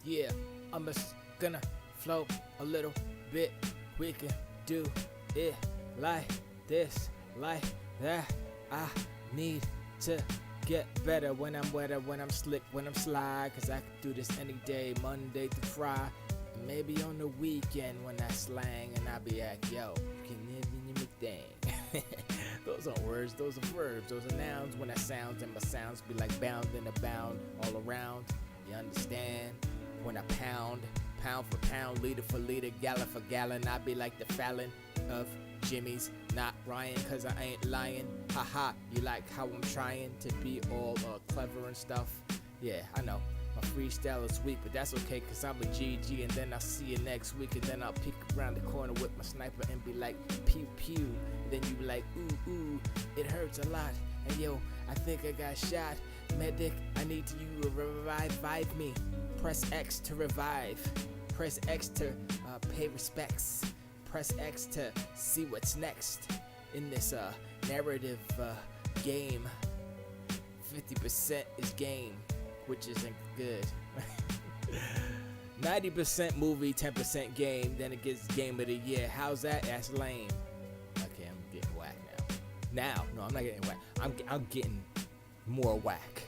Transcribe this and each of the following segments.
Yeah, I'm just gonna flow a little bit. We can do it like this, like that. I need to get better when I'm wetter, when I'm slick, when I'm sly. Cause I can do this any day, Monday to Friday. Maybe on the weekend when I slang and I be like, yo, you can live in your thing. Those aren't words, those are verbs, those are nouns. When I sounds and my sounds be like bound and abound all around. You understand? When I pound for pound, liter for liter, gallon for gallon, I be like the Fallon of Jimmy's, not Ryan, cause I ain't lying. Haha, you like how I'm trying to be all clever and stuff? Yeah, I know. My freestyle is weak, but that's okay, cause I'm a GG, and then I'll see you next week, and then I'll peek around the corner with my sniper and be like, pew pew. Then you be like, ooh, ooh, it hurts a lot. And yo, I think I got shot. Medic, I need you to revive me. Press X to revive. Press X to pay respects. Press X to see what's next in this narrative game. 50% is game, which isn't good. 90% movie, 10% game, then it gets game of the year. How's that? That's lame. Okay, I'm getting whack now. No, I'm not getting whack. I'm getting more whack.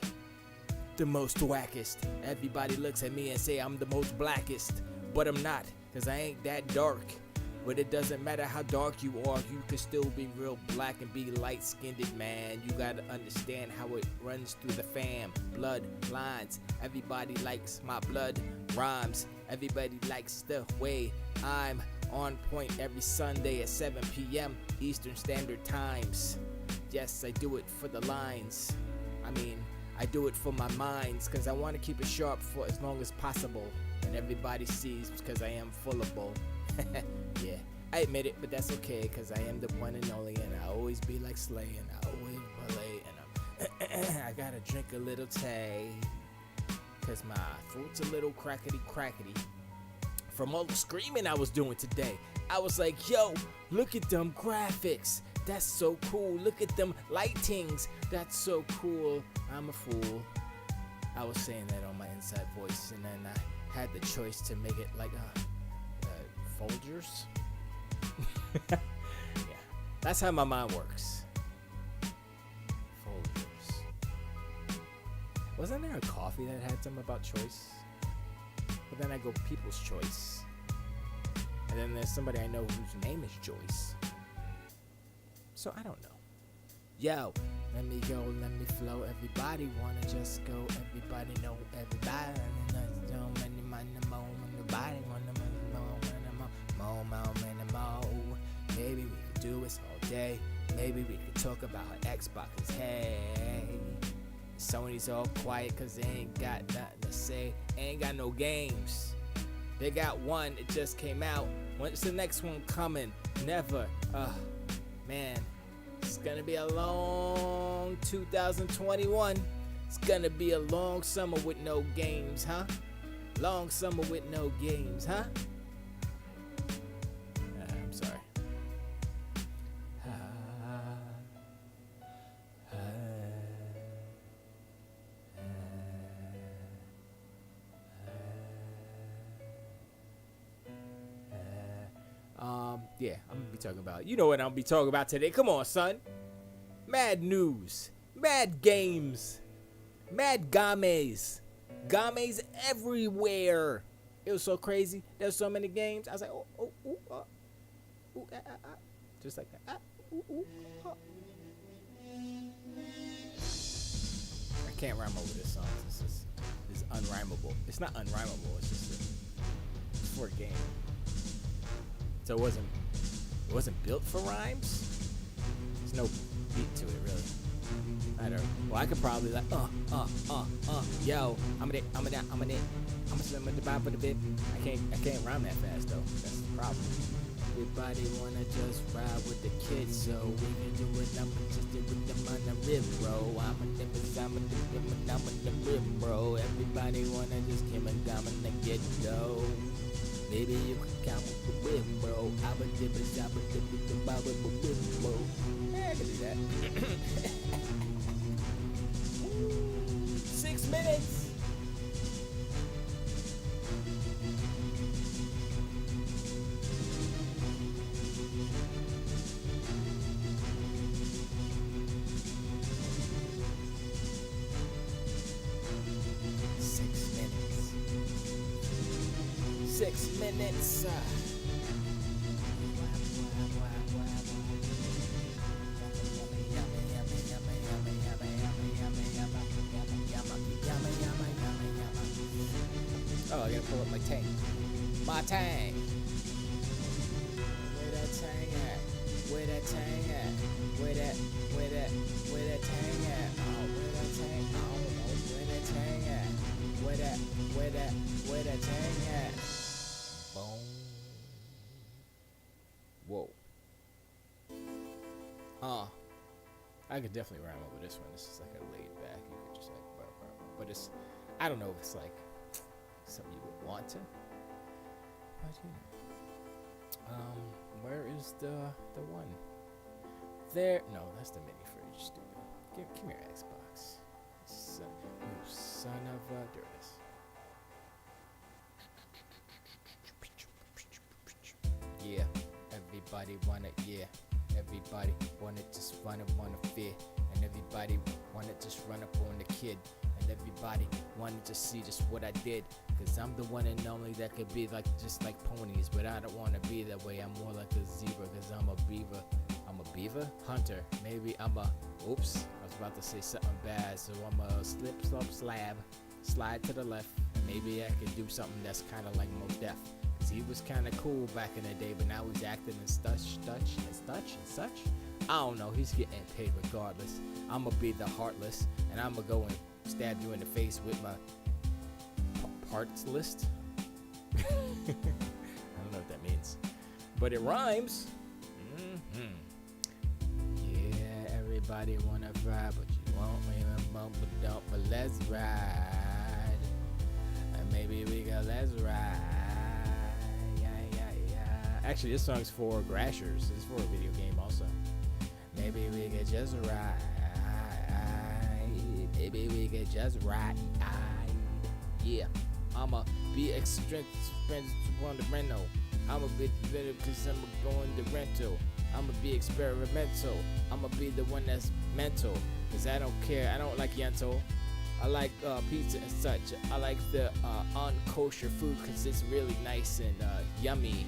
The most wackest. Everybody looks at me and say I'm the most blackest, but I'm not, cause I ain't that dark. But it doesn't matter how dark you are, you can still be real black and be light-skinned, man. You gotta understand how it runs through the fam. Blood lines, everybody likes my blood rhymes. Everybody likes the way I'm on point every Sunday at 7 p.m. Eastern Standard Times. Yes, I do it for the lines. I do it for my minds, cause I want to keep it sharp for as long as possible. And everybody sees because I am full of bull. Yeah, I admit it, but that's okay, cause I am the one and only, and I always be like Slay, and I always play, and I gotta drink a little tea, cause my throat's a little crackety from all the screaming I was doing today. I was like, yo, look at them graphics, that's so cool. Look at them lightings, that's so cool. I'm a fool. I was saying that on my inside voice, and then I had the choice to make it like Folgers. Yeah, that's how my mind works. Folgers. Wasn't there a coffee that had something about choice? But then I go People's Choice, and then there's somebody I know whose name is Joyce. So I don't know. Yo, let me go, let me flow. Everybody wanna just go. Everybody know everybody. Nobody wanna more. Maybe we could do this all day. Maybe we could talk about how Xbox is. Hey, Sony's all quiet cause they ain't got nothing to say. Ain't got no games. They got one, it just came out. When's the next one coming? Never. Man, it's gonna be a long 2021. It's gonna be a long summer with no games, huh? Long summer with no games, huh? I'm sorry. Yeah, I'm gonna be talking about, you know what I'm gonna be talking about today. Come on, son. Mad news, mad games, mad games everywhere. It was so crazy. There's so many games. I was like, just like that. I can't rhyme over this song. It's unrhymable. It's not unrhymable. It's just for a game. So it wasn't built for rhymes. There's no beat to it really. I don't know. Well, I could probably like yo, I'm the bop of the bit. I can't rhyme that fast though. That's the problem. Everybody wanna just ride with the kids, so we can do it. I'ma just do with them on the rib, bro. I'm on the rib, bro. Everybody wanna just come and come and get go. Maybe you can count with the whip, bro. I'm a dipper, bro. Yeah, I can do that. 6 minutes. minutes. Oh, I gotta pull up my tank. My tank. Where that tang at? Where that tang at? Where that tang at? Oh, where that tang? I don't know. Where that tang at? Where that tang at? Boom. Whoa. I could definitely rhyme over this one. This is like a laid back. You could just like, but it's, I don't know if it's like something you would want to. But you know. Where is the one? There. No, that's the mini fridge. Stupid. Give me your Xbox. You son of a. There it is. Yeah. Everybody wanna. Yeah. Everybody wanna just wanna fear. And everybody wanna just run up on the kid. And everybody wanted to see just what I did. Cause I'm the one and only that could be like just like ponies. But I don't wanna be that way. I'm more like a zebra. Cause I'm a beaver. I'm a beaver? Hunter. Maybe I'm a, oops. I was about to say something bad. So I'm a slip, slide to the left. And maybe I could do something that's kinda like Mos Def. Cause he was kinda cool back in the day. But now he's acting and such. I don't know. He's getting paid regardless. I'ma be the heartless. And I'ma go and stab you in the face with my parts list. I don't know what that means, but it rhymes. Yeah, everybody wanna ride, but you won't even bump, but don't. But let's ride, and maybe we go. Let's ride. Yeah. Actually, this song's for Grashers. It's for a video game also. Maybe we could just ride. Maybe we could just ride. Yeah, I'ma be experimental. I'ma be better cause I'm going to rental. I'ma be experimental. I'ma be the one that's mental. Cause I don't care. I don't like yento. I like pizza and such. I like the unkosher food cause it's really nice and yummy.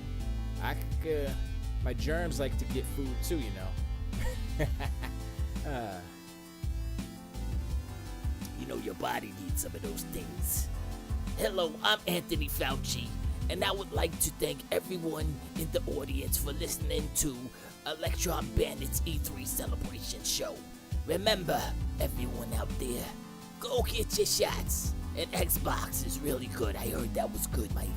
My germs like to get food too, you know. You know your body needs some of those things. Hello, I'm Anthony Fauci, and I would like to thank everyone in the audience for listening to Electron Bandit's E3 celebration show. Remember, everyone out there, go get your shots. And Xbox is really good. I heard that was good. My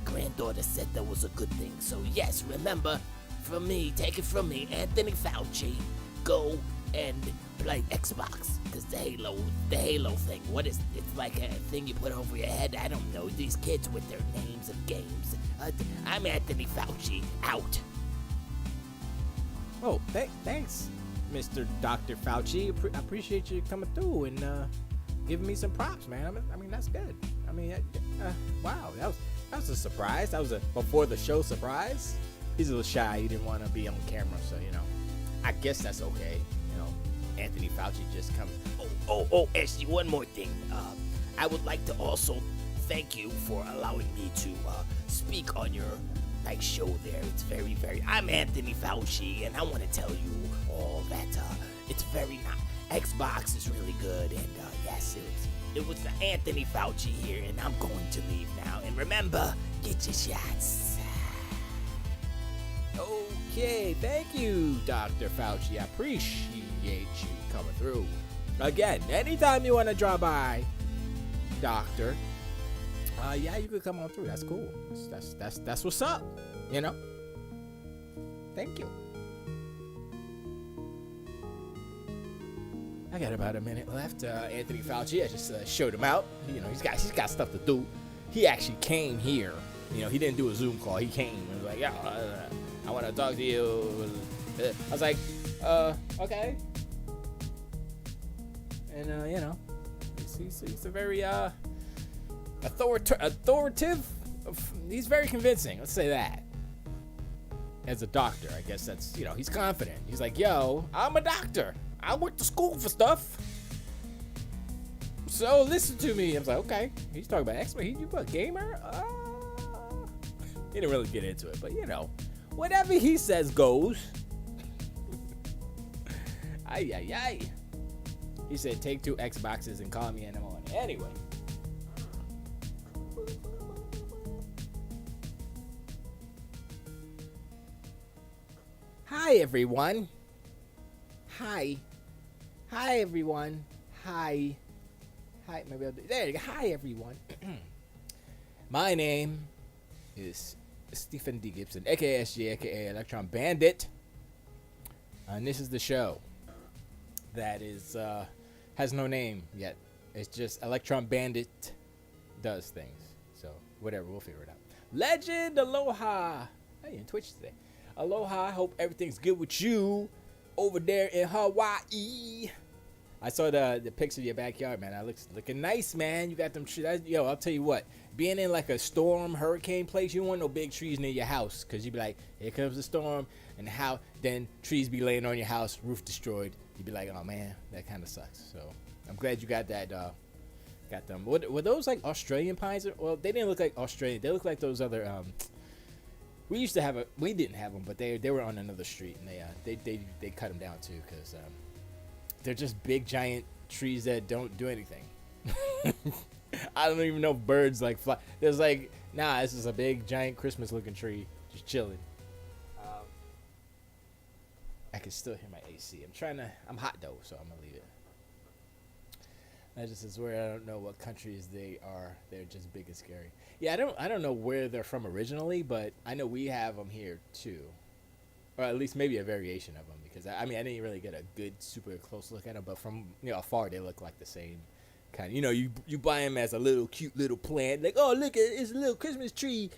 granddaughter said that was a good thing. So yes, remember, from me, take it from me, Anthony Fauci, go and play Xbox. Cause the Halo thing, what is it's like a thing you put over your head? I don't know. These kids with their names of games. I'm Anthony Fauci, out. Oh, thanks, Mr. Dr. Fauci. I appreciate you coming through and giving me some props, man. I mean that's good. I mean, wow, that was a surprise. That was a before the show surprise. He's a little shy. He didn't want to be on camera, so you know. I guess that's okay. You know, Anthony Fauci just comes. Oh, actually, one more thing. I would like to also thank you for allowing me to speak on your nice show there. It's very, very. I'm Anthony Fauci, and I want to tell you all that it's very nice. Xbox is really good, and yes, it was Anthony Fauci here, and I'm going to leave now. And remember, get your shots. Okay, thank you, Dr. Fauci. I appreciate you coming through. Again, anytime you want to drop by, Doctor, yeah, you could come on through. That's cool. That's what's up. You know. Thank you. I got about a minute left. Anthony Fauci, I just showed him out. You know, he's got stuff to do. He actually came here. You know, he didn't do a Zoom call. He came and was like, yeah, I want to talk to you. I was like, okay. And you know, he's a very authoritative. He's very convincing. Let's say that. As a doctor, I guess that's, you know, he's confident. He's like, yo, I'm a doctor. I went to school for stuff. So listen to me. I was like, okay. He's talking about expert. You a gamer? He didn't really get into it, but whatever he says goes. Ay, ay, ay. He said, take 2 Xboxes and call me in the morning. Anyway. Hi, everyone. Hi. Hi, everyone. Hi. Hi. Maybe I'll do. There you go. Hi, everyone. My name is Stephen D. Gibson, aka SG, aka Electron Bandit. And this is the show that is has no name yet. It's just Electron Bandit does things. So whatever, we'll figure it out. Legend, aloha. Hey, in Twitch today. Aloha. Hope everything's good with you over there in Hawaii. I saw the pics of your backyard, man. That looks looking nice, man. You got them trees. Yo, I'll tell you what. Being in like a storm, hurricane place, you don't want no big trees near your house, cause you'd be like, here comes the storm, and how then trees be laying on your house, roof destroyed. You'd be like, oh man, that kind of sucks. So I'm glad you got that. Got them. Were those like Australian pines? Well, they didn't look like Australian. They look like those other. We used to have we didn't have them, but they were on another street, and they cut them down too, cause they're just big giant trees that don't do anything. I don't even know if birds like fly. There's like, nah, this is a big giant Christmas looking tree just chilling. I can still hear my AC. I'm hot though, so I'm gonna leave it. That just is where I don't know what countries they are. They're just big and scary. Yeah, I don't know where they're from originally, but I know we have them here too. Or at least maybe a variation of them, because I didn't really get a good super close look at them, but from afar they look like the same kind. You buy them as a little cute little plant, like, oh look, it's a little Christmas tree,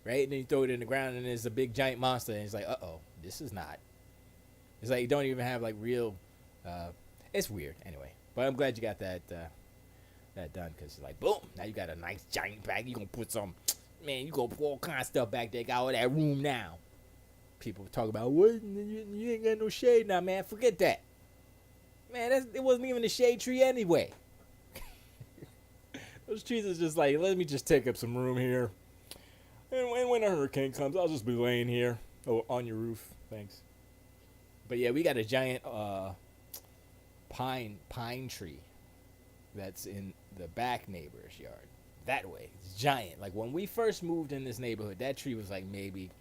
right? And then you throw it in the ground and it's a big giant monster, and it's like, uh-oh, this is not. It's like you don't even have like real. It's weird anyway. But I'm glad you got that done, because it's like, boom, now you got a nice giant bag. You gonna put some, man, you gonna put all kind of stuff back there. Got all that room now. People talk about, what? You ain't got no shade now, man. Forget that. Man, it wasn't even a shade tree anyway. Those trees is just like, let me just take up some room here. And when a hurricane comes, I'll just be laying here on your roof. Thanks. But yeah, we got a giant pine tree that's in the back neighbor's yard. That way. It's giant. Like when we first moved in this neighborhood, that tree was like maybe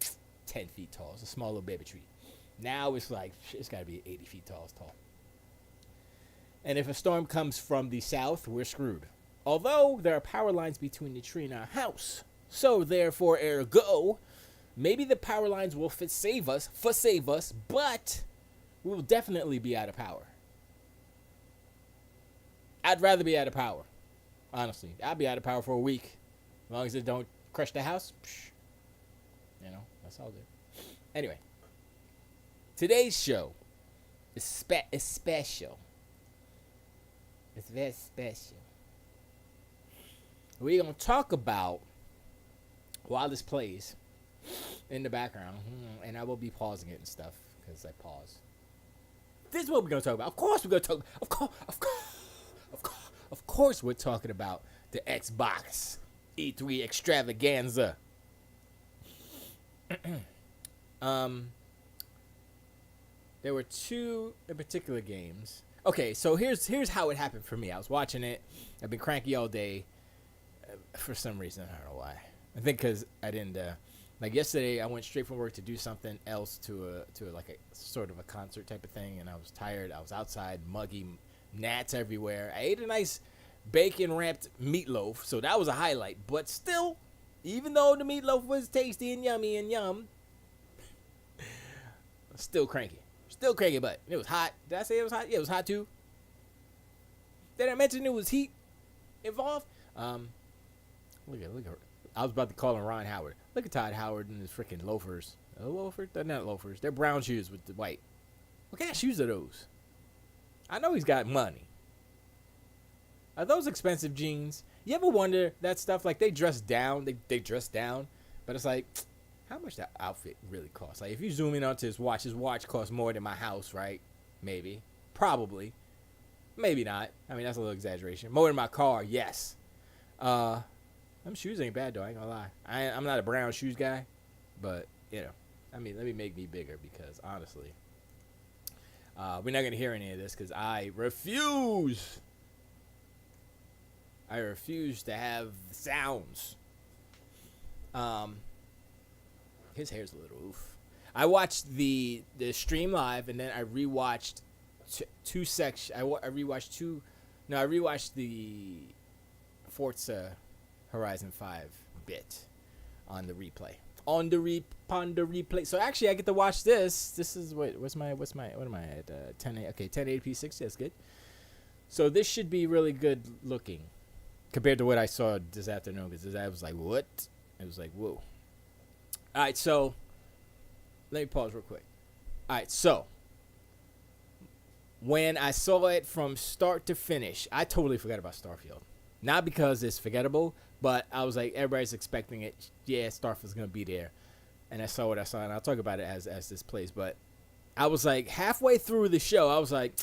10 feet tall. It's a small little baby tree. Now it's like, it's got to be 80 feet tall. It's tall. And if a storm comes from the south, we're screwed. Although there are power lines between the tree and our house. So therefore, ergo, maybe the power lines will save us, but we will definitely be out of power. I'd rather be out of power. Honestly, I'd be out of power for a week. As long as it don't crush the house. That's all good. Anyway, today's show is special. It's very special. We're going to talk about, while this plays in the background, and I will be pausing it and stuff, because I pause. This is what we're going to talk about. Of course we're going to talk, of course we're talking about the Xbox E3 extravaganza. There were 2 in particular games. Okay, so here's how it happened for me. I was watching it. I've been cranky all day. For some reason, I don't know why. I think because I didn't. Like yesterday, I went straight from work to do something else to like a sort of a concert type of thing, and I was tired. I was outside, muggy, gnats everywhere. I ate a nice bacon wrapped meatloaf, so that was a highlight. But still, even though the meatloaf was tasty and yummy and yum, still cranky. Still cranky, but it was hot. Did I say it was hot? Yeah, it was hot too. Did I mention there was heat involved? Look at. I was about to call him Ron Howard. Look at Todd Howard and his freaking loafers. Loafers? They're not loafers. They're brown shoes with the white. What kind of shoes are those? I know he's got money. Are those expensive jeans? You ever wonder that stuff? Like they dress down. They dress down. But it's like, how much that outfit really costs? Like if you zoom in onto his watch costs more than my house, right? Maybe. Probably. Maybe not. I mean, that's a little exaggeration. More than my car, yes. Them shoes ain't bad though. I ain't gonna lie. I'm not a brown shoes guy, but let me make me bigger because honestly, we're not gonna hear any of this because I refuse. I refuse to have sounds. His hair's a little oof. I watched the stream live and then I rewatched two sections. I rewatched two. No, I rewatched the Forza Horizon 5 bit on the replay. On the replay. So actually, I get to watch this. This is what am I at? 1080p 60. That's good. So this should be really good looking compared to what I saw this afternoon. Because I was like, what? It was like, whoa. All right, so let me pause real quick. All right, so when I saw it from start to finish, I totally forgot about Starfield. Not because it's forgettable, but I was like, everybody's expecting it. Yeah, Starfield's going to be there. And I saw what I saw, and I'll talk about it as this plays. But I was like, halfway through the show, I was like,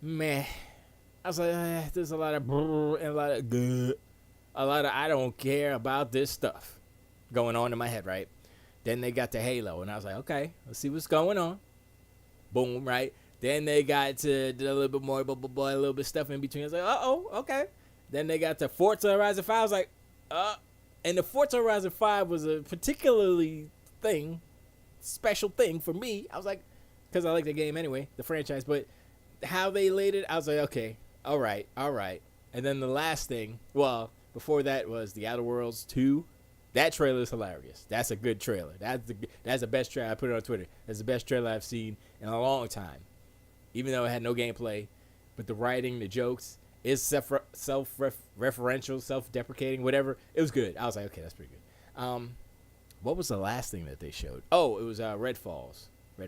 meh. I was like, there's a lot of brrr and a lot of good. A lot of I don't care about this stuff going on in my head, right? Then they got to Halo, and I was like, okay, let's see what's going on. Boom, right? Then they got to a little bit more, a little bit stuff in between. I was like, uh-oh, okay. Then they got to Forza Horizon 5. I was like, and the Forza Horizon 5 was a particularly special thing for me. I was like, because I like the game anyway, the franchise. But how they laid it, I was like, okay, all right. And then the last thing, well, before that was The Outer Worlds 2. That trailer is hilarious. That's a good trailer. That's the best trailer. I put it on Twitter. That's the best trailer I've seen in a long time. Even though it had no gameplay. But the writing, the jokes, is self-referential, self-deprecating, whatever. It was good. I was like, okay, that's pretty good. What was the last thing that they showed? Oh, it was Redfall. I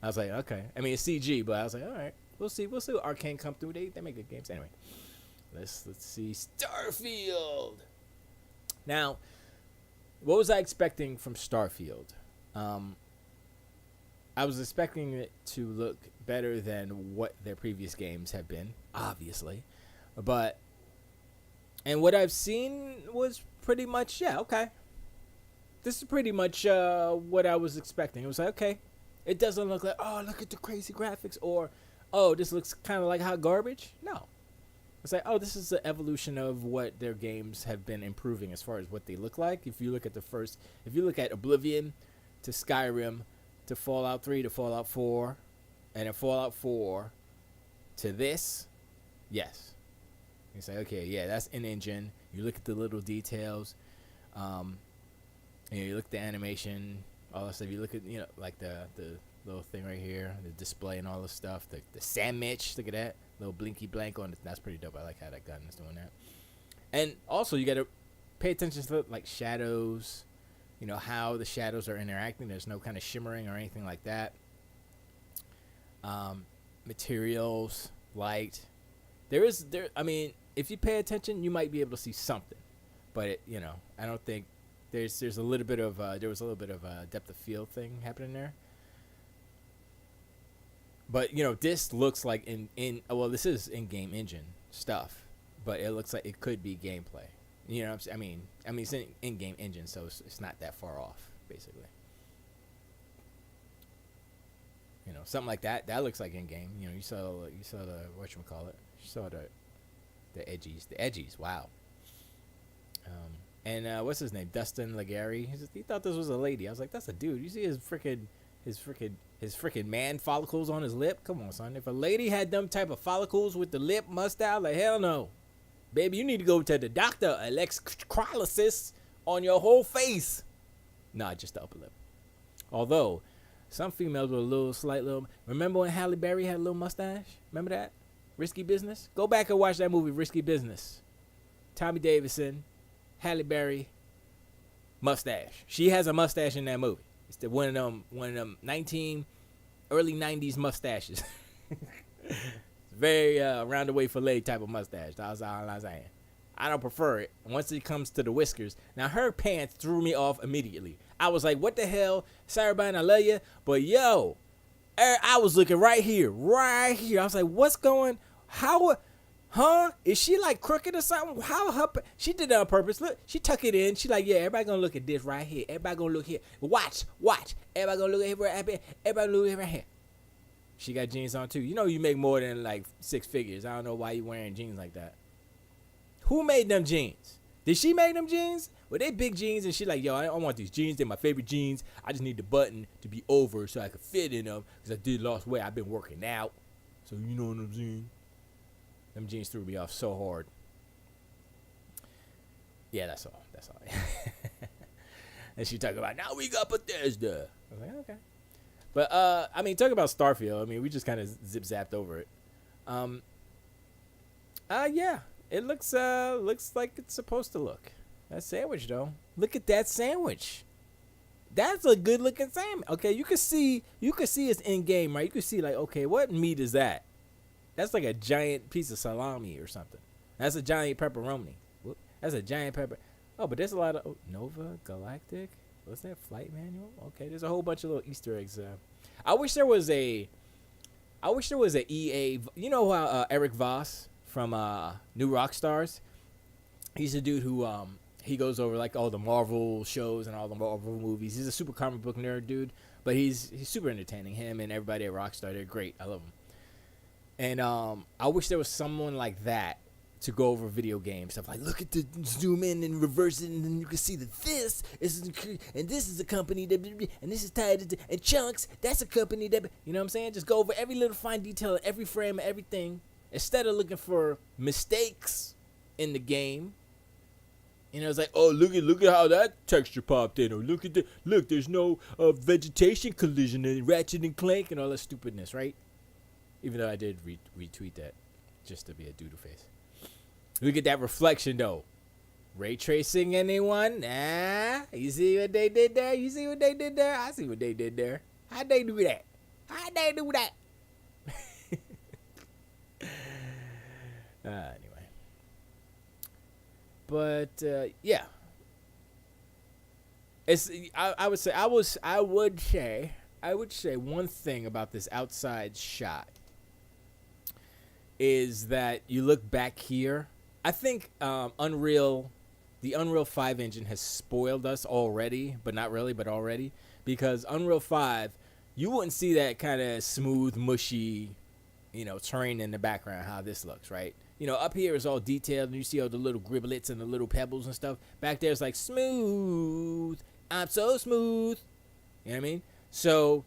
was like, okay. I mean, it's CG, but I was like, all right. We'll see what Arcane come through. They make good games. Anyway, let's see. Starfield. Now, what was I expecting from Starfield? I was expecting it to look better than what their previous games have been, obviously. And what I've seen was pretty much, yeah, okay. This is pretty much what I was expecting. It was like, okay, it doesn't look like, oh, look at the crazy graphics, or, oh, this looks kind of like hot garbage. No. It's like, oh, this is the evolution of what their games have been improving as far as what they look like. If you look at Oblivion to Skyrim to Fallout 3 to Fallout 4 and then Fallout 4 to this, yes. You say, okay, yeah, that's an engine. You look at the little details. You look at the animation, all that stuff. You look at, like the little thing right here, the display and all this stuff. The sandwich, look at that. Little blinky blank on it. That's pretty dope. I like how that gun is doing that. And also, you got to pay attention to like shadows, how the shadows are interacting. There's no kind of shimmering or anything like that. Materials, light. I mean, if you pay attention, you might be able to see something. But I don't think there's a little bit of there was a little bit of a depth of field thing happening there. But this looks like this is in-game engine stuff, but it looks like it could be gameplay. You know what I'm saying? I mean it's an in-game engine, so it's not that far off, basically. Something like that. That looks like in-game. You saw the whatchamacallit. You saw the edgies. Wow. And what's his name? Dustin Legary. He thought this was a lady. I was like, that's a dude. You see his freaking man follicles on his lip? Come on, son. If a lady had them type of follicles with the lip mustache, like, hell no. Baby, you need to go to the doctor. Electrolysis on your whole face. Nah, just the upper lip. Although, some females with a slight little... Remember when Halle Berry had a little mustache? Remember that? Risky Business? Go back and watch that movie, Risky Business. Tommy Davidson, Halle Berry, mustache. She has a mustache in that movie. It's one of them early 90s mustaches. Very round the way fillet type of mustache. That's all I'm saying. I don't prefer it. Once it comes to the whiskers. Now, her pants threw me off immediately. I was like, what the hell? Sarabine, I love you. But, I was looking right here. I was like, what's going? How? Huh? Is she like crooked or something? How her? She did it on purpose. Look, she tuck it in. She like, yeah, everybody gonna look at this right here. Everybody gonna look here. Watch. Everybody gonna look at here. Everybody look right here. She got jeans on too. You know you make more than like 6 figures. I don't know why you wearing jeans like that. Who made them jeans? Did she make them jeans? Were they big jeans? And she like, yo, I want these jeans. They're my favorite jeans. I just need the button to be over so I can fit in them because I did lost weight. I've been working out. So you know what I'm saying? Them jeans threw me off so hard. Yeah, that's all. And she talking about, now we got Bethesda. I was like, okay. But, I mean, talking about Starfield, I mean, we just kind of zip-zapped over it. Yeah. It looks like it's supposed to look. That sandwich, though. Look at that sandwich. That's a good-looking sandwich. Okay, you can see it's in-game, right? You can see, like, okay, what meat is that? That's like a giant piece of salami or something. That's a giant pepperoni. Whoop. That's a giant pepper. Oh, but there's a lot of Nova Galactic. What's that? Flight manual. Okay, there's a whole bunch of little Easter eggs. I wish there was a EA. You know how Eric Voss from New Rockstars? He's a dude who he goes over like all the Marvel shows and all the Marvel movies. He's a super comic book nerd dude, but he's super entertaining. Him and everybody at Rockstar, they're great. I love them. And I wish there was someone like that to go over video game stuff. Like, look at the zoom in and reverse it, and then you can see that this is, and this is a company that, and this is tied into, and Chunks, that's a company that, you know what I'm saying? Just go over every little fine detail, every frame, everything, instead of looking for mistakes in the game. You know, it's like, oh, look at how that texture popped in, or look, there's no vegetation collision in Ratchet and Clank and all that stupidness, right? Even though I did retweet that just to be a doodle face. Look at that reflection, though. Ray tracing, anyone? Nah. You see what they did there? I see what they did there. How'd they do that? Anyway. But, yeah. It's. I would say one thing about this outside shot is that you look back here. I think the Unreal 5 engine has spoiled us already, but not really, but already. Because Unreal 5, you wouldn't see that kind of smooth, mushy, terrain in the background, how this looks, right? Up here is all detailed, and you see all the little griblets and the little pebbles and stuff. Back there is like smooth. I'm so smooth. You know what I mean? So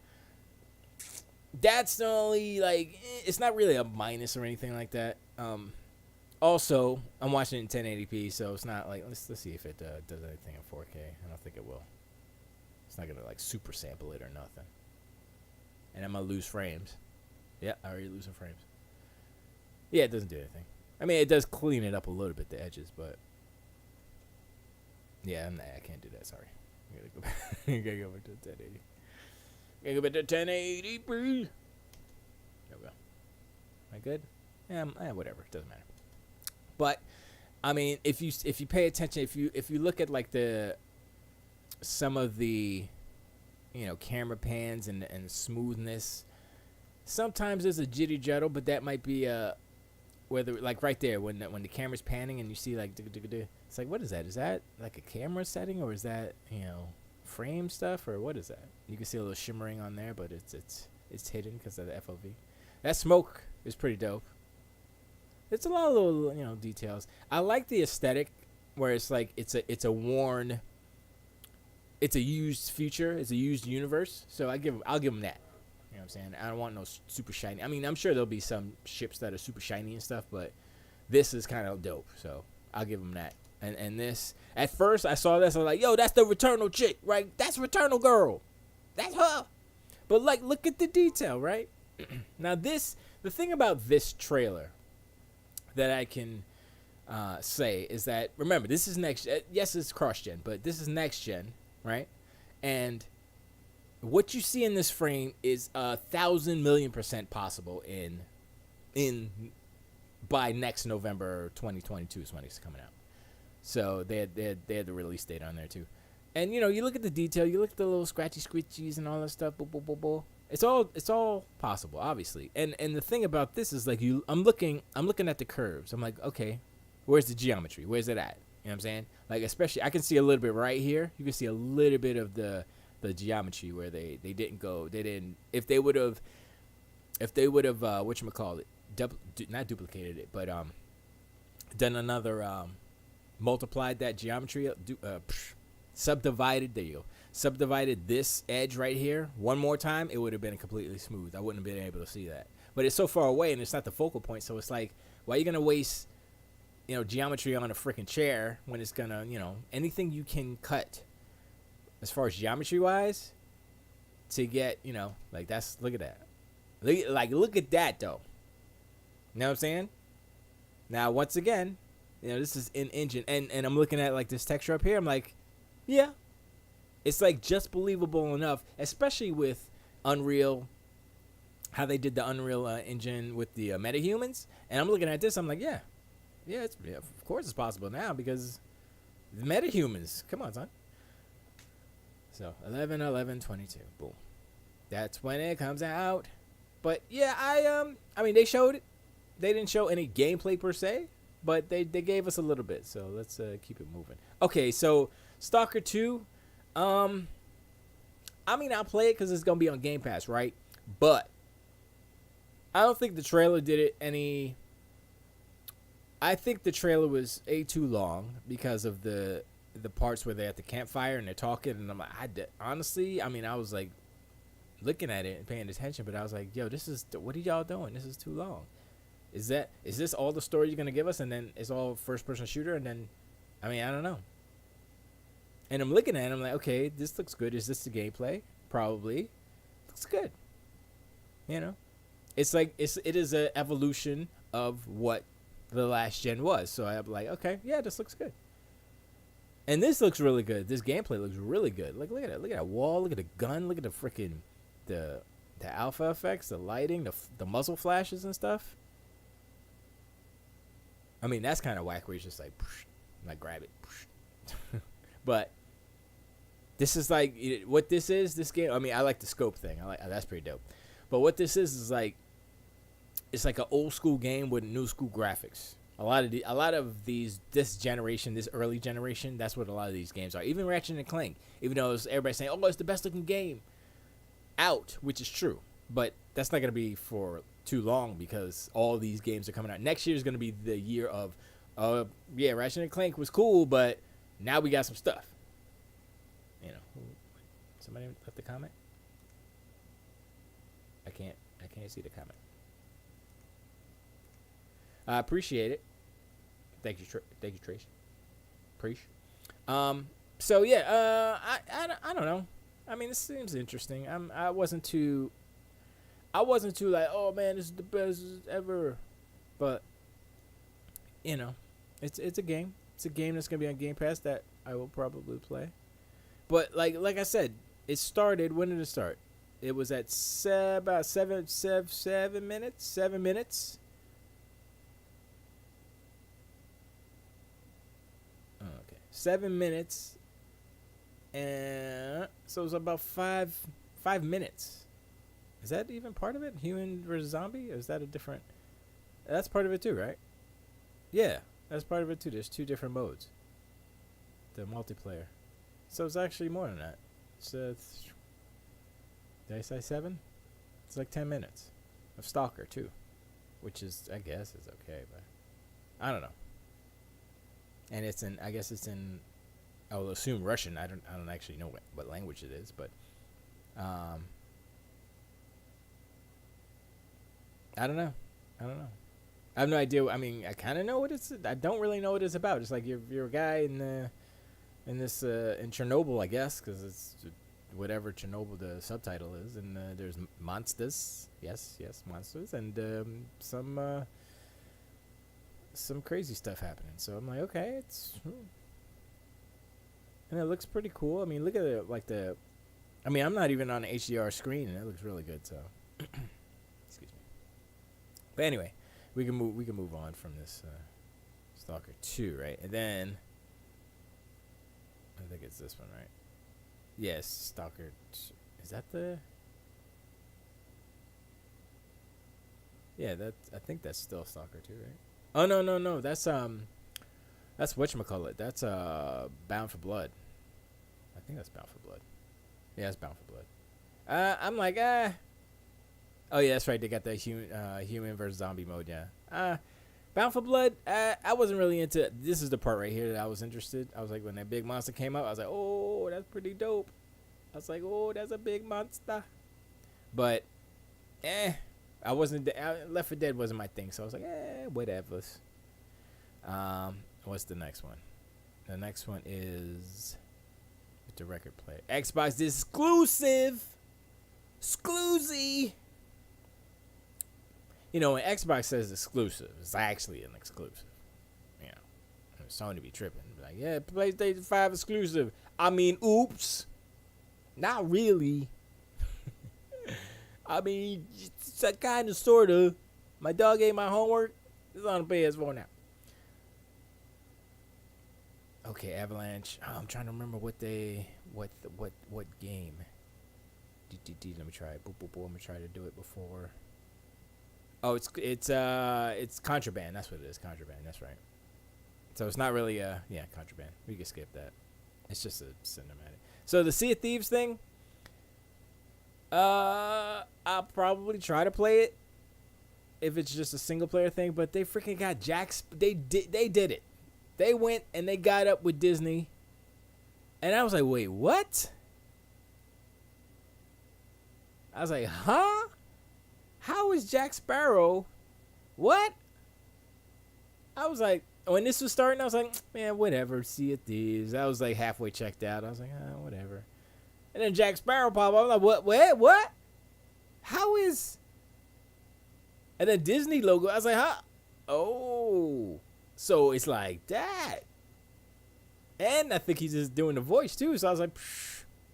that's the only, it's not really a minus or anything like that. Also, I'm watching it in 1080p, so it's not like, let's see if it does anything in 4K. I don't think it will. It's not going to, super sample it or nothing. And I'm going to lose frames. Yeah, I already losing frames. Yeah, it doesn't do anything. I mean, it does clean it up a little bit, the edges, but yeah, I can't do that, sorry. I gotta go back, to 1080. Gotta go back to 1080, please. There we go. Am I good? Yeah, whatever. It doesn't matter. But I mean, if you pay attention, if you look at some of the camera pans and smoothness, sometimes there's a jitty jittle, but that might be whether right there when the camera's panning and you see it's like, what is that? Is that like a camera setting, or is that frame stuff, or what is that? You can see a little shimmering on there, but it's hidden because of the FOV. That smoke is pretty dope. It's a lot of little details. I like the aesthetic where it's like it's a used future, it's a used universe. So I'll give them that. You know what I'm saying? I don't want no super shiny. I mean, I'm sure there'll be some ships that are super shiny and stuff, but this is kind of dope. So I'll give them that. And this, at first I saw this, I was like, yo, that's the Returnal chick, right? That's Returnal girl. That's her. But look at the detail, right? Now the thing about this trailer that I can say is that, remember, this is next. Yes, it's cross-gen, but this is next-gen, right? And what you see in this frame is 1,000,000,000% possible by next November 2022 is when it's coming out. So they had the release date on there too. And you look at the detail, you look at the little scratchy squitchies and all that stuff, It's all possible, obviously. And the thing about this is like I'm looking at the curves. I'm like, okay, where's the geometry? Where's it at? You know what I'm saying? Like, especially I can see a little bit right here. You can see a little bit of the geometry where they didn't go. They didn't. If they would have whatchamacallit, not duplicated it, but done another multiplied that geometry, subdivided. There you go. Subdivided this edge right here one more time, it would have been completely smooth. I wouldn't have been able to see that. But it's so far away and it's not the focal point, so it's like, why are you gonna waste, geometry on a freaking chair when it's gonna, anything you can cut as far as geometry wise to get, like that's, look at that. Look at that though. You know what I'm saying? Now once again, this is in engine and I'm looking at like this texture up here. I'm like, yeah. It's like just believable enough, especially with Unreal, how they did the Unreal engine with the metahumans. And I'm looking at this, I'm like, yeah, of course it's possible now because the metahumans. Come on, son. So 11/11/22, boom. That's when it comes out. But yeah, I mean they showed it. They didn't show any gameplay per se, but they gave us a little bit. So let's keep it moving. Okay, so Stalker 2. I mean, I'll play it because it's gonna be on Game Pass, right? But I don't think the trailer did it any. I think the trailer was too long because of the parts where they're at the campfire and they're talking, and I'm like, honestly, I mean, I was like looking at it and paying attention, but I was like, yo, what are y'all doing? This is too long. Is this all the story you're gonna give us, and then it's all first person shooter, and then, I mean, I don't know. And I'm looking at it, I'm like, okay, this looks good. Is this the gameplay? Probably. Looks good. It's like it is an evolution of what the last gen was. So I'm like, okay, yeah, this looks good. And this looks really good. This gameplay looks really good. Like, look at it. Look at that wall. Look at the gun. Look at the freaking the alpha effects, the lighting, the muzzle flashes and stuff. I mean, that's kind of whack where it's just like grab it. But this is like what this is. This game. I mean, I like the scope thing. That's pretty dope. But what this is like, it's like an old school game with new school graphics. A lot of this generation, this early generation, that's what a lot of these games are. Even Ratchet and Clank, even though everybody's saying, "Oh, it's the best looking game out," which is true, but that's not gonna be for too long because all these games are coming out. Next year is gonna be the year of, yeah, Ratchet and Clank was cool, but now we got some stuff. Somebody left a comment. I can't see the comment. I appreciate it. Thank you, Trace. Preach. So yeah, I don't know. I mean, this seems interesting. I wasn't too like, oh man, this is the best ever. But it's a game. It's a game that's gonna be on Game Pass that I will probably play. But like I said, it started. When did it start? It was at about 7 minutes. 7 minutes. Oh, okay, 7 minutes, and so it was about 5 minutes. Is that even part of it? Human versus zombie? Or is that a different? That's part of it too, right? Yeah, that's part of it too. There's 2 different modes. The multiplayer. So it's actually more than that. Did I say 7? It's like 10 minutes of Stalker too, which is, I guess, is okay, but I don't know. And I guess it's in, I will assume Russian. I don't actually know what language it is, but I don't know. I have no idea. I mean, I kind of know what it's. I don't really know what it's about. It's like you're a guy in Chernobyl, I guess, because it's whatever Chernobyl the subtitle is, and there's monsters. Yes, monsters, and some crazy stuff happening. So I'm like, okay, and it looks pretty cool. I mean, look at it, I'm not even on an HDR screen, and it looks really good. So, excuse me. But anyway, we can move on from this Stalker 2, right? And then I think it's this one, right? Yes, Stalker 2. Is that the? Yeah, I think that's still Stalker 2, right? Oh no. That's whatchamacallit. That's Bound for Blood. I think that's Bound for Blood. Yeah, it's Bound for Blood. I'm like, oh yeah, that's right. They got the human versus zombie mode. Yeah. Bound for Blood. I wasn't really into. This is the part right here that I was interested. I was like, when that big monster came out, I was like, oh, that's pretty dope. I was like, oh, that's a big monster. But, I wasn't. Left 4 Dead wasn't my thing, so I was like, whatever. What's the next one? The next one is the record player. Xbox exclusive. Exclusive. You know, when Xbox says exclusive, it's actually an exclusive. You know, Sony be tripping. Like, yeah, PlayStation 5 exclusive. I mean, oops. Not really. I mean, it's kind of, sort of. My dog ate my homework. It's on the PS4 now. Okay, Avalanche. Oh, I'm trying to remember what game. Let me try it. Boop, boop, boop. I'm gonna try to do it before. Oh, it's Contraband. That's what it is. Contraband. That's right. So it's not really Contraband. We can skip that. It's just a cinematic. So the Sea of Thieves thing. I'll probably try to play it if it's just a single player thing. But they freaking got Jack. They did it. They went and they got up with Disney, and I was like, wait, what? I was like, huh? How is Jack Sparrow? What? I was like, when this was starting, I was like, man, whatever, Sea of Thieves. I was like halfway checked out. I was like, whatever. And then Jack Sparrow popped up. I'm like, what? How is? And then Disney logo. I was like, huh? Oh. So it's like that. And I think he's just doing the voice too. So I was like,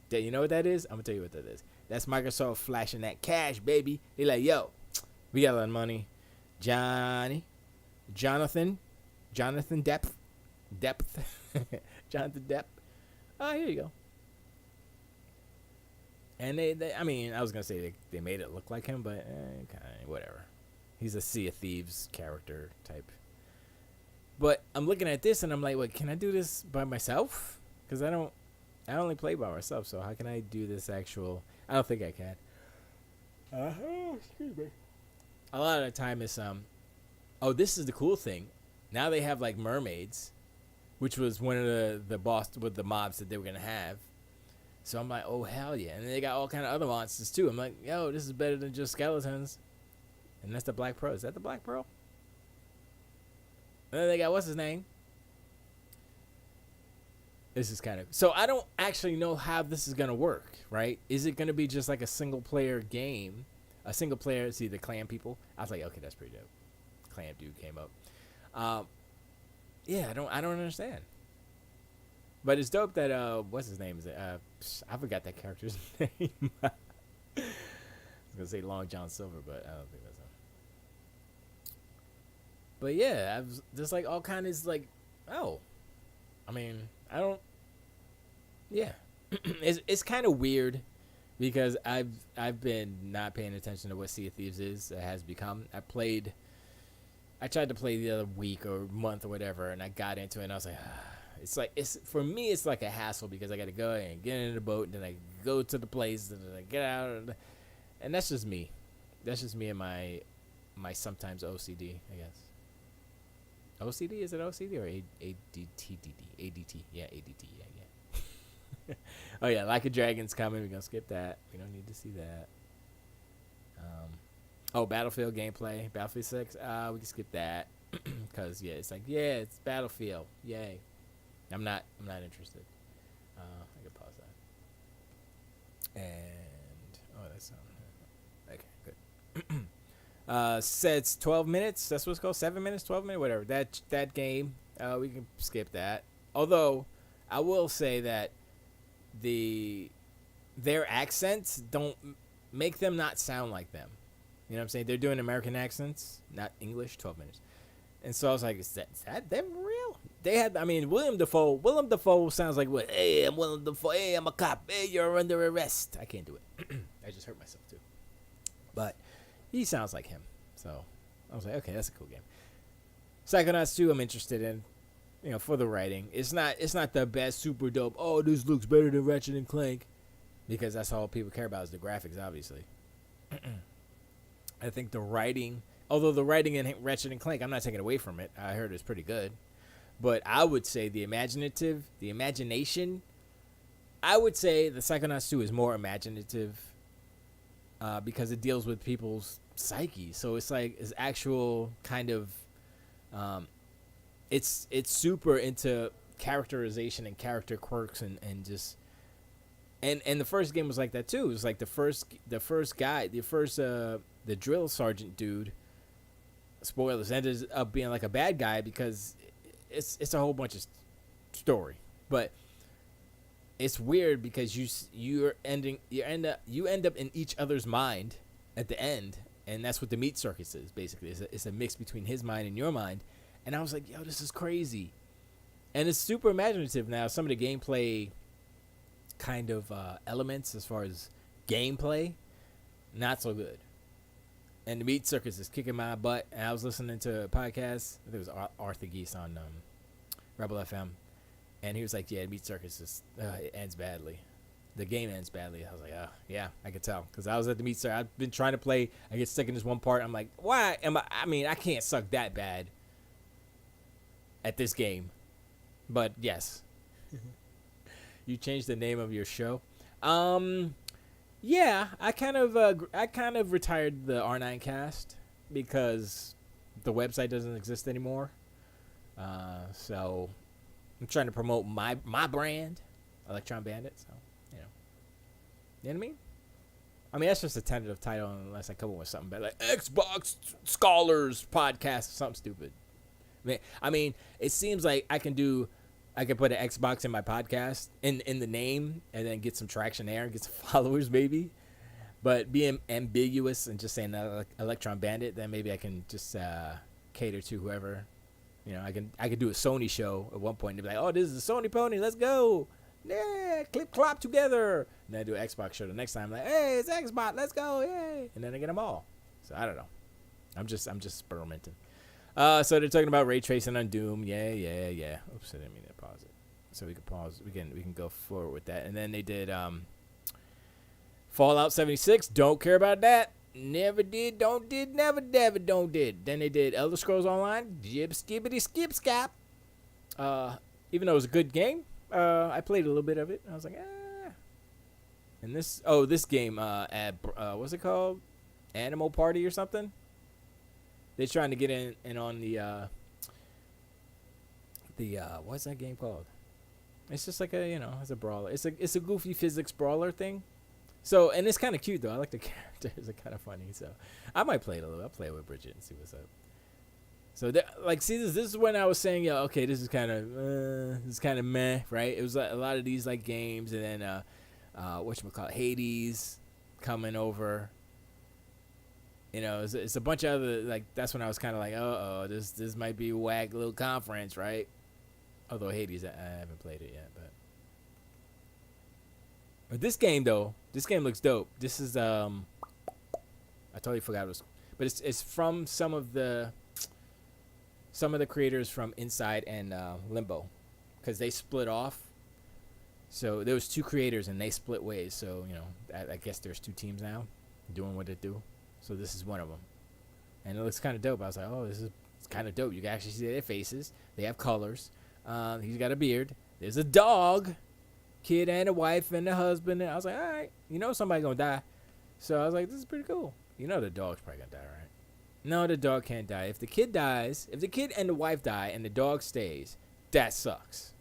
you know what that is? I'm going to tell you what that is. That's Microsoft flashing that cash, baby. They like, yo, we got a lot of money. Jonathan Depp. Jonathan Depp. Oh, here you go. And they I mean, I was going to say they made it look like him, but whatever. He's a Sea of Thieves character type. But I'm looking at this and I'm like, wait, can I do this by myself? Because I only play by myself, so how can I do this actual? I don't think I can. Excuse me. A lot of the time it's oh, this is the cool thing. Now they have like mermaids, which was one of the boss with the mobs that they were gonna have. So I'm like, oh hell yeah! And they got all kind of other monsters too. I'm like, yo, this is better than just skeletons. And that's the Black Pearl. Is that the Black Pearl? And then they got what's his name? This is kind of... So I don't actually know how this is going to work, right? Is it going to be just like a single-player game? A single-player, see, the clan people? I was like, okay, that's pretty dope. Clan dude came up. Yeah, I don't understand. But it's dope that, what's his name? Is it, I forgot that character's name. I was going to say Long John Silver, but I don't think that's him. But yeah, I've just like all kinds like, oh, I mean, I don't. Yeah, it's kind of weird because I've been not paying attention to what Sea of Thieves has become. I tried to play the other week or month or whatever, and I got into it, and I was like, it's for me, it's like a hassle because I got to go and get in the boat, and then I go to the place, and then I get out, and that's just me. That's just me and my sometimes OCD, I guess. OCD? Is it OCD or ADT? ADT. Yeah, ADT. Yeah. Oh, yeah. Like a Dragon's coming. We're going to skip that. We don't need to see that. Battlefield gameplay. Battlefield 6. We can skip that. Because, yeah, it's like, yeah, it's Battlefield. Yay. I'm not interested. I can pause that. And, that's okay, good. Says 12 minutes. That's what it's called. 7 minutes, 12 minutes, whatever. That game, we can skip that. Although, I will say that their accents don't make them not sound like them. You know what I'm saying? They're doing American accents, not English. 12 minutes. And so I was like, is that them real? They had, I mean, William Dafoe. William Dafoe sounds like what? Hey, I'm William Dafoe. Hey, I'm a cop. Hey, you're under arrest. I can't do it. I just hurt myself too. But he sounds like him. So I was like, okay, that's a cool game. Psychonauts 2, I'm interested in, for the writing. It's not the best, super dope. Oh, this looks better than Ratchet and Clank, because that's all people care about is the graphics, obviously. I think the writing, although the writing in Ratchet and Clank, I'm not taking away from it. I heard it's pretty good, but I would say the imagination. I would say the Psychonauts 2 is more imaginative, because it deals with people's psyche. So it's like it's actual kind of. It's super into characterization and character quirks and just and the first game was like that too. It was like the first the drill sergeant dude, spoilers, ended up being like a bad guy because it's a whole bunch of story. But it's weird because you end up in each other's mind at the end, and that's what the meat circus is basically. It's a mix between his mind and your mind. And I was like, yo, this is crazy. And it's super imaginative now. Some of the gameplay kind of elements as far as gameplay, not so good. And the Meat Circus is kicking my butt. And I was listening to a podcast. I think it was Arthur Geese on Rebel FM. And he was like, yeah, Meat Circus it ends badly. The game ends badly. I was like, oh, yeah, I could tell. Because I was at the Meat Circus. I've been trying to play. I get stuck in this one part. I'm like, why am I can't suck that bad at this game. But yes. You changed the name of your show. Yeah, I kind of retired the R9 cast because the website doesn't exist anymore. So I'm trying to promote my brand, Electron Bandit. So you know what I mean. I mean that's just a tentative title unless I come up with something better, like Xbox Scholars Podcast or something stupid. I mean, it seems like I can put an Xbox in my podcast in the name and then get some traction there and get some followers maybe. But being ambiguous and just saying Electron Bandit, then maybe I can just cater to whoever. You know, I could do a Sony show at one point and be like, oh, this is a Sony pony, let's go. Yeah, clip clop together. And then I do an Xbox show the next time, like, hey, it's Xbox, let's go, yay. And then I get them all. So I don't know. I'm just experimenting. So they're talking about ray tracing on Doom. Yeah. Oops, I didn't mean to pause it. So we can pause. We can go forward with that. And then they did Fallout 76. Don't care about that. Never did. Don't did. Never don't did. Then they did Elder Scrolls Online. Jib skibbity skip scap. Even though it was a good game, I played a little bit of it. I was like, ah. And this game what's it called? Animal Party or something. They're trying to get in on the what's that game called? It's just like it's a brawler. It's a goofy physics brawler thing. So, and it's kind of cute though. I like the characters. They're kind of funny. So, I might play it a little. I'll play it with Bridget and see what's up. So, see this is when I was saying, okay, this is kind of meh, right? It was like a lot of these like games, and then whatchamacallit, Hades coming over. It's a bunch of other, like, that's when I was kind of like, this might be a whack little conference, right? Although Hades, I haven't played it yet, but this game looks dope. This is, I totally forgot it was, but it's from some of the creators from Inside and Limbo, because they split off. So there was two creators and they split ways. So, I guess there's two teams now doing what they do. So this is one of them. And it looks kind of dope. I was like, oh, it's kind of dope. You can actually see their faces. They have colors. He's got a beard. There's a dog, kid and a wife and a husband. And I was like, all right, somebody's going to die. So I was like, this is pretty cool. The dog's probably going to die, right? No, the dog can't die. If the kid dies, if the kid and the wife die and the dog stays, that sucks.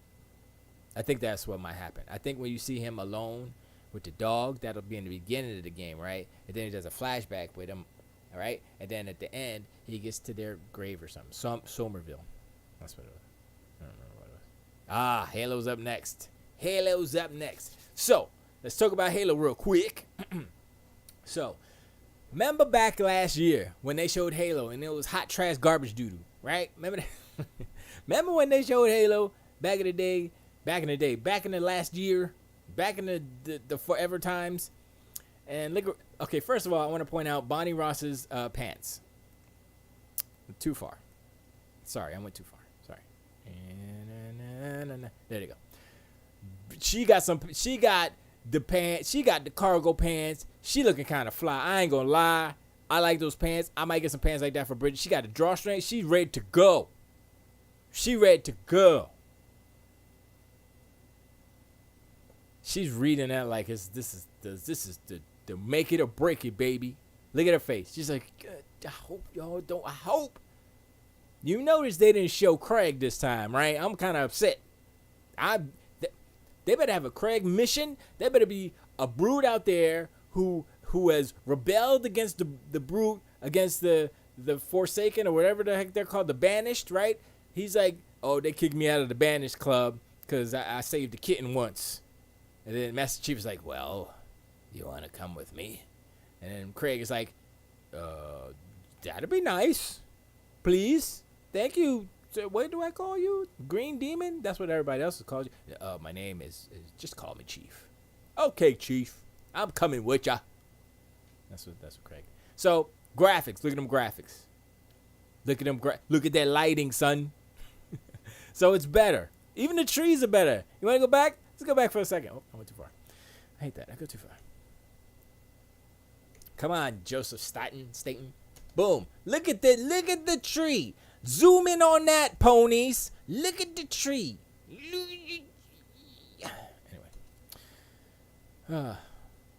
I think that's what might happen. I think when you see him alone with the dog, that'll be in the beginning of the game, right? And then he does a flashback with him, all right? And then at the end, he gets to their grave or something. Somerville. That's what it was. I don't remember what it was. Halo's up next. So, let's talk about Halo real quick. So, remember back last year when they showed Halo and it was hot trash garbage doodoo, right? Remember that? Remember when they showed Halo back in the last year? Back in the forever times. And okay, first of all, I want to point out Bonnie Ross's pants. Too far. Sorry, I went too far. Sorry. There you go. She got the pants. She got the cargo pants. She looking kind of fly. I ain't gonna lie. I like those pants. I might get some pants like that for Bridget. She got the drawstring. She's ready to go. She ready to go. She's reading that like this is the make it or break it, baby. Look at her face. She's like, I hope y'all don't. I hope. You notice they didn't show Craig this time, right? I'm kind of upset. They better have a Craig mission. There better be a Brood out there who has rebelled against the Brood, against the Forsaken or whatever the heck they're called, the Banished, right? He's like, oh, they kicked me out of the Banished Club because I saved the kitten once. And then Master Chief is like, well, you want to come with me? And then Craig is like, that'd be nice. Please. Thank you. So what do I call you? Green Demon? That's what everybody else is called you. My name is just call me Chief. Okay, Chief. I'm coming with ya. That's what Craig. So, graphics. Look at them graphics. Look at them. Look at that lighting, son. So it's better. Even the trees are better. You want to go back? Let's go back for a second. Oh, I went too far. I hate that. I go too far. Come on, Joseph Staten. Boom. Look at the tree. Zoom in on that, ponies. Look at the tree. Anyway.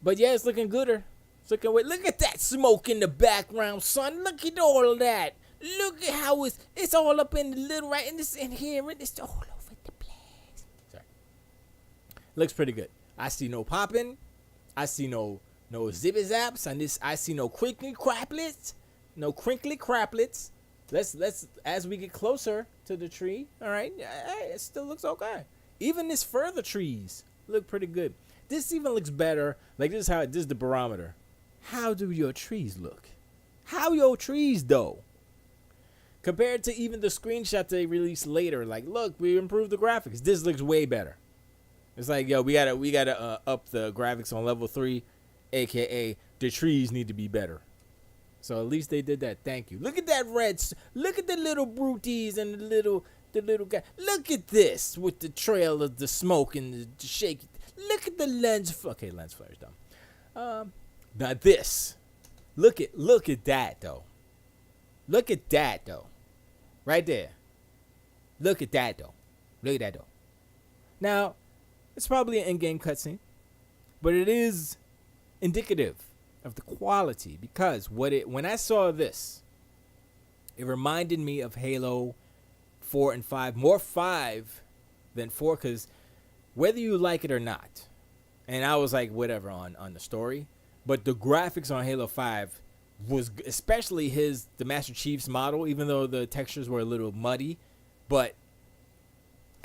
But yeah, it's looking gooder. Look at that smoke in the background, son. Look at all of that. Look at how it's all up in the little right in this in here. It's all over the place. Sorry. Looks pretty good. I see no popping. I see no zippy zaps. And this I see no crinkly craplets. No crinkly craplets. Let's as we get closer to the tree. All right. It still looks okay. Even this further trees look pretty good. This even looks better. Like this is the barometer. How do your trees look? How your trees though? Compared to even the screenshot they released later, like look, we improved the graphics. This looks way better. It's like we gotta up the graphics on level 3, aka the trees need to be better. So at least they did that. Thank you. Look at that red. Look at the little brutes and the little guy. Look at this with the trail of the smoke and the shaky. Look at the lens. Okay, lens flare's dumb. Now this. Look at that though. Look at that though. Right there. Look at that though. Now, it's probably an in-game cutscene, but it is indicative of the quality because when I saw this, it reminded me of Halo 4 and 5. More 5 than 4 because whether you like it or not, and I was like whatever on the story, but the graphics on Halo 5 was, especially the Master Chief's model, even though the textures were a little muddy, but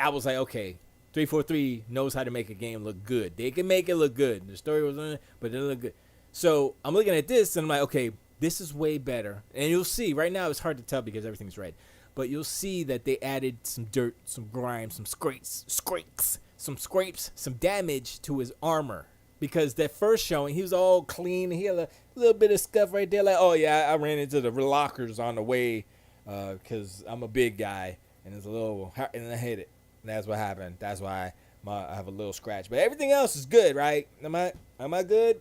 I was like, okay, 343 knows how to make a game look good. They can make it look good. The story was on it, but it looked good. So I'm looking at this and I'm like, okay, this is way better. And you'll see, right now it's hard to tell because everything's red, but you'll see that they added some dirt, some grime, some scrapes, some damage to his armor. Because that first showing, he was all clean. He had a little bit of scuff right there. Like, oh, yeah, I ran into the lockers on the way because I'm a big guy. And it's a little, and I hit it. And that's what happened. That's why I have a little scratch. But everything else is good, right? Am I good?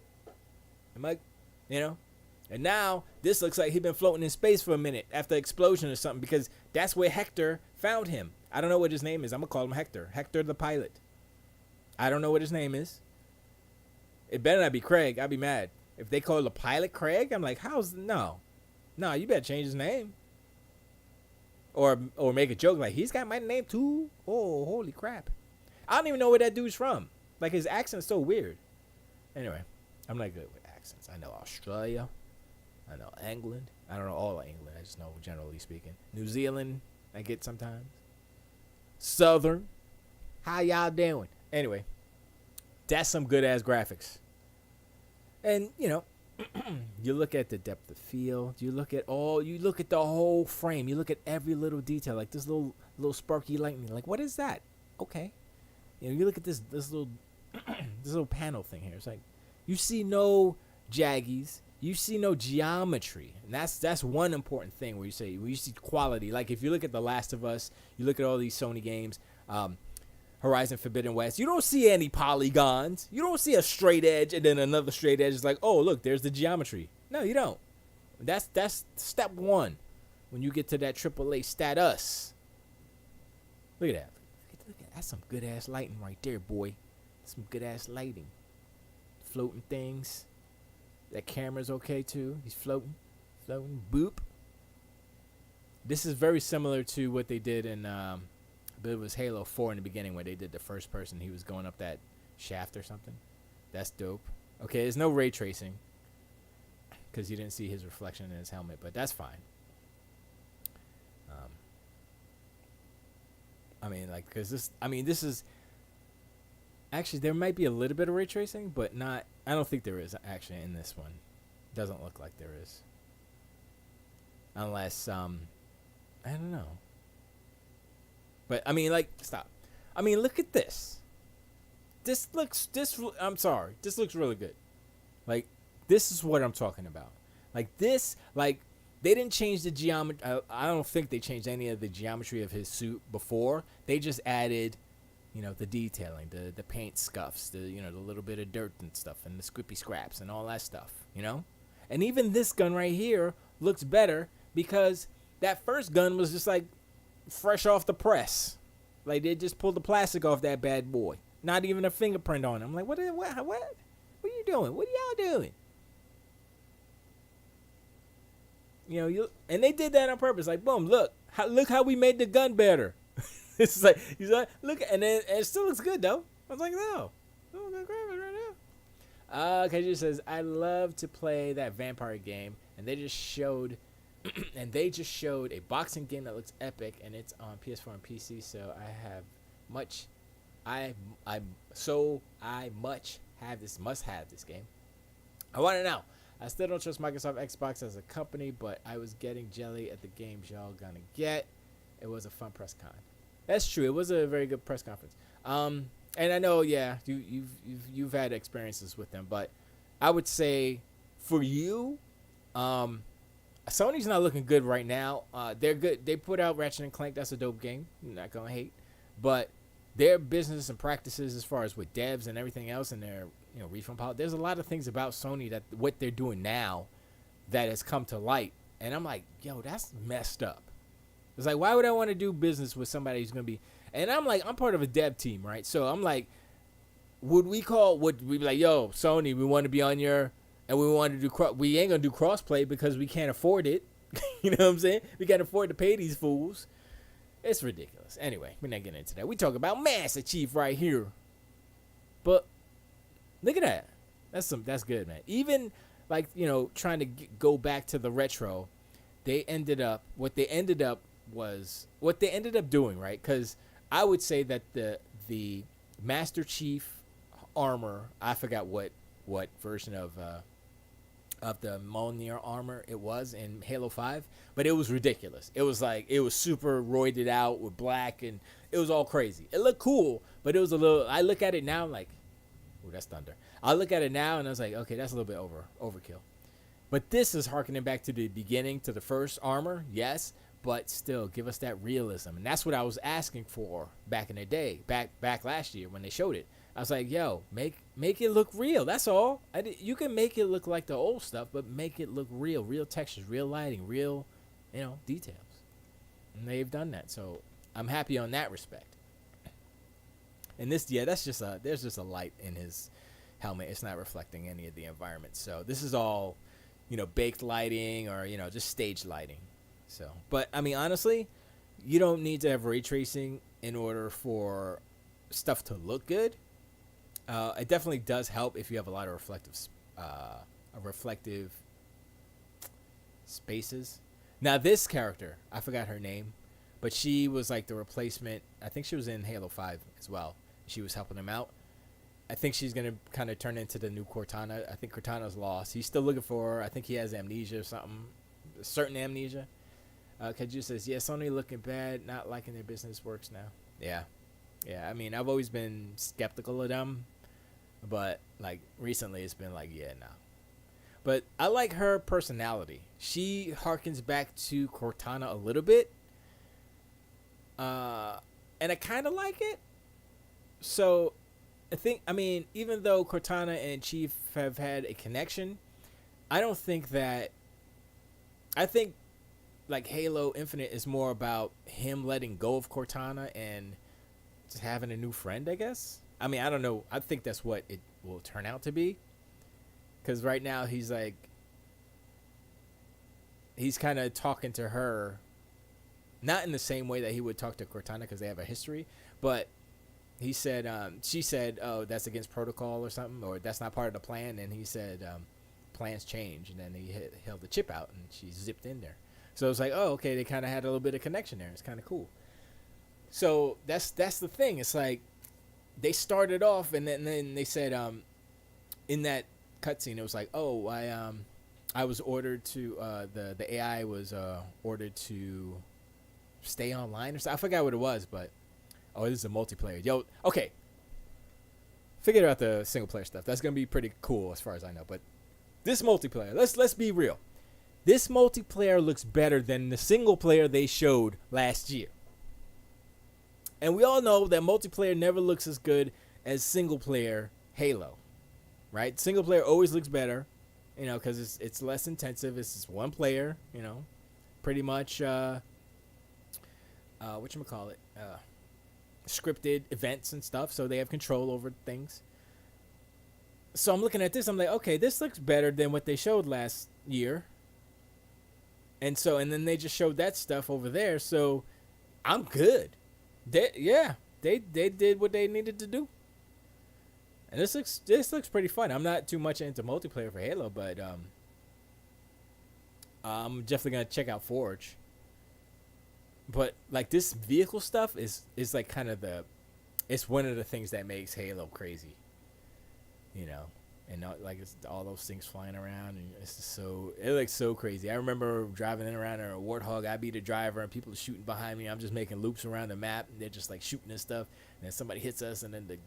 And now this looks like he's been floating in space for a minute after explosion or something because that's where Hector found him. I don't know what his name is. I'm going to call him Hector. Hector the pilot. I don't know what his name is. It better not be Craig. I'd be mad. If they call the pilot Craig, I'm like, no, you better change his name. Or make a joke like, he's got my name too? Oh, holy crap. I don't even know where that dude's from. Like, his accent's so weird. Anyway, I'm not good with accents. I know Australia. I know England. I don't know all of England. I just know generally speaking. New Zealand, I get sometimes. Southern. How y'all doing? Anyway. That's some good-ass graphics. And, you look at the depth of field. You look at the whole frame. You look at every little detail. Like this little sparky lightning. Like, what is that? Okay. You look at this little this little panel thing here. It's like, you see no jaggies. you see no geometry, and that's one important thing where you see quality. Like if you look at The Last of Us, you look at all these Sony games, Horizon Forbidden West, you don't see any polygons. You don't see a straight edge and then another straight edge. It's like, oh look, there's the geometry. No, you don't. That's step one when you get to that AAA status. Look at that. Look at that. That's some good ass lighting right there, boy. Some good ass lighting. Floating things. That camera's okay too. He's floating. Boop. This is very similar to what they did in, I believe it was Halo 4 in the beginning where they did the first person. He was going up that shaft or something. That's dope. Okay, there's no ray tracing because you didn't see his reflection in his helmet, but that's fine. This is actually, there might be a little bit of ray tracing, but not. I don't think there is actually in this one. Doesn't look like there is, unless I don't know. But stop. Look at this. I'm sorry. This looks really good. Like, this is what I'm talking about. They didn't change the geometry. I don't think they changed any of the geometry of his suit before. They just added, the detailing, the paint scuffs, the little bit of dirt and stuff, and the squippy scraps and all that stuff, And even this gun right here looks better because that first gun was just like fresh off the press. Like they just pulled the plastic off that bad boy. Not even a fingerprint on it. I'm like, what are you doing? What are y'all doing? And they did that on purpose. Like, boom, look how we made the gun better. It's like, he's like, look, and it still looks good though. I was like, no, I'm gonna grab it right now. Kaiju says, I love to play that vampire game, and they just showed, a boxing game that looks epic, and it's on PS4 and PC. So I must have this game. I want it now. I still don't trust Microsoft Xbox as a company, but I was getting jelly at the games y'all gonna get. It was a fun press con. That's true. It was a very good press conference. And I know, yeah, you've had experiences with them, but I would say for you, Sony's not looking good right now. They're good. They put out Ratchet and Clank. That's a dope game. I'm not gonna hate, but their business and practices as far as with devs and everything else and their refund policy. There's a lot of things about Sony that what they're doing now that has come to light, and I'm like, yo, that's messed up. It's like, why would I want to do business with somebody who's gonna be? And I'm like, I'm part of a dev team, right? So I'm like, would we be like, yo, Sony, we want to be on your, and we want to do we ain't gonna do crossplay because we can't afford it. You know what I'm saying? We can't afford to pay these fools. It's ridiculous. Anyway, we're not getting into that. We talk about Master Chief right here. But look at that. That's good, man. Even trying to go back to the retro, what they ended up doing, right? Because I would say that the Master Chief armor, I forgot what version of the Mjolnir armor it was in Halo 5, but it was ridiculous. It was like, it was super roided out with black, and it was all crazy. It looked cool, but it was a little, I look at it now, I'm like, ooh, that's thunder. I look at it now, and I was like, okay, that's a little bit overkill. But this is harkening back to the beginning, to the first armor, yes, but still, give us that realism. And that's what I was asking for back in the day, back last year when they showed it. I was like, yo, make it look real. That's all. You can make it look like the old stuff, but make it look real textures, real lighting, real, details. And they've done that, so I'm happy on that respect. And this, yeah, there's just a light in his helmet. It's not reflecting any of the environment. So this is all, baked lighting or just stage lighting. So, but I mean, honestly, you don't need to have ray tracing in order for stuff to look good. It definitely does help if you have a lot of reflective spaces. Now, this character, I forgot her name, but she was like the replacement. I think she was in Halo 5 as well. She was helping him out. I think she's going to kind of turn into the new Cortana. I think Cortana's lost. He's still looking for her. I think he has amnesia or something. Certain amnesia. Kaju says, yeah, Sony looking bad, not liking their business works now. Yeah. I mean, I've always been skeptical of them, but like recently it's been like, yeah, no. but I like her personality. She harkens back to Cortana a little bit, and I kind of like it. So I mean, even though Cortana and Chief have had a connection, I don't think that. I think like Halo Infinite is more about him letting go of Cortana and just having a new friend, I guess. I mean, I don't know. I think that's what it will turn out to be. Because right now he's kind of talking to her, not in the same way that he would talk to Cortana because they have a history, but he said, she said, oh, that's against protocol or something, or that's not part of the plan. And he said, plans change. And then he held the chip out and she zipped in there. So it's like, oh, okay, they kind of had a little bit of connection there. It's kind of cool. So that's the thing. It's like they started off and then they said, in that cutscene, it was like, oh, I was ordered to, the AI was ordered to stay online or something. I forgot what it was, but oh, this is a multiplayer. Yo, okay. Forget about the single player stuff. That's gonna be pretty cool as far as I know. But this multiplayer, let's be real. This multiplayer looks better than the single player they showed last year. And we all know that multiplayer never looks as good as single player Halo, right? Single player always looks better, you know, because it's less intensive. It's just one player, you know, pretty much. Whatchamacallit? Scripted events and stuff, so they have control over things. So I'm looking at this, I'm like, okay, this looks better than what they showed last year. And then they just showed that stuff over there, so I'm good. They did what they needed to do. And this looks pretty fun. I'm not too much into multiplayer for Halo, but I'm definitely gonna check out Forge. But like this vehicle stuff is like kind of it's one of the things that makes Halo crazy, you know, and like it's all those things flying around and it's just it looks so crazy. I remember driving in around in a Warthog. I'd be the driver and people are shooting behind me. I'm just making loops around the map and they're just like shooting and stuff. And then somebody hits us and then the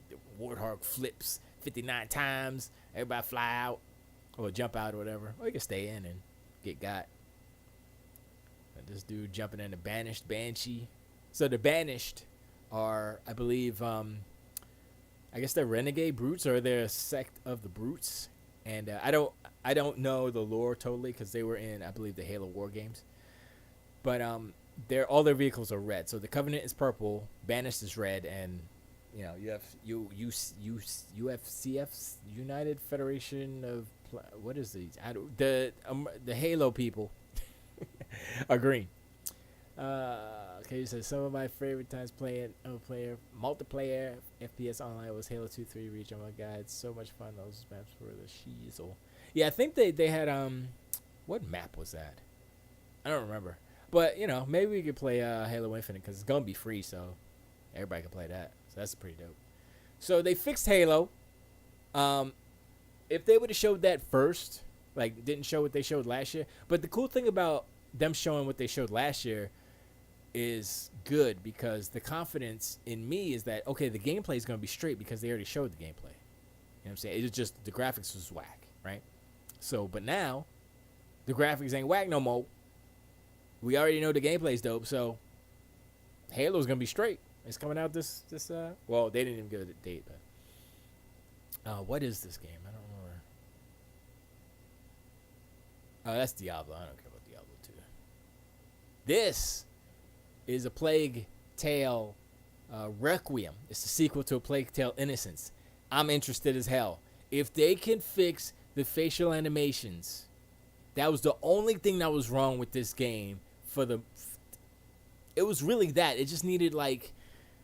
Warthog flips 59 times. Everybody fly out or jump out or whatever. Or you can stay in and get got. This dude jumping in the Banished Banshee. So the Banished are, I believe, I guess they're renegade brutes or they're a sect of the brutes. And I don't know the lore totally because they were in, I believe, the Halo War games. But all their vehicles are red. So the Covenant is purple, Banished is red, and you know UFCF United Federation of what is these? The Halo people. are green. Okay, you said some of my favorite times playing multiplayer FPS online was Halo 2, 3 Reach. Oh my god, it's so much fun. Those maps were the shizzle. Yeah, I think they had what map was that? I don't remember. But you know, maybe we could play Halo Infinite because it's gonna be free, so everybody can play that. So that's pretty dope. So they fixed Halo. If they would have showed that first, like didn't show what they showed last year. But the cool thing about them showing what they showed last year is good because the confidence in me is that, okay, the gameplay is going to be straight because they already showed the gameplay. You know what I'm saying? It was just the graphics was whack, right? So, but now the graphics ain't whack no more. We already know the gameplay is dope, so Halo's going to be straight. It's coming out this well, they didn't even give it a date, but what is this game? I don't remember. Oh, that's Diablo. I don't care about Diablo 2. This is a Plague Tale Requiem. It's the sequel to a Plague Tale Innocence. I'm interested as hell. If they can fix the facial animations, that was the only thing that was wrong with this game. It was really that. It just needed like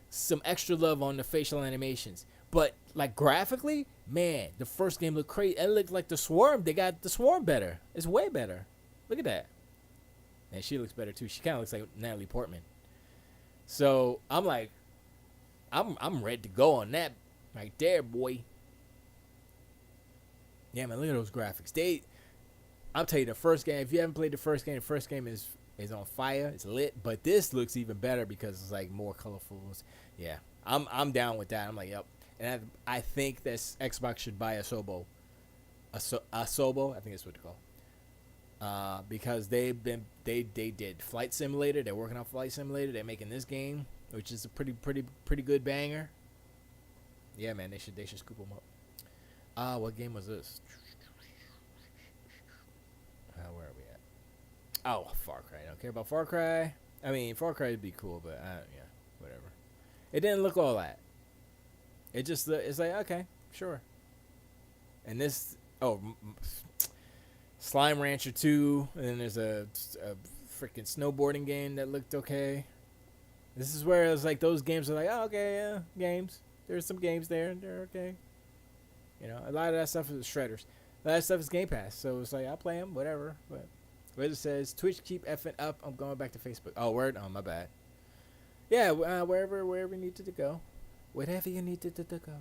some extra love on the facial animations. But like graphically, man, the first game looked crazy. It looked like the Swarm. They got the Swarm better. It's way better. Look at that. And she looks better too. She kind of looks like Natalie Portman. So I'm like, I'm ready to go on that right there, boy. Yeah, man, look at those graphics. I'll tell you, the first game. If you haven't played the first game is on fire. It's lit. But this looks even better because it's like more colorful. Yeah, I'm down with that. I'm like, yep. And I think that Xbox should buy Asobo Asobo, I think that's what they call. Because they did Flight Simulator. They're working on Flight Simulator. They're making this game, which is a pretty good banger. Yeah, man, they should scoop them up. What game was this? Where are we at? Oh, Far Cry. I don't care about Far Cry. I mean, Far Cry would be cool, but yeah, whatever. It didn't look all that. It just it's like, okay, sure. And this Slime Rancher 2, and then there's a freaking snowboarding game that looked okay. This is where it's like those games are like, oh, okay, yeah, games. There's some games there, and they're okay. You know, a lot of that stuff is shredders. A lot of stuff is Game Pass, so it's like I'll play them, whatever. But where it says Twitch keep effing up, I'm going back to Facebook. Oh, word. Oh, my bad. Yeah, wherever you needed to go, whatever you needed to go.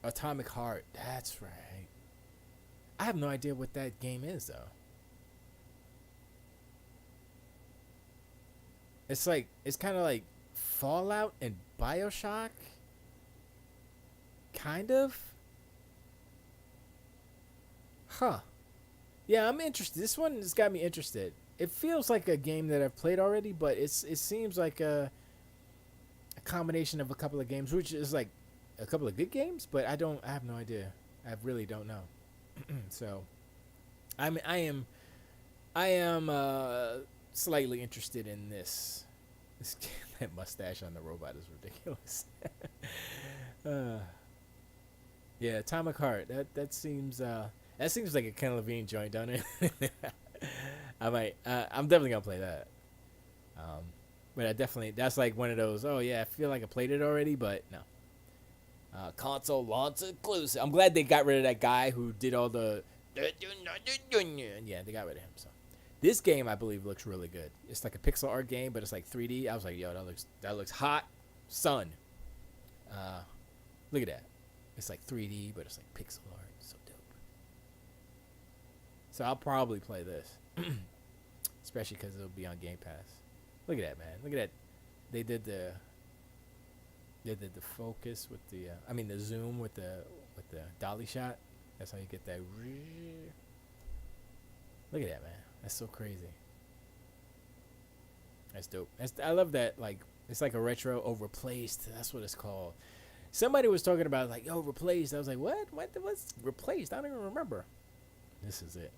Atomic Heart. That's right. I have no idea what that game is though. It's kind of like Fallout and BioShock. Kind of. Huh. Yeah, I'm interested. This one has got me interested. It feels like a game that I've played already, but it seems like a combination of a couple of games, which is like a couple of good games, but I have no idea. I really don't know. So I am slightly interested in this. That mustache on the robot is ridiculous. Yeah, Atomic Heart. That seems like a Ken Levine joint, don't it? I'm definitely gonna play that. But that's like one of those. Oh yeah, I feel like I played it already, but no. Console launch exclusive. I'm glad they got rid of that guy who did all the. Yeah, they got rid of him. So this game, I believe, looks really good. It's like a pixel art game, but it's like 3D. I was like, yo, that looks hot, son. Look at that. It's like 3D, but it's like pixel art. So dope. So I'll probably play this, especially because it'll be on Game Pass. Look at that, man. Look at that. They did the focus with the the zoom with the dolly shot. That's how you get that. Look at that, man. That's so crazy. That's dope. I love that. Like, it's like a retro replaced. That's what it's called. Somebody was talking about like, yo, replaced. I was like, what? What's replaced? I don't even remember. This is it.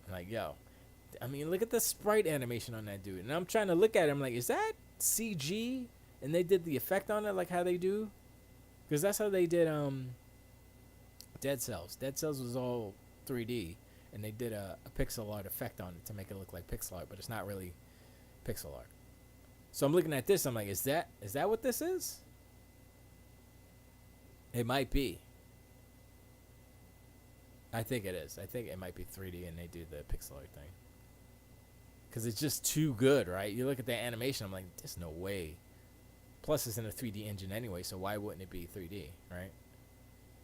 I'm like, yo, I mean, look at the sprite animation on that dude. And I'm trying to look at him like, is that CG? And they did the effect on it like how they do, because that's how they did Dead Cells. Dead Cells was all 3D, and they did a pixel art effect on it to make it look like pixel art, but it's not really pixel art. So I'm looking at this, I'm like, is that what this is? It might be. I think it is. I think it might be 3D, and they do the pixel art thing. Because it's just too good, right? You look at the animation, I'm like, there's no way. Plus, it's in a 3D engine anyway, so why wouldn't it be 3D, right?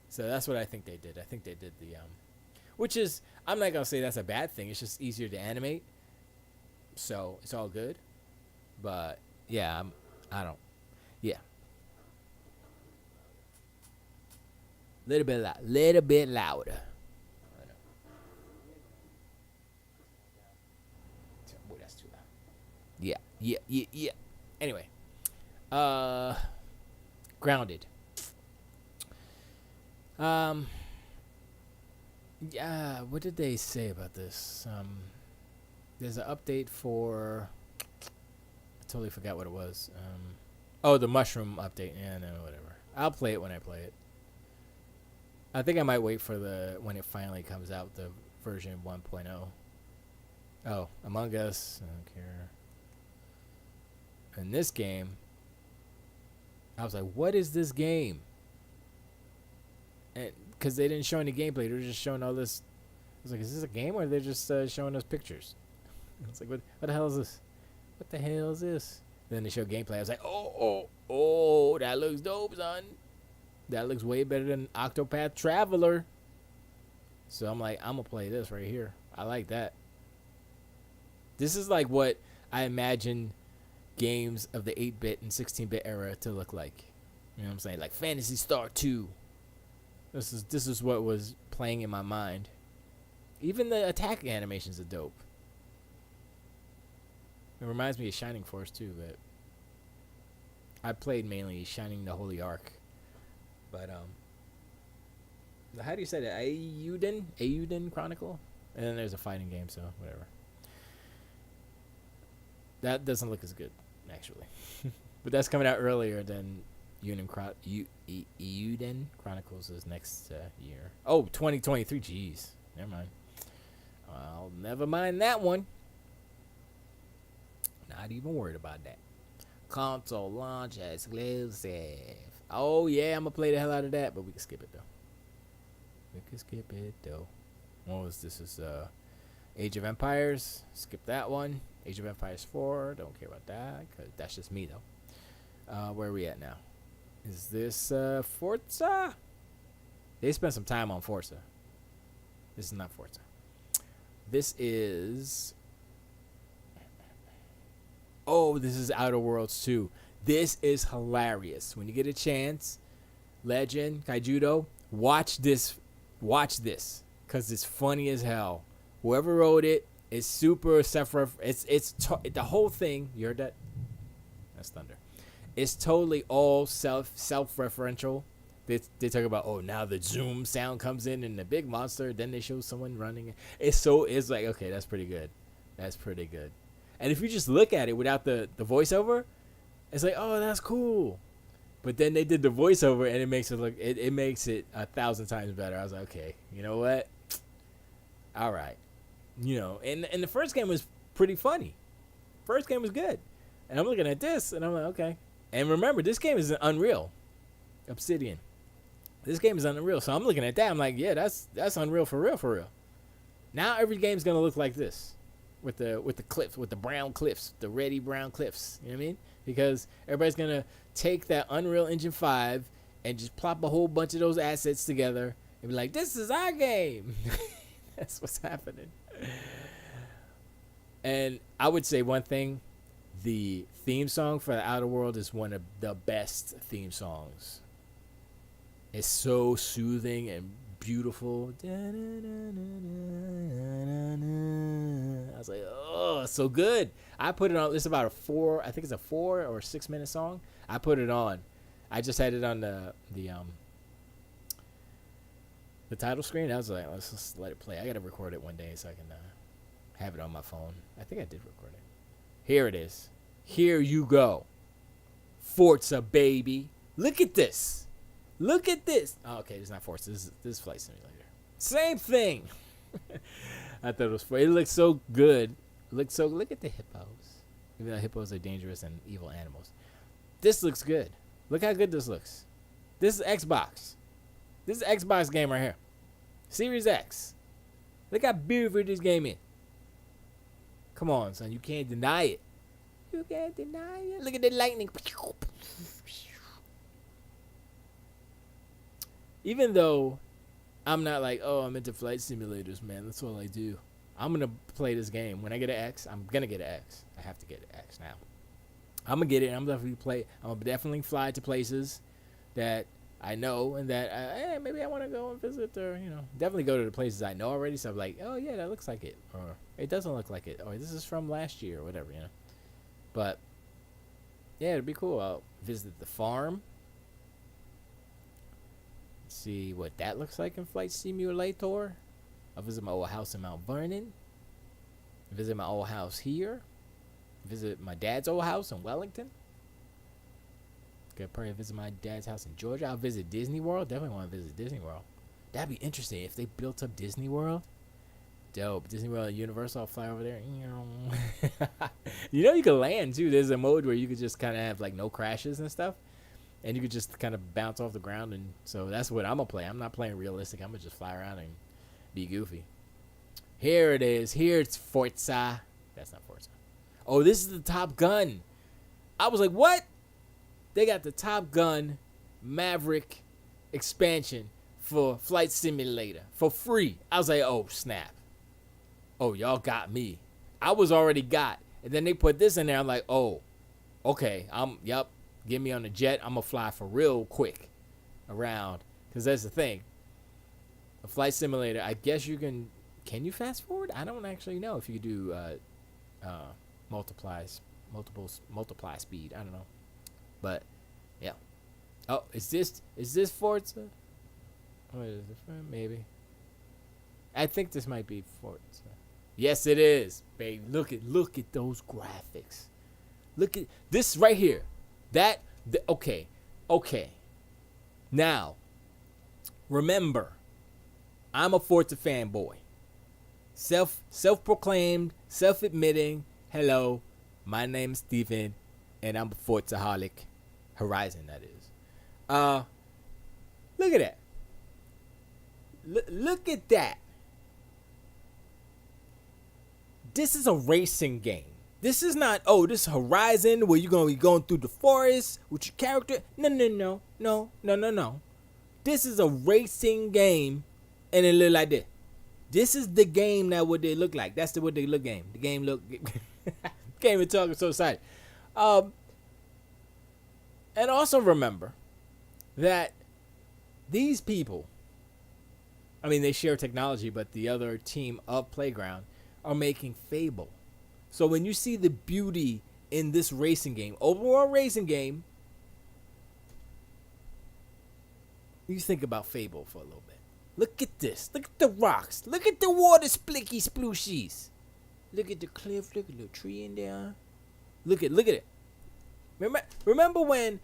So that's what I think they did. I think they did the, which is, I'm not going to say that's a bad thing. It's just easier to animate. So it's all good. But, yeah, yeah. Little bit louder. Boy, that's too loud. Yeah. Anyway. Grounded. Yeah, what did they say about this? There's an update for. I totally forgot what it was. The mushroom update. Yeah, no, whatever. I'll play it when I play it. I think I might wait for when it finally comes out, the version 1.0. Oh, Among Us. I don't care. In this game, I was like, what is this game? And because they didn't show any gameplay, they were just showing all this. I was like, is this a game or they're just showing us pictures? I was like, what the hell is this? What the hell is this? Then they showed gameplay. I was like, oh, that looks dope, son. That looks way better than Octopath Traveler. So I'm like, I'm going to play this right here. I like that. This is like what I imagine games of the 8-bit and 16-bit era to look like. You know what I'm saying? Like Phantasy Star 2. This is what was playing in my mind. Even the attack animations are dope. It reminds me of Shining Force too, but I played mainly Shining the Holy Ark. But how do you say that? Eiyuden Chronicle? And then there's a fighting game, so whatever. That doesn't look as good, actually. But that's coming out earlier than Eiyuden Chronicles is next year. Oh, 2023. Jeez. Never mind. I'll never mind that one. Not even worried about that. Console launch exclusive. Oh, yeah, I'm going to play the hell out of that, but we can skip it, though. What was this? Is Age of Empires. Skip that one. Age of Empires 4. Don't care about that, because that's just me, though. Where are we at now? Is this Forza? They spent some time on Forza. This is not Forza. This is... Oh, this is Outer Worlds 2. This is hilarious. When you get a chance, Legend, Kaijudo, watch this. Watch this. Because it's funny as hell. Whoever wrote it is super the whole thing. You heard that? That's thunder. It's totally all self-referential. They talk about, oh, now the zoom sound comes in and the big monster. Then they show someone running. It's like, okay, that's pretty good. That's pretty good. And if you just look at it without the voiceover, it's like, oh, that's cool. But then they did the voiceover and it makes it look, it makes it 1,000 times better. I was like, okay, you know what? All right. You know, and the first game was pretty funny. First game was good. And I'm looking at this and I'm like, okay. And remember, this game is Unreal. Obsidian. This game is Unreal. So I'm looking at that. I'm like, yeah, that's Unreal for real. Now every game's going to look like this. With the cliffs, with the brown cliffs, the reddy brown cliffs. You know what I mean? Because everybody's going to take that Unreal Engine 5 and just plop a whole bunch of those assets together and be like, this is our game. That's what's happening. And I would say one thing, the theme song for the Outer World is one of the best theme songs. It's so soothing and beautiful. I was like, oh, it's so good. I put it on. It's about I think it's a 4 or 6 minute song. I put it on. I just had it on the title screen. I was like, let's just let it play. I gotta record it one day so I can have it on my phone. I think I did record it. Here it is. Here you go. Forza, baby. Look at this. Look at this. Oh, okay, it's not Forza. This is Flight Simulator. Same thing. I thought it was. It looks so good. Look at the hippos. Even though hippos are dangerous and evil animals. This looks good. Look how good this looks. This is Xbox. This is Xbox game right here. Series X. Look how beautiful this game is. Come on, son. You can't deny it. You can't deny it. Look at the lightning. Even though I'm not like, oh, I'm into flight simulators, man. That's all I do. I'm going to play this game. When I get an X, I'm going to get an X. I have to get an X now. I'm going to get it. I'm going to definitely fly to places that I know and that maybe I want to go and visit or, definitely go to the places I know already. So I'm like, oh, yeah, that looks like it. Or it doesn't look like it. Or this is from last year or whatever, But, yeah, it'd be cool. I'll visit the farm. See what that looks like in Flight Simulator. I'll visit my old house in Mount Vernon. Visit my old house here. Visit my dad's old house in Wellington. Could probably visit my dad's house in Georgia. I'll visit Disney World. Definitely want to visit Disney World. That'd be interesting if they built up Disney World. Dope. Disney World and Universal. I'll fly over there. You can land too. There's a mode where you could just kind of have like no crashes and stuff. And you could just kind of bounce off the ground. And so that's what I'm going to play. I'm not playing realistic. I'm going to just fly around and be goofy. Here it is. Here it's Forza. That's not Forza. Oh, this is the Top Gun. I was like, what? They got the Top Gun Maverick expansion for Flight Simulator for free. I was like, oh, snap. Oh, y'all got me. I was already got. And then they put this in there. I'm like, oh, okay. Yep. Get me on the jet, I'm gonna fly for real quick around. Because that's the thing. A flight simulator, I guess you can you fast forward? I don't actually know if you do multiply speed. I don't know. But yeah. Oh, is this Forza? What is it? Maybe. I think this might be Forza. Yes, it is, baby. Look at those graphics. Look at this right here. Okay. Now, remember, I'm a Forza fanboy. Self-proclaimed, self-admitting. Hello, my name's Steven, and I'm a Forza-holic. Horizon, that is. Look at that. Look at that. This is a racing game. This is not, this is Horizon where you're going to be going through the forest with your character. No. This is a racing game, and it look like this. This is the game that what they look like. That's what they look game. The game look. Can't even talk. I'm so excited. And also remember that these people, I mean, they share technology, but the other team of Playground are making Fable. So when you see the beauty in this racing game, overall racing game, you think about Fable for a little bit. Look at this. Look at the rocks. Look at the water splicky splooshies. Look at the cliff. Look at the tree in there. Look at it. Remember when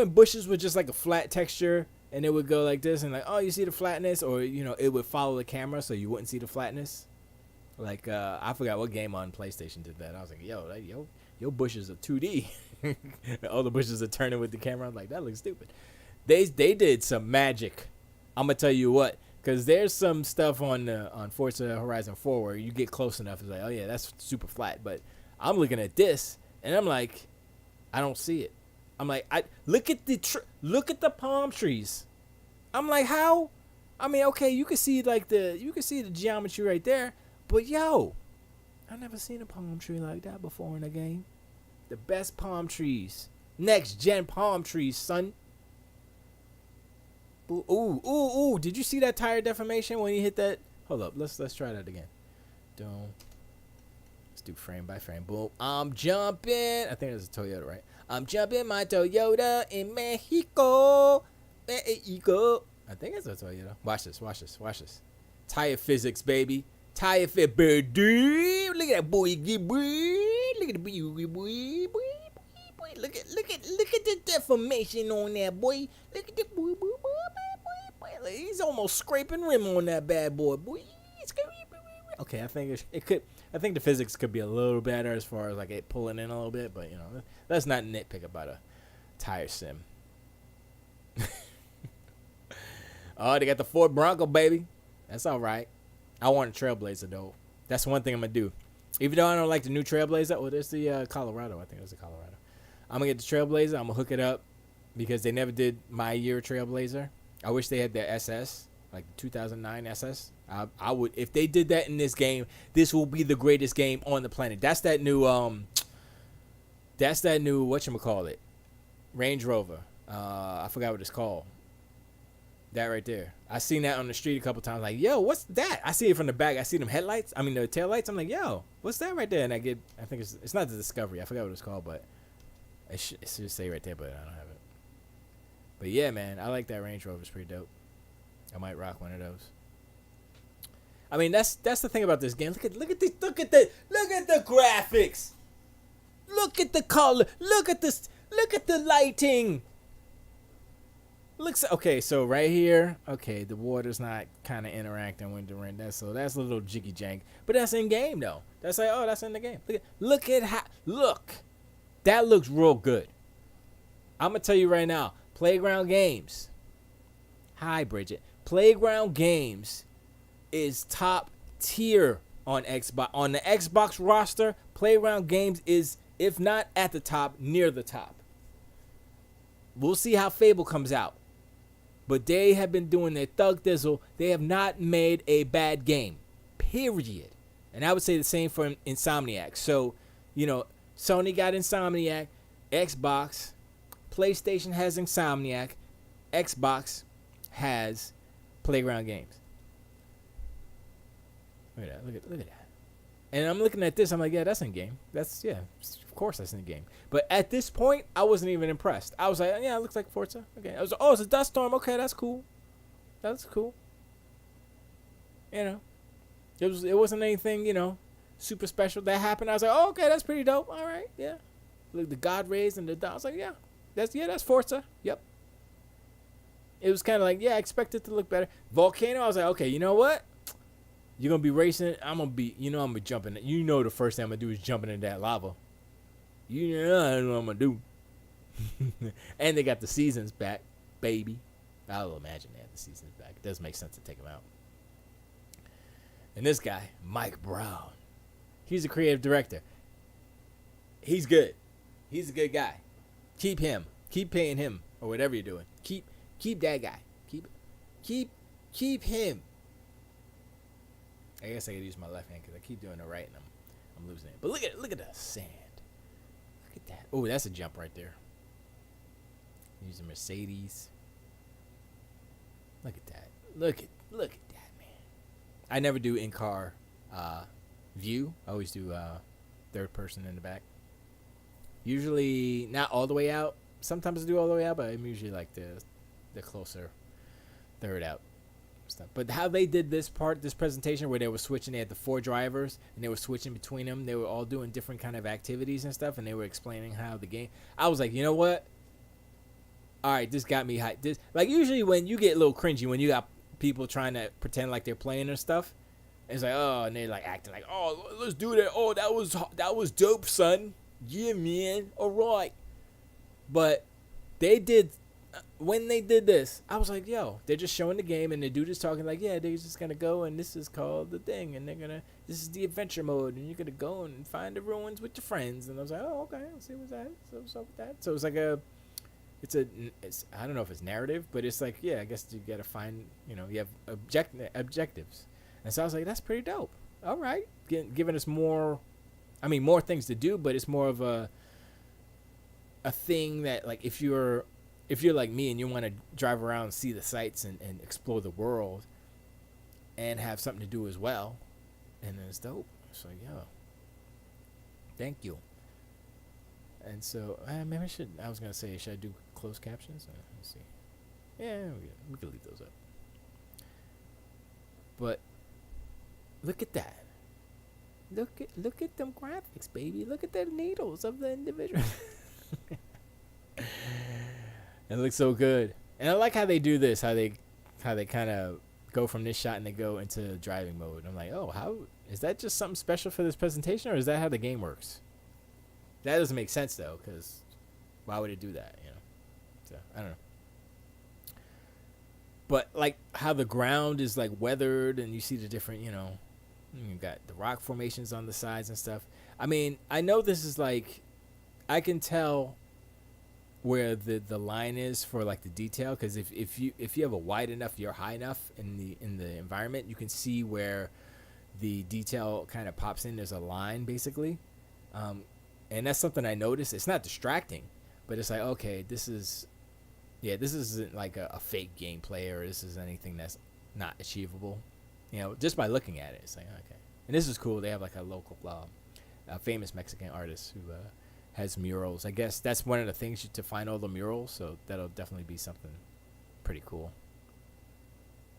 bushes were just like a flat texture and it would go like this and like, oh, you see the flatness, or it would follow the camera so you wouldn't see the flatness. Like I forgot what game on PlayStation did that. I was like, your bushes are 2D. All the bushes are turning with the camera. I'm like, that looks stupid. They did some magic. I'm gonna tell you what, because there's some stuff on Forza Horizon 4 where you get close enough, it's like, oh yeah, that's super flat. But I'm looking at this and I'm like, I don't see it. I'm like, look at the palm trees. I'm like, how? I mean, okay, you can see the geometry right there, but I never seen a palm tree like that before in a game. The best palm trees, next gen palm trees, son. Ooh! Did you see that tire deformation when you hit that? Hold up, let's try that again. Let's do frame by frame. Boom! I'm jumping. I think it's a Toyota, right? I'm jumping my Toyota in Mexico. I think it's a Toyota. Watch this. Tire physics, baby. Tire fit, baby. Look at that boy, look at the boy. Look at the deformation on that boy. Look at the boy. He's almost scraping rim on that bad boy. Okay, I think it could. I think the physics could be a little better as far as like it pulling in a little bit, but let's not nitpick about a tire sim. Oh, they got the Ford Bronco, baby. That's all right. I want a Trailblazer though. That's one thing I'm gonna do. Even though I don't like the new Trailblazer, there's the Colorado. I think it was the Colorado. I'm gonna get the Trailblazer. I'm gonna hook it up because they never did my year Trailblazer. I wish they had the SS, like the 2009 SS. I would, if they did that in this game, this will be the greatest game on the planet. That's that new whatchamacallit, Range Rover. I forgot what it's called. That right there. I seen that on the street a couple times. Like, yo, what's that? I see it from the back. I see them headlights. I mean, the tail lights. I'm like, yo, what's that right there? And I think it's not the Discovery. I forgot what it's called, but it should say right there, but I don't have it. But yeah, man, I like that Range Rover. It's pretty dope. I might rock one of those. I mean, that's the thing about this game. Look at the graphics. Look at the color. Look at the lighting. Okay, so right here, okay, the water's not kind of interacting with the rain. That's a little jiggy jank, but that's in game though. That's like, that's in the game. Look. That looks real good. I'm gonna tell you right now, Playground Games. Hi, Bridget. Playground Games is top tier on Xbox. On the Xbox roster, Playground Games is, if not at the top, near the top. We'll see how Fable comes out. But they have been doing their thug thizzle. They have not made a bad game. Period. And I would say the same for Insomniac. So, Sony got Insomniac, Xbox. PlayStation has Insomniac, Xbox has Playground Games. Look at that. Look at that. And I'm looking at this. I'm like, yeah, that's in game. That's of course that's in game. But at this point, I wasn't even impressed. I was like, yeah, it looks like Forza. Okay. I was like, oh, it's a dust storm. Okay, that's cool. That's cool. You know, it wasn't anything super special that happened. I was like, oh, okay, that's pretty dope. All right, yeah. Look, the God rays and I was like, yeah, that's Forza. Yep. It was kind of like, yeah, I expect it to look better. Volcano, I was like, okay, you know what? You're going to be racing. I'm going to be, I'm going to be jumping. The first thing I'm going to do is jumping in that lava. I know what I'm going to do. And they got the seasons back, baby. I'll imagine they have the seasons back. It does make sense to take them out. And this guy, Mike Brown, he's a creative director. He's good. He's a good guy. Keep him. Keep paying him or whatever you're doing. Keep that guy. Keep him. I guess I could use my left hand because I keep doing it right and I'm losing it. But look at the sand. Look at that. Oh, that's a jump right there. Use a Mercedes. Look at that. Look at that, man. I never do in-car view. I always do third person in the back. Usually not all the way out. Sometimes I do all the way out, but I'm usually like the closer third out stuff. But how they did this presentation where they were switching, they had the 4 drivers and they were switching between them. They were all doing different kind of activities and stuff, and they were explaining how the game. I was like, you know what? All right, this got me hyped. This, like, usually when you get a little cringy when you got people trying to pretend like they're playing or stuff, it's like, oh, and they're like acting like, oh, let's do that. Oh, that was dope, son. Yeah, man. All right. But they did. When they did this, I was like, yo, they're just showing the game, and the dude is talking like, yeah, they're just going to go, and this is called the thing, and this is the adventure mode, and you're going to go and find the ruins with your friends. And I was like, oh, okay, I'll see what's that. So what's up with that? So it's like it's I don't know if it's narrative, but it's like, yeah, I guess you got to find, you have objectives. And so I was like, that's pretty dope. All right. Giving us more things to do, but it's more of a thing that, like, if you're like me and you want to drive around and see the sights and explore the world and have something to do as well, and then it's dope. So, yo, thank you. And so, maybe I was going to say, should I do closed captions? Let's see. Yeah, we can leave those up. But look at that. Look at them graphics, baby. Look at the needles of the individual. It looks so good. And I like how they do this, how they kind of go from this shot and they go into driving mode. I'm like, oh, how is that just something special for this presentation, or is that how the game works? That doesn't make sense, though, because why would it do that, So, I don't know. But, like, how the ground is, like, weathered, and you see the different, you got the rock formations on the sides and stuff. I mean, I know this is, like, I can tell where the line is for, like, the detail, because if you have a wide enough, you're high enough in the environment, you can see where the detail kind of pops in. There's a line, basically. And that's something I noticed. It's not distracting, but it's like, okay, this isn't like a fake gameplay, or this is anything that's not achievable. Just by looking at it, it's like, okay. And this is cool. They have like a local, a famous Mexican artist who has murals. I guess that's one of the things to find all the murals. So that'll definitely be something pretty cool.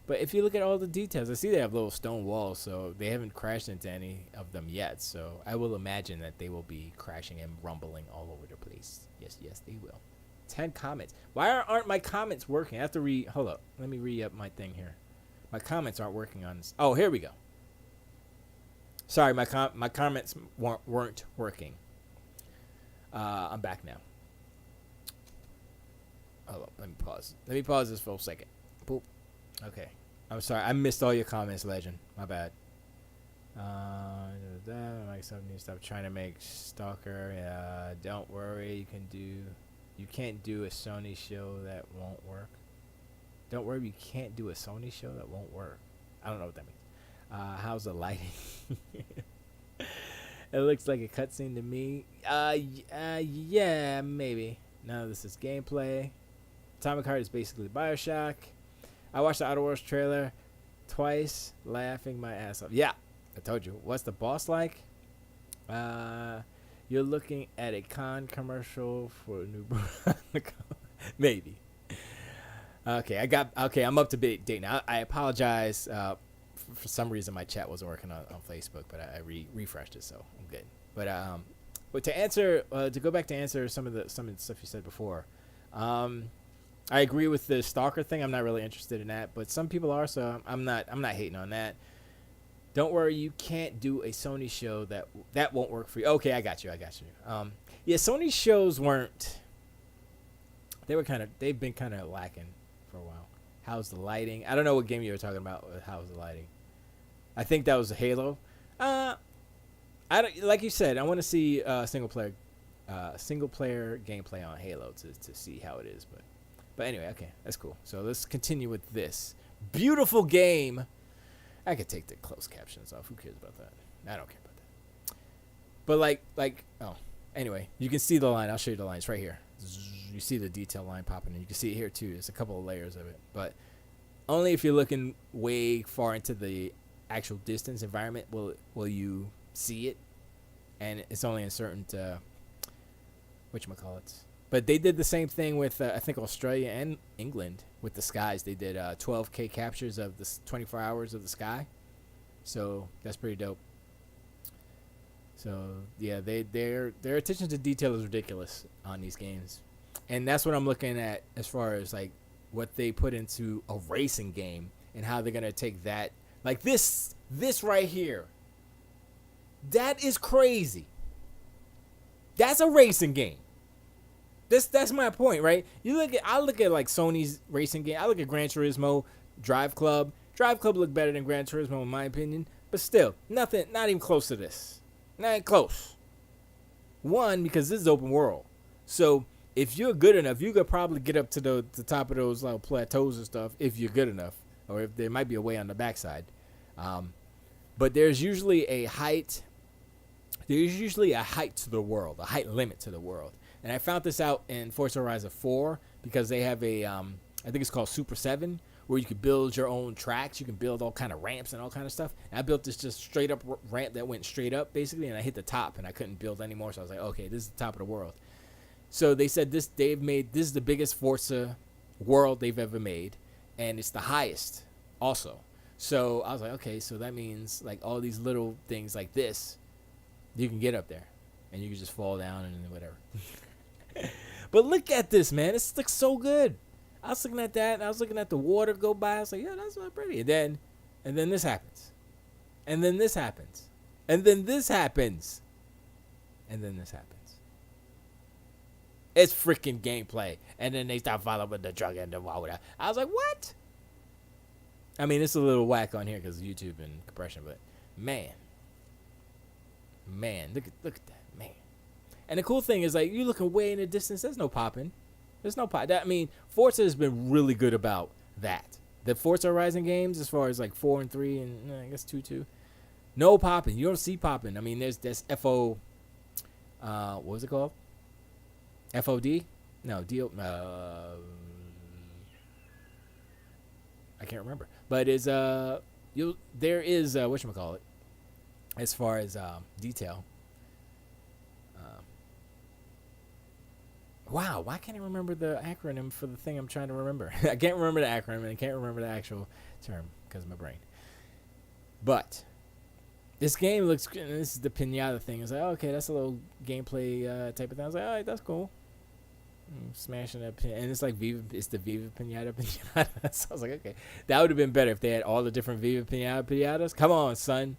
But if you look at all the details, I see they have little stone walls, so they haven't crashed into any of them yet. So I will imagine that they will be crashing and rumbling all over the place. Yes, they will. 10 comments. Why aren't my comments working? I have to hold up. Let me re-up my thing here. My comments aren't working on this. Oh, here we go. Sorry, my comments weren't working. I'm back now. Hold up. Let me pause this for a second. Boop. Okay. I'm sorry. I missed all your comments, Legend. My bad. Like something to stop trying to make Stalker. Don't worry. You can't do a Sony show that won't work. Don't worry. You can't do a Sony show that won't work. I don't know what that means. How's the lighting? It looks like a cutscene to me. Yeah, maybe. none of this is gameplay. Atomic Heart is basically Bioshock. I watched the Outer Worlds trailer twice, laughing my ass off. Yeah, I told you. What's the boss like? You're looking at a con commercial for a new maybe. Okay, I'm up to date now. I apologize. For some reason my chat wasn't working on Facebook, but I refreshed it, so I'm good. But to answer, to go back to answer some of the stuff you said before, I agree with the Stalker thing. I'm not really interested in that, but some people are, so I'm not hating on that. Don't worry, you can't do a Sony show that won't work for you. Okay, I got you. Yeah, Sony shows weren't. They've been kind of lacking for a while. How's the lighting? I don't know what game you were talking about with how's the lighting. I think that was Halo. I don't, like you said, I want to see single player gameplay on Halo to see how it is. But anyway, okay, that's cool. So let's continue with this beautiful game. I could take the closed captions off. Who cares about that? I don't care about that. But anyway, you can see the line. I'll show you the lines right here. You see the detail line popping, and you can see it here too. There's a couple of layers of it, but only if you're looking way far into the actual distance environment will you see it, and it's only in certain whatchamacallits. But they did the same thing with I think Australia and England with the skies. They did 12K captures of the 24 hours of the sky, so that's pretty dope. So yeah, their attention to detail is ridiculous on these games, and that's what I'm looking at as far as like what they put into a racing game and how they're gonna take that. Like this right here, that is crazy. That's a racing game. That's my point, right? I look at like Sony's racing game. I look at Gran Turismo, Drive Club. Drive Club look better than Gran Turismo in my opinion, but still, not even close to this. Not even close. One, because this is open world. So if you're good enough, you could probably get up to the top of those little plateaus and stuff if you're good enough, or if there might be a way on the backside. But there's usually a height. There's usually a height to the world, a height limit to the world. And I found this out in Forza Horizon 4 because they have I think it's called Super 7, where you can build your own tracks. You can build all kind of ramps and all kind of stuff. And I built this just straight up ramp that went straight up, basically, and I hit the top, and I couldn't build anymore. So I was like, okay, this is the top of the world. So they said this is the biggest Forza world they've ever made, and it's the highest also. So I was like, okay, so that means like all these little things like this, you can get up there, and you can just fall down and whatever. But look at this, man. This looks so good. I was looking at that, and I was looking at the water go by. I was like, yeah, that's so pretty. And then this happens. And then this happens. And then this happens. And then this happens. It's freaking gameplay. And then they start following the truck and the water. I was like, what? I mean, it's a little whack on here because of YouTube and compression, but man, look at that, man. And the cool thing is, like, you're looking way in the distance. There's no popping. There's no pop. I mean, Forza has been really good about that. The Forza Horizon games, as far as like 4 and 3 and I guess 2, no popping. You don't see popping. I mean, there's FO. What was it called? FOD? No, deal. I can't remember. But it's there is whatchamacallit, as far as detail. Wow, why can't I remember the acronym for the thing I'm trying to remember? I can't remember the acronym, and I can't remember the actual term because of my brain. But this game looks good. And this is the pinata thing. It's like, okay, that's a little gameplay type of thing. I was like, all right, that's cool. Smashing that pin, and it's like Viva. It's the Viva Pinata. So I was like, okay, that would have been better if they had all the different Viva Pinatas. Come on, son.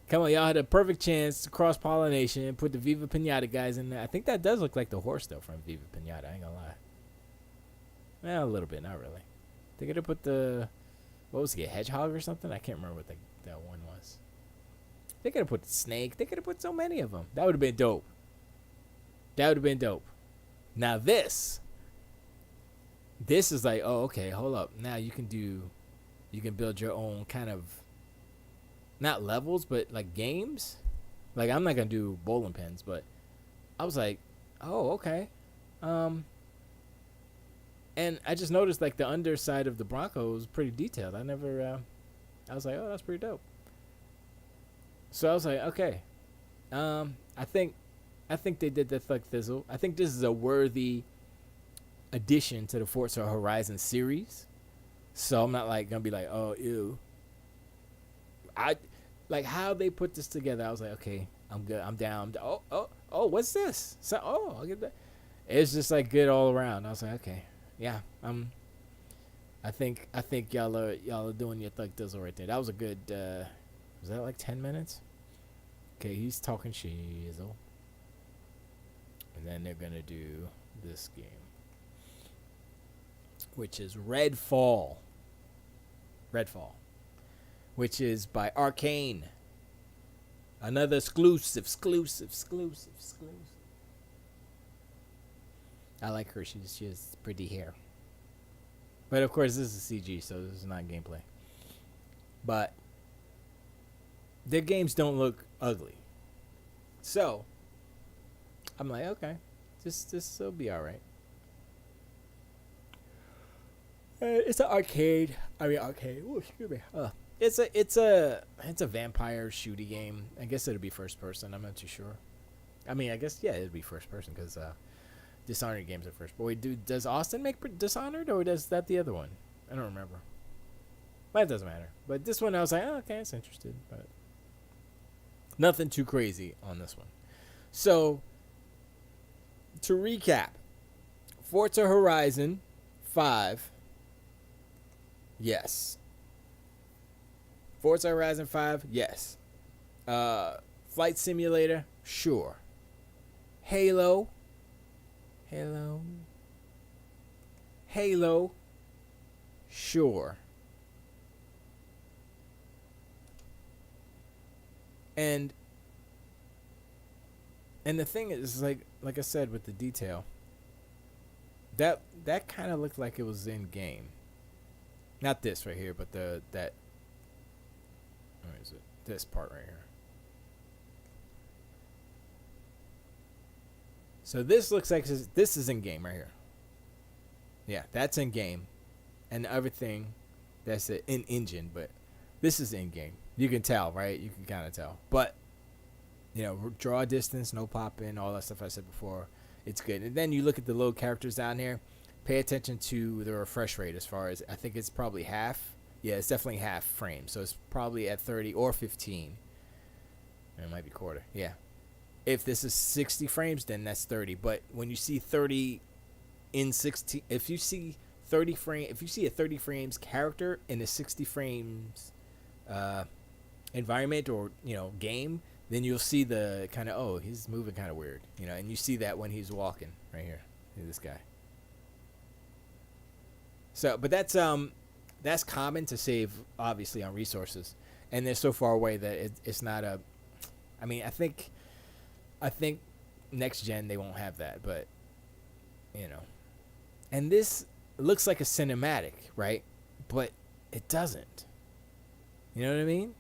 Come on, y'all had a perfect chance to cross-pollination and put the Viva Pinata guys in there. I think that does look like the horse, though, from Viva Pinata. I ain't gonna lie. Well, a little bit, not really. They could have put the, what was it, hedgehog or something? I can't remember what that one was. They could have put the snake. They could have put so many of them. That would have been dope. Now this is like, oh, okay, hold up. Now you can build your own kind of, not levels, but like games. Like, I'm not going to do bowling pins, but I was like, oh, okay. Um, and I just noticed like the underside of the Bronco was pretty detailed. I never. I was like, oh, that's pretty dope. So I was like, okay. I think they did the Thug Thizzle. I think this is a worthy addition to the Forza Horizon series. So I'm not like gonna be like, oh, ew. I like how they put this together. I was like, okay, I'm good. I'm down. Oh, what's this? So, I'll get that. It's just like good all around. I was like, okay, yeah. I think y'all are doing your Thug Thizzle right there. That was a good. Was that like 10 minutes? Okay, he's talking shizzle. And then they're gonna do this game, which is Redfall, which is by Arcane. Another exclusive. I like her. She has pretty hair. But of course, this is CG, so this is not gameplay. But their games don't look ugly. So I'm like, okay, this will be all right. It's an arcade. Ooh, excuse me. It's a vampire shooty game. I guess it'll be first person. I'm not too sure. I mean, I guess yeah, it'd be first person because Dishonored games are first. But wait, does Austin make Dishonored or does that the other one? I don't remember. But it doesn't matter. But this one, I was like, oh, okay, it's interested, but nothing too crazy on this one. So to recap, Forza Horizon 5. Yes. Forza Horizon 5, yes. Flight Simulator, sure. Halo, sure. And the thing is, like I said with the detail, that kind of looked like it was in game. Not this right here, but where is it? This part right here. So this looks like this is in game right here. Yeah, that's in game, and everything that's in engine, but this is in game. You can tell, right? You can kind of tell, but draw distance, no pop in, all that stuff I said before. It's good. And then you look at the little characters down here. Pay attention to the refresh rate as far as I think it's probably half. Yeah, it's definitely half frame. So it's probably at 30 or 15. It might be quarter. Yeah. If this is 60 frames, then that's 30. But when you see 30 in 60, if you see a 30 frames character in a 60 frames environment or game, then you'll see the kind of he's moving kind of weird, and you see that when he's walking right here. Look at this guy. So, but that's common to save obviously on resources, and they're so far away that it's not a. I mean, I think next gen they won't have that, but and this looks like a cinematic, right? But it doesn't. You know what I mean?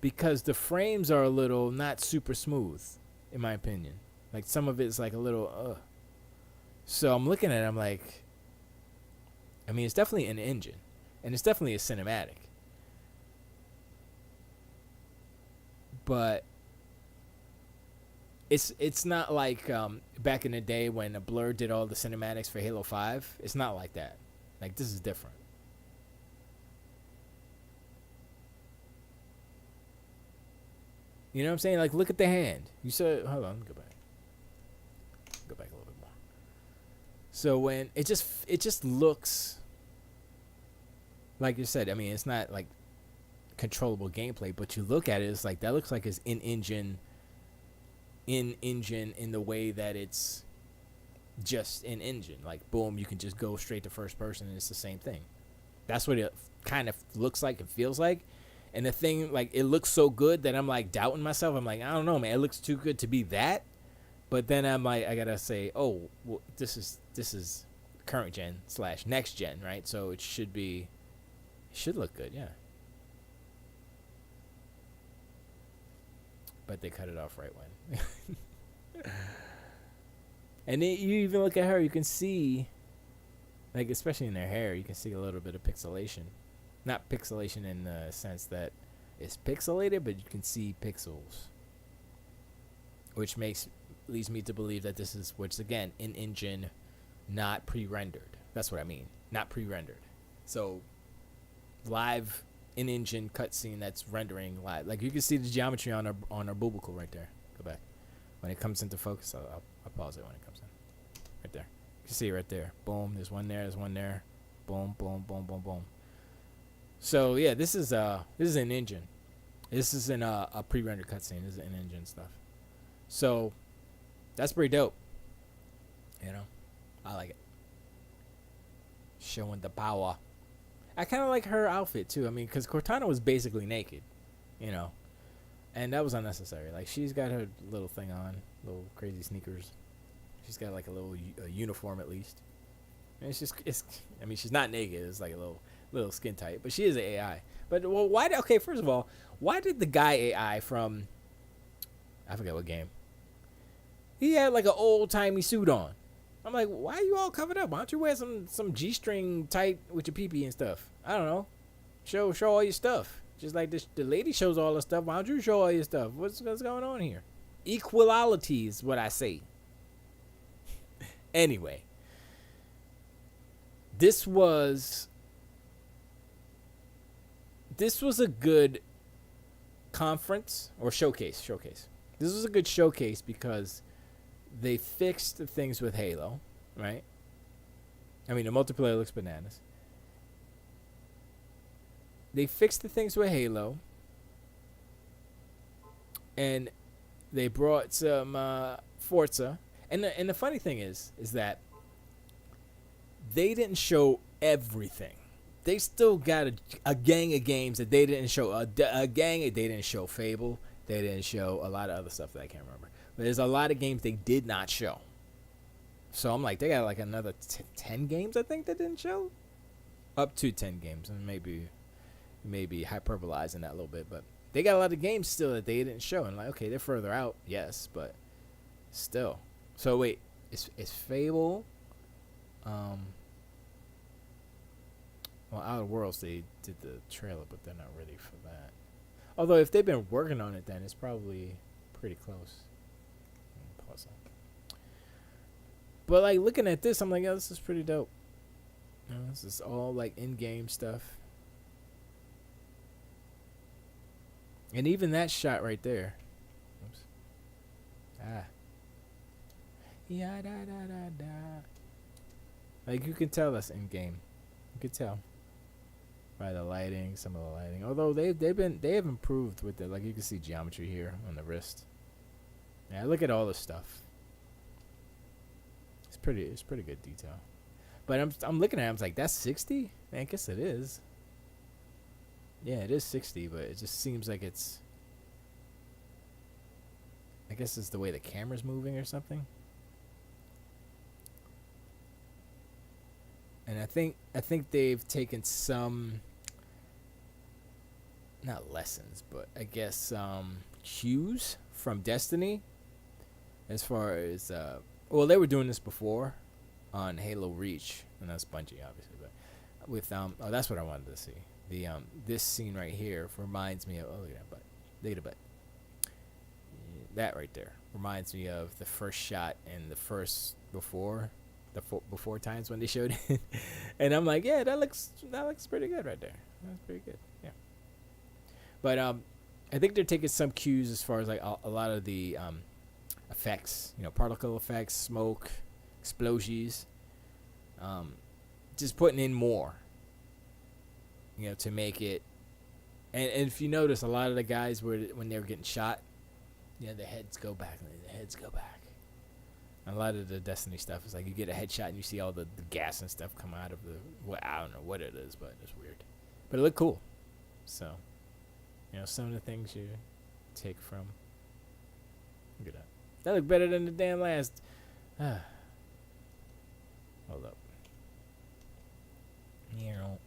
Because the frames are a little not super smooth, in my opinion. Like some of it's like a little So I'm looking at it, I'm like, I mean, it's definitely an engine, and it's definitely a cinematic. But it's not like back in the day when Blur did all the cinematics for Halo 5. It's not like that. Like, this is different. You know what I'm saying? Like, look at the hand. You said, hold on, let me go back. Go back a little bit more. So when it just looks like you said, I mean, it's not like controllable gameplay, but you look at it, it's like that looks like it's in engine in the way that it's just in engine. Like, boom, you can just go straight to first person and it's the same thing. That's what it kind of looks like and feels like. And the thing, like, it looks so good that I'm like doubting myself. I'm like, I don't know, man, it looks too good to be that. But then I'm like, I gotta say, oh, well, this is current gen / next gen, right? So it should look good, yeah. But they cut it off right when. And then you even look at her, you can see, like, especially in their hair, you can see a little bit of pixelation. Not pixelation in the sense that it's pixelated, but you can see pixels. Which leads me to believe that this is, which again, in-engine, not pre-rendered. That's what I mean. Not pre-rendered. So, live in-engine cutscene that's rendering live. Like, you can see the geometry on our bubicle right there. Go back. When it comes into focus, I'll pause it when it comes in. Right there. You can see it right there. Boom. There's one there. There's one there. Boom, boom, boom, boom, boom. So, yeah, this is an engine. This isn't a pre-rendered cutscene. This is in-engine stuff. So, that's pretty dope. You know? I like it. Showing the power. I kind of like her outfit, too. I mean, because Cortana was basically naked. You know? And that was unnecessary. Like, she's got her little thing on. Little crazy sneakers. She's got, like, a little uniform, at least. And I mean, she's not naked. It's like a little skin tight. But she is an AI. But, well, okay, first of all, why did the guy AI from, I forget what game, he had, like, an old-timey suit on. I'm like, why are you all covered up? Why don't you wear some G-string tight with your pee-pee and stuff? I don't know. Show all your stuff. Just like the lady shows all her stuff. Why don't you show all your stuff? What's going on here? Equality is what I say. Anyway. This was a good conference or showcase. This was a good showcase because they fixed the things with Halo, right? I mean, the multiplayer looks bananas. They fixed the things with Halo, and they brought some Forza. And the funny thing is that they didn't show everything. They still got a gang of games that they didn't show. They didn't show Fable. They didn't show a lot of other stuff that I can't remember. But there's a lot of games they did not show. So I'm like, they got like another 10 games, I think, that didn't show. Up to 10 games. And maybe hyperbolizing that a little bit. But they got a lot of games still that they didn't show. And like, okay, they're further out. Yes, but still. So wait, it's Fable. Well, Outer Worlds, they did the trailer, but they're not ready for that. Although, if they've been working on it, then it's probably pretty close. Pause that. But, like, looking at this, I'm like, oh, this is pretty dope. You know, this is all, like, in-game stuff. And even that shot right there. Oops. Yeah, da, da, da, da. Like, you can tell that's in-game. You can tell. By the lighting, some of the lighting. Although they have improved with it. Like, you can see geometry here on the wrist. Yeah, look at all this stuff. It's pretty good detail. But I'm looking at it, I'm like, that's 60? I guess it is. Yeah, it is 60, but it just seems like it's, I guess it's the way the camera's moving or something. And I think they've taken some, not lessons, but I guess cues from Destiny, as far as well, they were doing this before on Halo Reach, and that's Bungie obviously, but with oh, that's what I wanted to see. The this scene right here reminds me of, oh, look at that butt, look at the butt. That right there reminds me of the first shot in the first before times when they showed it. And I'm like, yeah, that looks pretty good right there. That's pretty good. Yeah. But I think they're taking some cues as far as like a lot of the effects, you know, particle effects, smoke, explosions, just putting in more, you know, to make it. And if you notice, a lot of the guys when they were getting shot, yeah, their heads go back. A lot of the Destiny stuff is like you get a headshot and you see all the gas and stuff come out of I don't know what it is, but it's weird. But it looked cool. So, you know, some of the things you take from. Look at that. That looked better than the damn last. Hold up. There.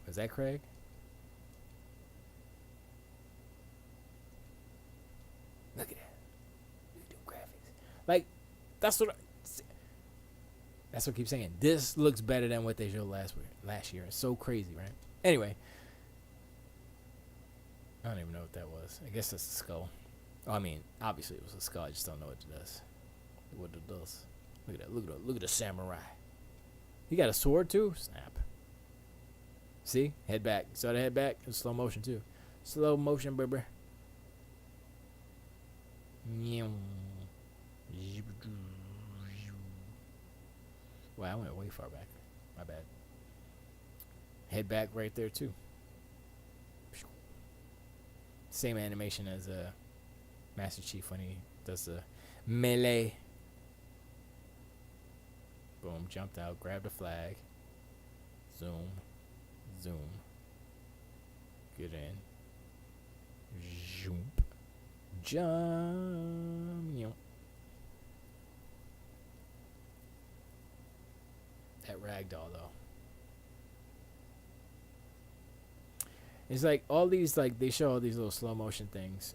Was that Craig? Look at that. That's what I keep saying. This looks better than what they showed last year. It's so crazy, right? Anyway, I don't even know what that was. I guess that's a skull. Oh, I mean, obviously it was a skull. I just don't know what it does. What it does. Look at that. Look at the samurai. He got a sword too? Snap. See? Head back. Saw the head back? In slow motion too. Slow motion, baby. Wow, I went way far back. My bad. Head back right there too. Same animation as Master Chief when he does the melee. Boom, jumped out, grabbed the flag. Zoom. Zoom. Get in. Jump. Jump. That ragdoll though. It's like all these, like they show all these little slow motion things,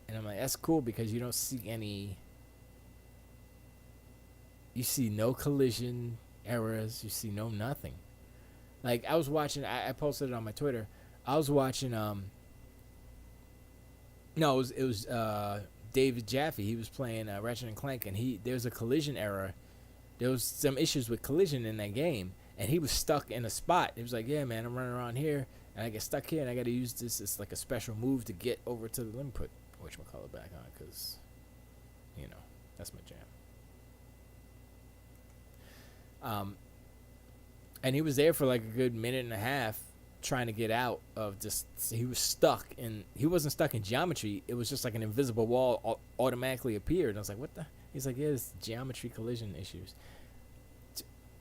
and I'm like, that's cool because you don't see any. You see no collision errors. You see no nothing. Like I was watching, I posted it on my Twitter. I was watching. No, it was David Jaffe. He was playing Ratchet and Clank, and there's a collision error. There was some issues with collision in that game, and he was stuck in a spot. He was like, "Yeah, man, I'm running around here, and I get stuck here, and I got to use this. It's like a special move to get over to the. Let me put whatchamacallit back on, because, that's my jam. And he was there for like a good minute and a half trying to get out of just. He was stuck, and he wasn't stuck in geometry. It was just like an invisible wall automatically appeared. And I was like, "What the?" He's like, "Yeah, it's geometry collision issues."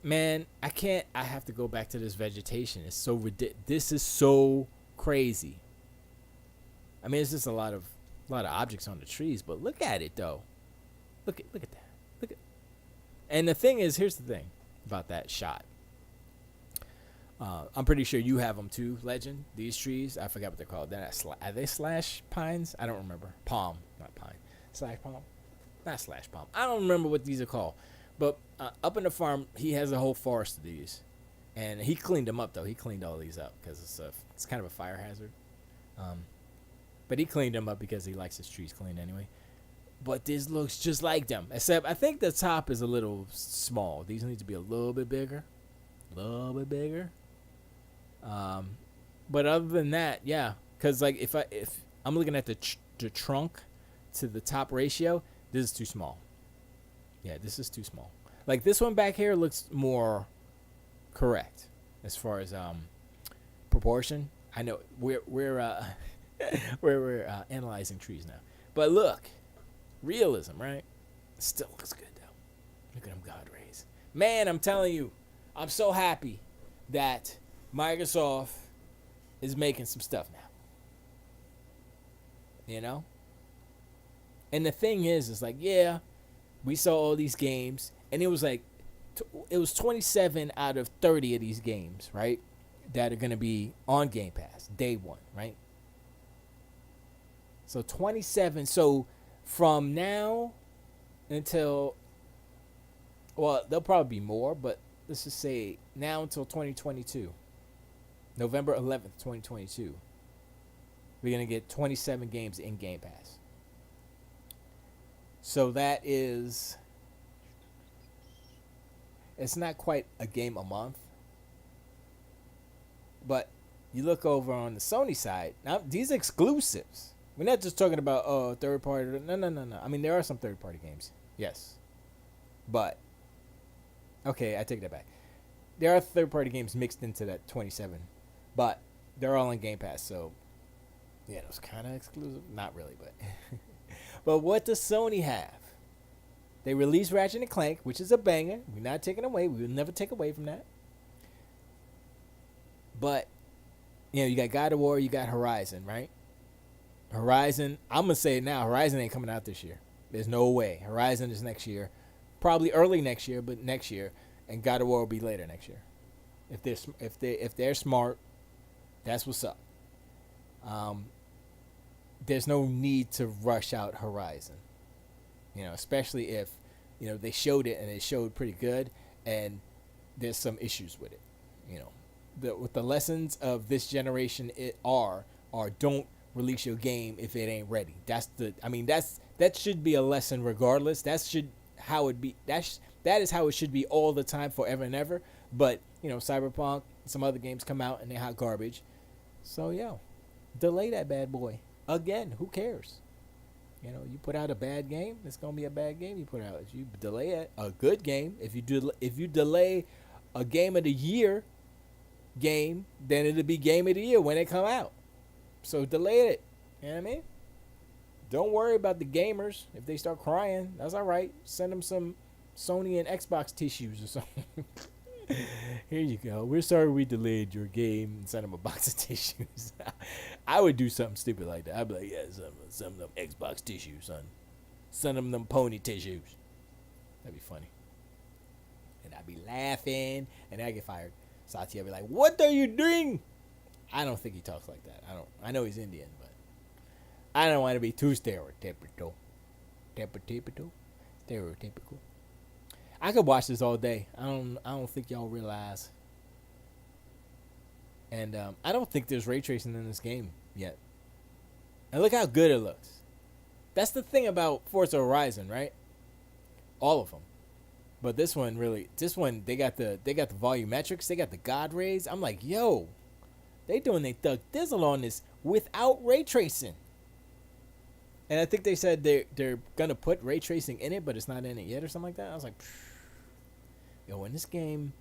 Man, I can't. I have to go back to this vegetation. It's so ridiculous. This is so crazy. I mean, it's just a lot of objects on the trees, but look at it though. Look at that. Look at. And the thing is, here's the thing about that shot. I'm pretty sure you have them too, Legend. These trees, I forgot what they're called. Are they slash pines? I don't remember. Palm, not pine. Slash palm, not slash palm. I don't remember what these are called. But up in the farm, he has a whole forest of these, and he cleaned them up though. He cleaned all these up because it's kind of a fire hazard. But he cleaned them up because he likes his trees cleaned anyway. But this looks just like them, except I think the top is a little small. These need to be a little bit bigger, But other than that, yeah, because like if I'm looking at the trunk to the top ratio, this is too small. Yeah, this is too small. Like this one back here looks more correct as far as proportion. I know we're we're analyzing trees now, but look, realism, right? Still looks good though. Look at them God rays. Man, I'm telling you, I'm so happy that Microsoft is making some stuff now. And the thing is like, yeah, we saw all these games, and it was like, it was 27 out of 30 of these games, right, that are going to be on Game Pass day one, right? So 27. So from now until, well, there'll probably be more, but let's just say now until 2022, November 11th, 2022, we're going to get 27 games in Game Pass. So that is, it's not quite a game a month, but you look over on the Sony side, now these exclusives, we're not just talking about, third party, no. I mean, there are some third party games, yes, but, okay, I take that back. There are third party games mixed into that 27, but they're all in Game Pass, so, yeah, it was kind of exclusive, not really, but... But what does Sony have? They released Ratchet and Clank, which is a banger. We're not taking away. We will never take away from that. But, you got God of War, you got Horizon, right? Horizon, I'm going to say it now, Horizon ain't coming out this year. There's no way. Horizon is next year. Probably early next year, but next year. And God of War will be later next year. If they're smart, that's what's up. There's no need to rush out Horizon, especially if they showed it and it showed pretty good, and there's some issues with it. You know, with the lessons of this generation are don't release your game if it ain't ready. That should be a lesson regardless. That is how it should be all the time, forever and ever. But Cyberpunk, some other games come out and they're hot garbage. So delay that bad boy again. Who cares? You put out a bad game, it's gonna be a bad game. You put out, if you delay it, a good game. If you delay a game of the year game, then it'll be game of the year when it come out. So delay it. You know what I mean? Don't worry about the gamers. If they start crying, that's all right. Send them some Sony and Xbox tissues or something. Here you go. We're sorry we delayed your game, and send them a box of tissues. I would do something stupid like that. I'd be like, yeah, some of them Xbox tissues, son. Send them pony tissues. That'd be funny. And I'd be laughing, and I get fired. Satya be like, what are you doing? I don't think he talks like that. I know he's Indian, but I don't want to be too stereotypical. Stereotypical. I could watch this all day. I don't think y'all realize. And I don't think there's ray tracing in this game yet. And look how good it looks. That's the thing about Forza Horizon, right? All of them. But this one they got the volumetrics, they got the God rays. I'm like, yo, they doing they thug dizzle on this without ray tracing. And I think they said they're gonna put ray tracing in it, but it's not in it yet or something like that. I was like, yo, when this game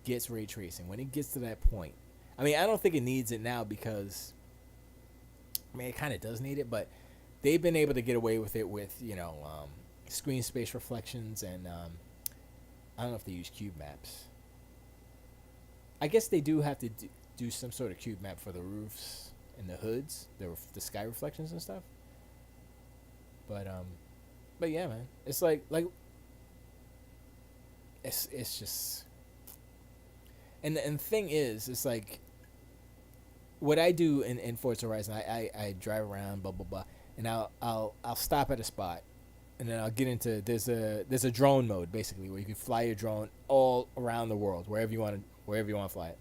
gets ray tracing, when it gets to that point, I don't think it needs it now because, it kind of does need it, but they've been able to get away with it with, screen space reflections and, I don't know if they use cube maps. I guess they do have to do some sort of cube map for the roofs and the hoods, the sky reflections and stuff. But yeah, man, it's like it's just, and the thing is, it's like what I do in Forza Horizon. I drive around, blah blah blah, and I'll stop at a spot, and then I'll get into there's a drone mode basically where you can fly your drone all around the world wherever you want to fly it.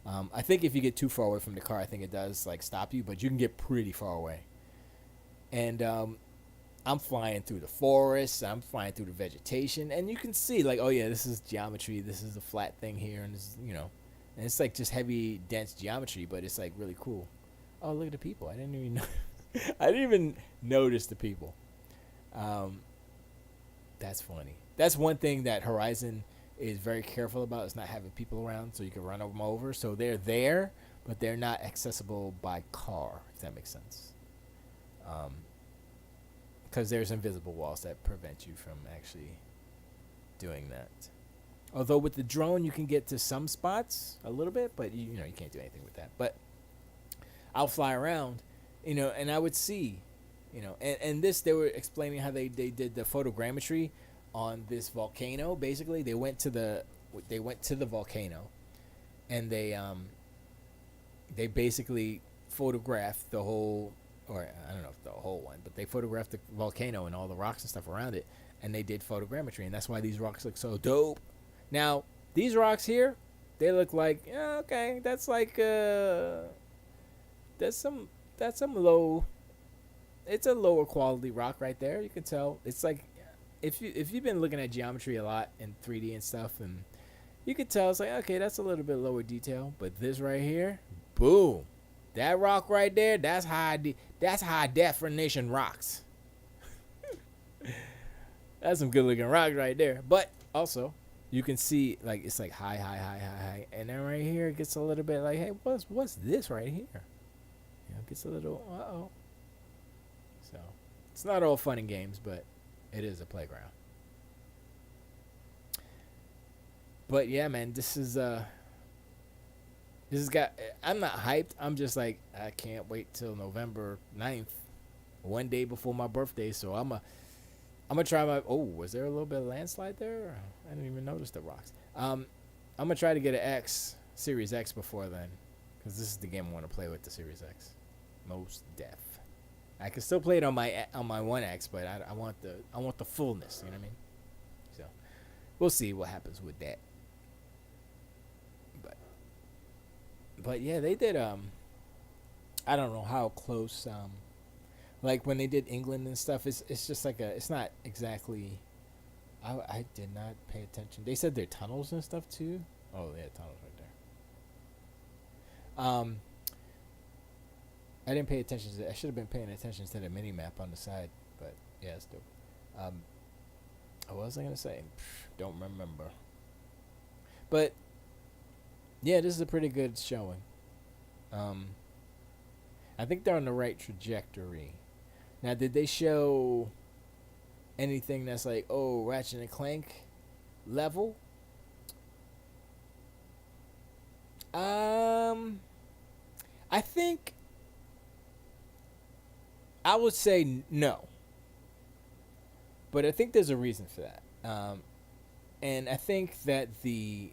I think if you get too far away from the car, I think it does stop you, but you can get pretty far away. And I'm flying through the forest, I'm flying through the vegetation, and you can see oh yeah, this is geometry, this is a flat thing here, and this and it's just heavy, dense geometry, but it's really cool. Oh, look at the people! I didn't even know. I didn't even notice the people. That's funny. That's one thing that Horizon is very careful about, is not having people around so you can run them over. So they're there, but they're not accessible by car, if that makes sense. Because there's invisible walls that prevent you from actually doing that. Although with the drone you can get to some spots a little bit, but you can't do anything with that. But I'll fly around, and I would see, and this, they were explaining how they did the photogrammetry on this volcano. Basically, they went to the volcano, and they basically photographed the whole, or I don't know if the whole one, but they photographed the volcano and all the rocks and stuff around it, and they did photogrammetry, and that's why these rocks look so dope. Now, these rocks here, they look like, okay, that's some low, it's a lower quality rock right there. You can tell it's if you've been looking at geometry a lot in 3D and stuff, and you could tell it's okay, that's a little bit lower detail, but this right here, boom. That rock right there, that's high definition rocks. That's some good looking rocks right there. But also, you can see it's high, and then right here it gets a little bit hey, what's this right here? It gets a little So it's not all fun and games, but it is a playground. But yeah, man, this has got, I'm not hyped. I'm just I can't wait till November 9th, one day before my birthday. So I'm gonna try my, was there a little bit of landslide there? I didn't even notice the rocks. I'm gonna try to get an Series X before then, because this is the game I want to play with, the Series X. Most def. I can still play it on my One X, but I want the fullness. You know what I mean? we'll see what happens with that. But yeah, they did. I don't know how close. Like when they did England and stuff, it's just like it's not exactly. I did not pay attention. They said there are tunnels and stuff too. Oh yeah, tunnels right there. I didn't pay attention to that. I should have been paying attention to the mini map on the side. But yeah, it's dope. What was I gonna say? Don't remember. But yeah, this is a pretty good showing. I think they're on the right trajectory. Now, did they show anything that's like, oh, Ratchet and Clank level? I think I would say no. But I think there's a reason for that. And I think that the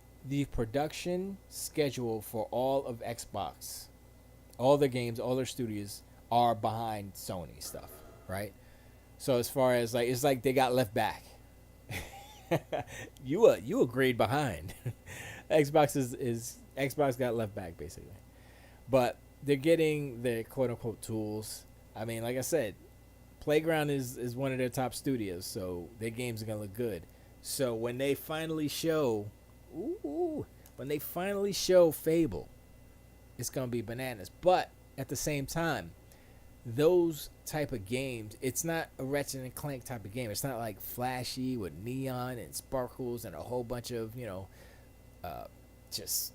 production schedule for all of Xbox, all the games, all their studios are behind Sony stuff, right? So as far as like, it's like they got left back. you a grade behind. Xbox got left back basically, but they're getting the quote unquote tools. I mean, like I said, Playground is one of their top studios, so their games are gonna look good. So when they finally show, Fable, it's gonna be bananas. But at the same time, those type of games, it's not a Ratchet and Clank type of game. It's not like flashy with neon and sparkles and a whole bunch of just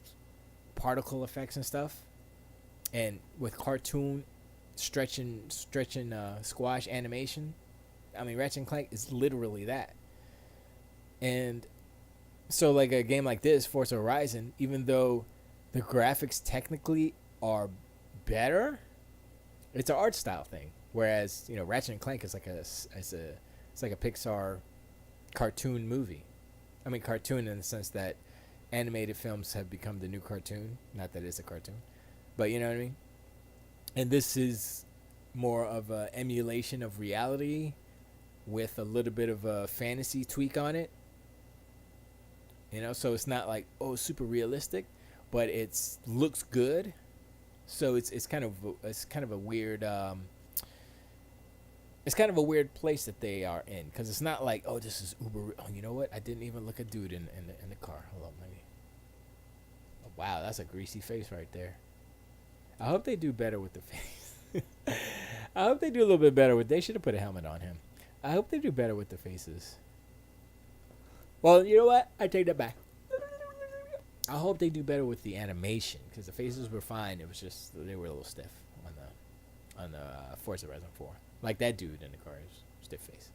particle effects and stuff, and with cartoon stretching squash animation. I mean, Ratchet and Clank is literally that. And so like a game like this, Forza Horizon, even though the graphics technically are better, it's an art style thing. Whereas, Ratchet and Clank is like it's like a Pixar cartoon movie. I mean, cartoon in the sense that animated films have become the new cartoon. Not that it's a cartoon, but you know what I mean? And this is more of a emulation of reality with a little bit of a fantasy tweak on it. So it's not like, super realistic, but it's looks good. So it's kind of a weird place that they are in, because it's not like, this is uber. Oh, you know what? I didn't even look at dude in the car. Hold on, maybe. Oh, wow, that's a greasy face right there. I hope they do better with the face. I hope they do a little bit better with. They should have put a helmet on him. I hope they do better with the faces. Well, you know what? I take that back. I hope they do better with the animation, because the faces were fine. It was just they were a little stiff on the Forza Horizon 4. Like that dude in the car is stiff face.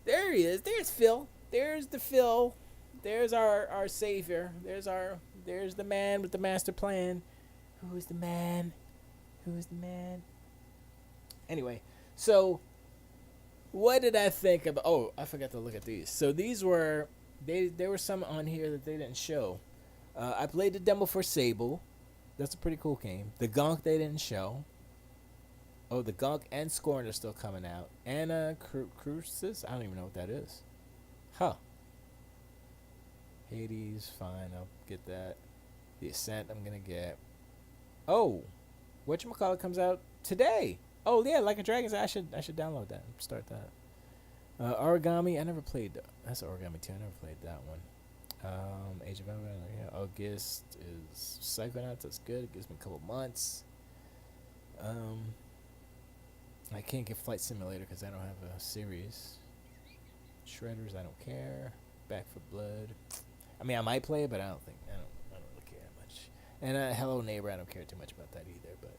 There he is. There's Phil. There's the Phil. There's our savior. There's the man with the master plan. Who is the man? Who is the man? Anyway, so what did I think about? Oh, I forgot to look at these. So these were there were some on here that they didn't show. I played the demo for Sable. That's a pretty cool game. The Gonk they didn't show. Oh, the Gonk and Scorn are still coming out. Anna Crucis? I don't even know what that is. Huh. Hades, fine, I'll get that. The Ascent, I'm gonna get. Oh, whatchamacallit comes out today. Oh yeah, Like a Dragon. I should download that and start that. Origami, I never played. That's Origami 2. I never played that one. Age of Empires, yeah. August is Psychonauts. That's good. It gives me a couple months. I can't get Flight Simulator because I don't have a series. Shredders, I don't care. Back for Blood. I mean, I might play it, but I don't really care that much. And Hello Neighbor, I don't care too much about that either. But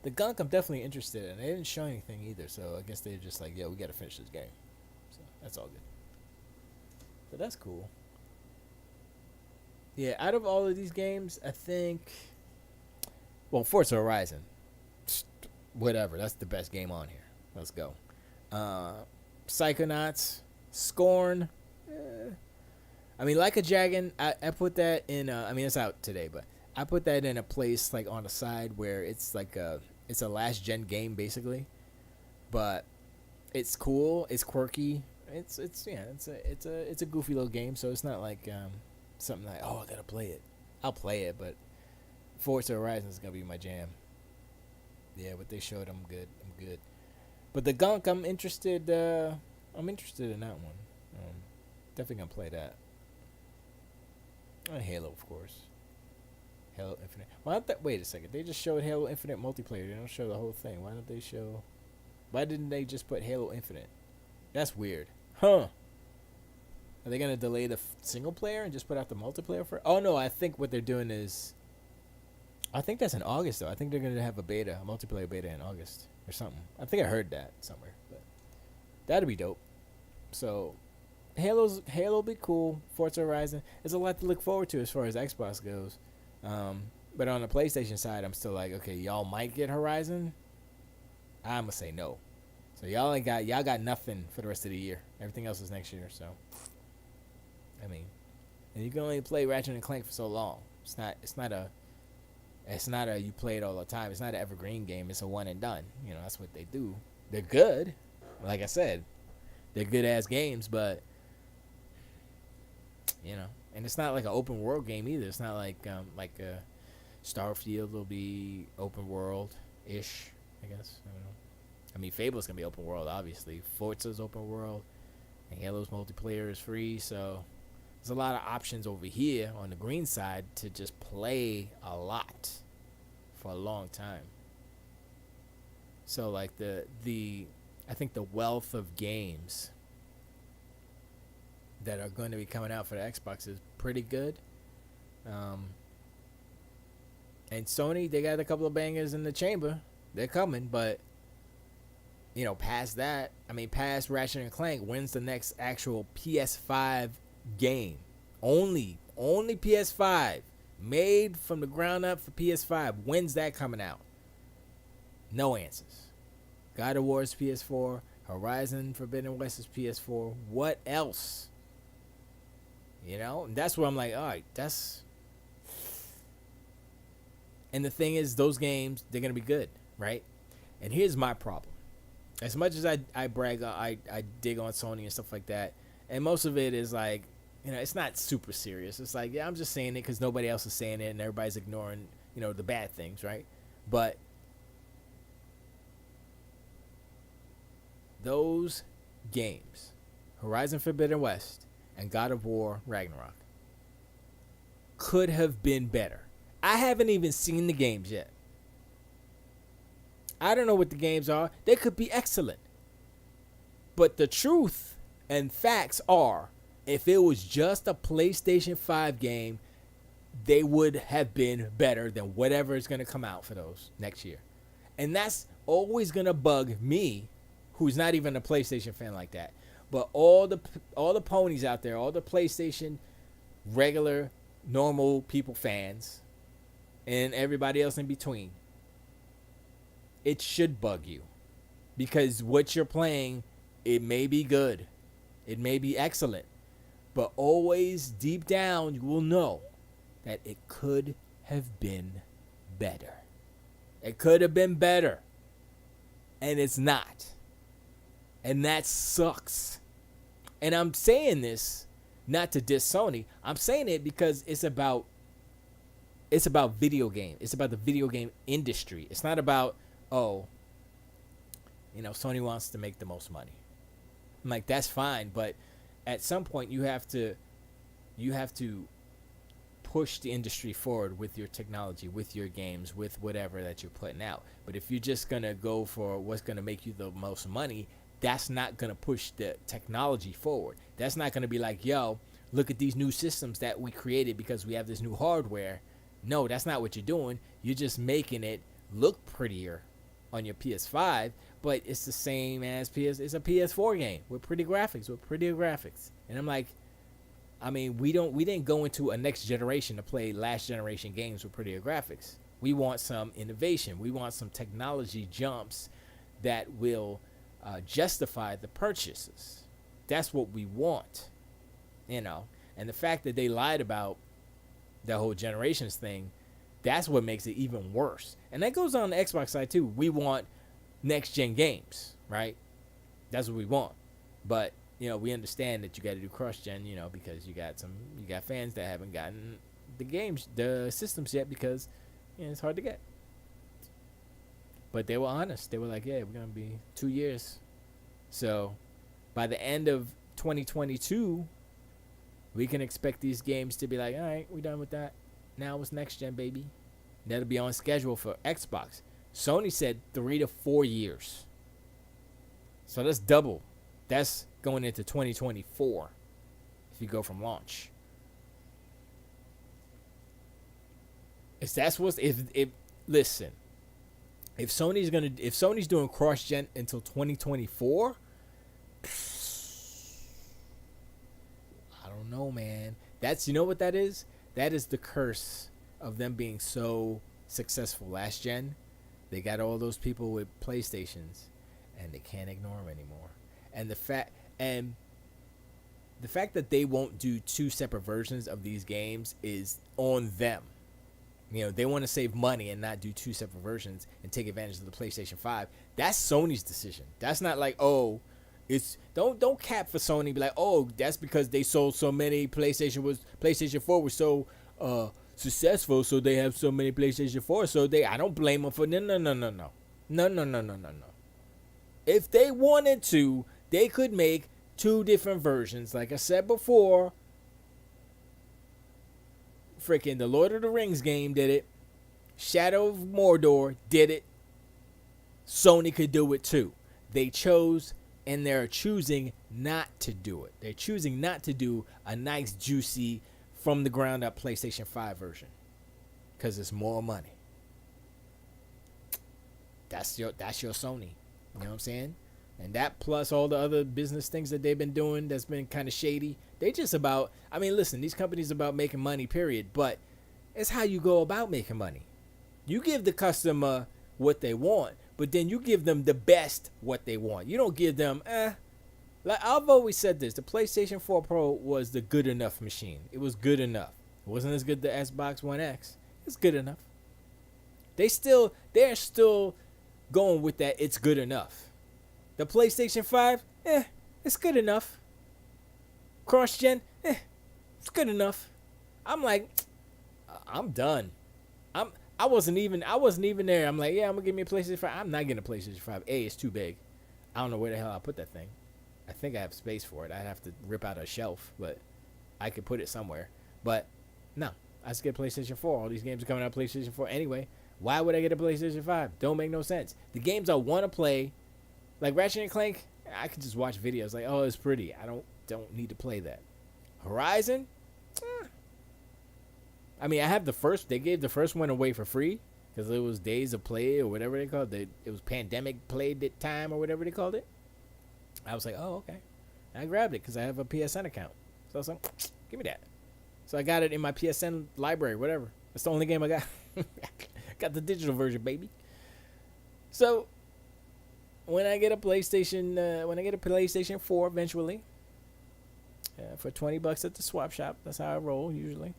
the Gunk, I'm definitely interested in. They didn't show anything either, so I guess they're just like, yeah, we got to finish this game. So that's all good. So that's cool. Yeah, out of all of these games, I think, well, Forza Horizon, whatever, that's the best game on here. Let's go. Psychonauts, Scorn. I mean, Like a Dragon, I put that in, I mean, it's out today, but I put that in a place like on the side where it's like it's a last gen game basically, but it's cool, it's quirky, it's a goofy little game, so it's not like something like, oh, I gotta play it. I'll play it, but Forza Horizon is gonna be my jam. Yeah, what they showed, I'm good. But the Gunk, I'm interested. I'm interested in that one. Definitely gonna play that. And Halo, of course. Halo Infinite. Wait a second. They just showed Halo Infinite multiplayer. They don't show the whole thing. Why didn't they just put Halo Infinite? That's weird. Huh. Are they going to delay the single player and just put out the multiplayer for? Oh, no. I think what they're doing is, I think that's in August, though. I think they're going to have a multiplayer beta in August or something. I think I heard that somewhere. But that'd be dope. So Halo be cool. Forza Horizon. There's a lot to look forward to as far as Xbox goes. But on the PlayStation side, I'm still like, okay, y'all might get Horizon. I'm gonna say no. So y'all got nothing for the rest of the year. Everything else is next year. So, I mean, and you can only play Ratchet and Clank for so long. It's not a you play it all the time. It's not an evergreen game. It's a one and done. You know, that's what they do. They're good. Like I said, they're good ass games, but you know. And it's not like an open world game either. It's not like Starfield will be open world ish, I guess. I don't know. I mean, Fable's gonna be open world, obviously. Forza's open world, and Halo's multiplayer is free. So there's a lot of options over here on the green side to just play a lot for a long time. So like I think the wealth of games that are going to be coming out for the Xbox is pretty good. And Sony, they got a couple of bangers in the chamber. They're coming, but you know, past that, I mean, past Ratchet and Clank, when's the next actual PS5 game? Only PS5, made from the ground up for PS5. When's that coming out? No answers. God of War is PS4. Horizon Forbidden West is PS4. What else? You know, and that's where I'm like, all right, that's. And the thing is, those games, they're gonna be good, right? And here's my problem. As much as I brag, I dig on Sony and stuff like that, and most of it is like, you know, it's not super serious. It's like, yeah, I'm just saying it because nobody else is saying it, and everybody's ignoring, you know, the bad things, right? But those games, Horizon Forbidden West and God of War Ragnarok, could have been better. I haven't even seen the games yet. I don't know what the games are. They could be excellent. But the truth and facts are, if it was just a PlayStation 5 game, they would have been better than whatever is going to come out for those next year. And that's always going to bug me, who's not even a PlayStation fan like that. But all the ponies out there, all the PlayStation regular, normal people fans, and everybody else in between, it should bug you. Because what you're playing, it may be good. It may be excellent. But always deep down, you will know that it could have been better. It could have been better. And it's not. And that sucks. And I'm saying this not to diss Sony. I'm saying it because it's about video game. It's about the video game industry. It's not about, oh, you know, Sony wants to make the most money. I'm like, that's fine, but at some point you have to push the industry forward with your technology, with your games, with whatever that you're putting out. But if you're just gonna go for what's gonna make you the most money, that's not gonna push the technology forward. That's not gonna be like, yo, look at these new systems that we created because we have this new hardware. No, that's not what you're doing. You're just making it look prettier on your PS5, but it's the same as it's a PS4 game with prettier graphics. And I'm like, I mean, we didn't go into a next generation to play last generation games with prettier graphics. We want some innovation. We want some technology jumps that will justify the purchases. That's what we want, you know. And the fact that they lied about the whole generations thing, that's what makes it even worse. And that goes on the Xbox side too. We want next gen games, right? That's what we want. But we understand that you got to do cross-gen, because you got fans that haven't gotten the systems yet because it's hard to get. But they were honest. They were like, yeah, we're going to be 2 years. So by the end of 2022, we can expect these games to be like, all right, we're done with that. Now it's next gen, baby. That'll be on schedule for Xbox. Sony said 3 to 4 years. So that's double. That's going into 2024 if you go from launch. Listen, if Sony's doing cross gen until 2024, I don't know, man. You know what that is? That is the curse of them being so successful last gen. They got all those people with PlayStations, and they can't ignore them anymore. And the fact that they won't do 2 separate versions of these games is on them. They want to save money and not do 2 separate versions and take advantage of the PlayStation 5. That's Sony's decision. That's not like, don't cap for Sony. Be like, that's because they sold so many. PlayStation 4 was so successful, so they have so many PlayStation 4. So I don't blame them for no. If they wanted to, they could make 2 different versions. Like I said before, freaking the Lord of the Rings game did it. Shadow of Mordor did it. Sony could do it too. They chose, and they're choosing not to do it. They're choosing not to do a nice, juicy, from the ground up PlayStation 5 version because it's more money. That's your Sony. You know what I'm saying? And that plus all the other business things that they've been doing that's been kind of shady. They just about, listen, these companies about making money, period. But it's how you go about making money. You give the customer what they want, but then you give them the best what they want. You don't give them, Like I've always said this, the PlayStation 4 Pro was the good enough machine. It was good enough. It wasn't as good as the Xbox One X. It's good enough. They're still going with that it's good enough. The PlayStation 5, it's good enough. Cross-gen, it's good enough. I'm like, I'm done. I wasn't even there. I'm like, I'm gonna give me a PlayStation 5. I'm not getting a PlayStation 5. It's too big. I don't know where the hell I'll put that thing. I think I have space for it. I'd have to rip out a shelf, but I could put it somewhere. But no, I just get PlayStation 4. All these games are coming out PlayStation 4 anyway. Why would I get a PlayStation 5? Don't make no sense. The games I want to play, like Ratchet and Clank, I could just watch videos like, it's pretty. I don't need to play that. Horizon, I have the first. They gave the first one away for free because it was days of play or whatever they called it. It was pandemic played at time or whatever they called it. I was like, okay. And I grabbed it because I have a PSN account. So I was like, give me that. So I got it in my PSN library, whatever. That's the only game I got. Got the digital version, baby. So when I get a PlayStation 4 eventually, for $20 at the swap shop, that's how I roll usually.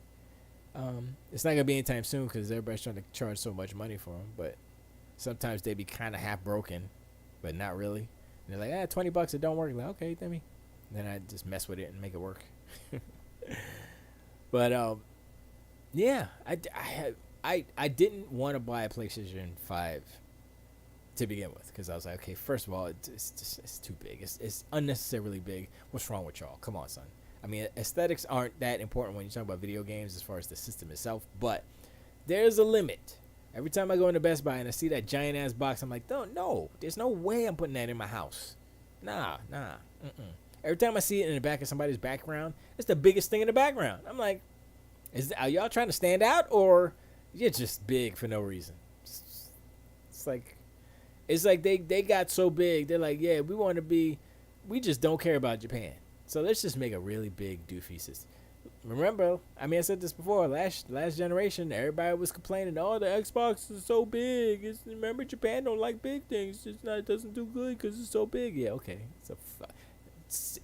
It's not gonna be anytime soon because everybody's trying to charge so much money for them. But sometimes they be kind of half broken, but not really. And they're like, $20, it don't work. I'm like, okay, then me. Then I just mess with it and make it work. But I didn't want to buy a PlayStation 5 to begin with because I was like, okay, first of all, it's too big. It's unnecessarily big. What's wrong with y'all? Come on, son. Aesthetics aren't that important when you talk about video games as far as the system itself, but there's a limit. Every time I go into Best Buy and I see that giant ass box, I'm like, no, there's no way I'm putting that in my house. Nah. Every time I see it in the back of somebody's background, it's the biggest thing in the background. I'm like, are y'all trying to stand out or you're just big for no reason? It's like they got so big. They're like, we just don't care about Japan. So let's just make a really big doofy system. Remember, I said this before, last generation, everybody was complaining, the Xbox is so big. Remember, Japan don't like big things. It doesn't do good because it's so big. Yeah, okay.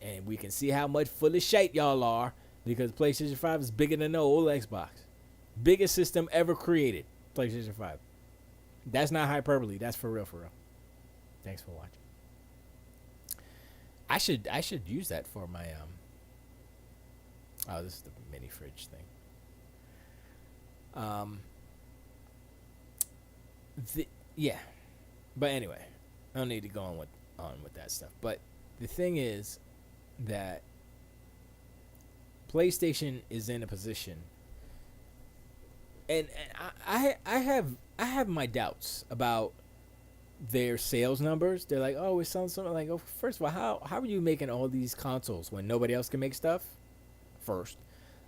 And we can see how much full of shit y'all are because PlayStation 5 is bigger than the old Xbox. Biggest system ever created, PlayStation 5. That's not hyperbole. That's for real, for real. Thanks for watching. I should use that for my Oh, this is the mini fridge thing. Um. Yeah, but anyway, I don't need to go on with that stuff. But the thing is that PlayStation is in a position, and I have my doubts about their sales numbers. They're like, oh, we're selling something. Like, oh, first of all, how are you making all these consoles when nobody else can make stuff? First,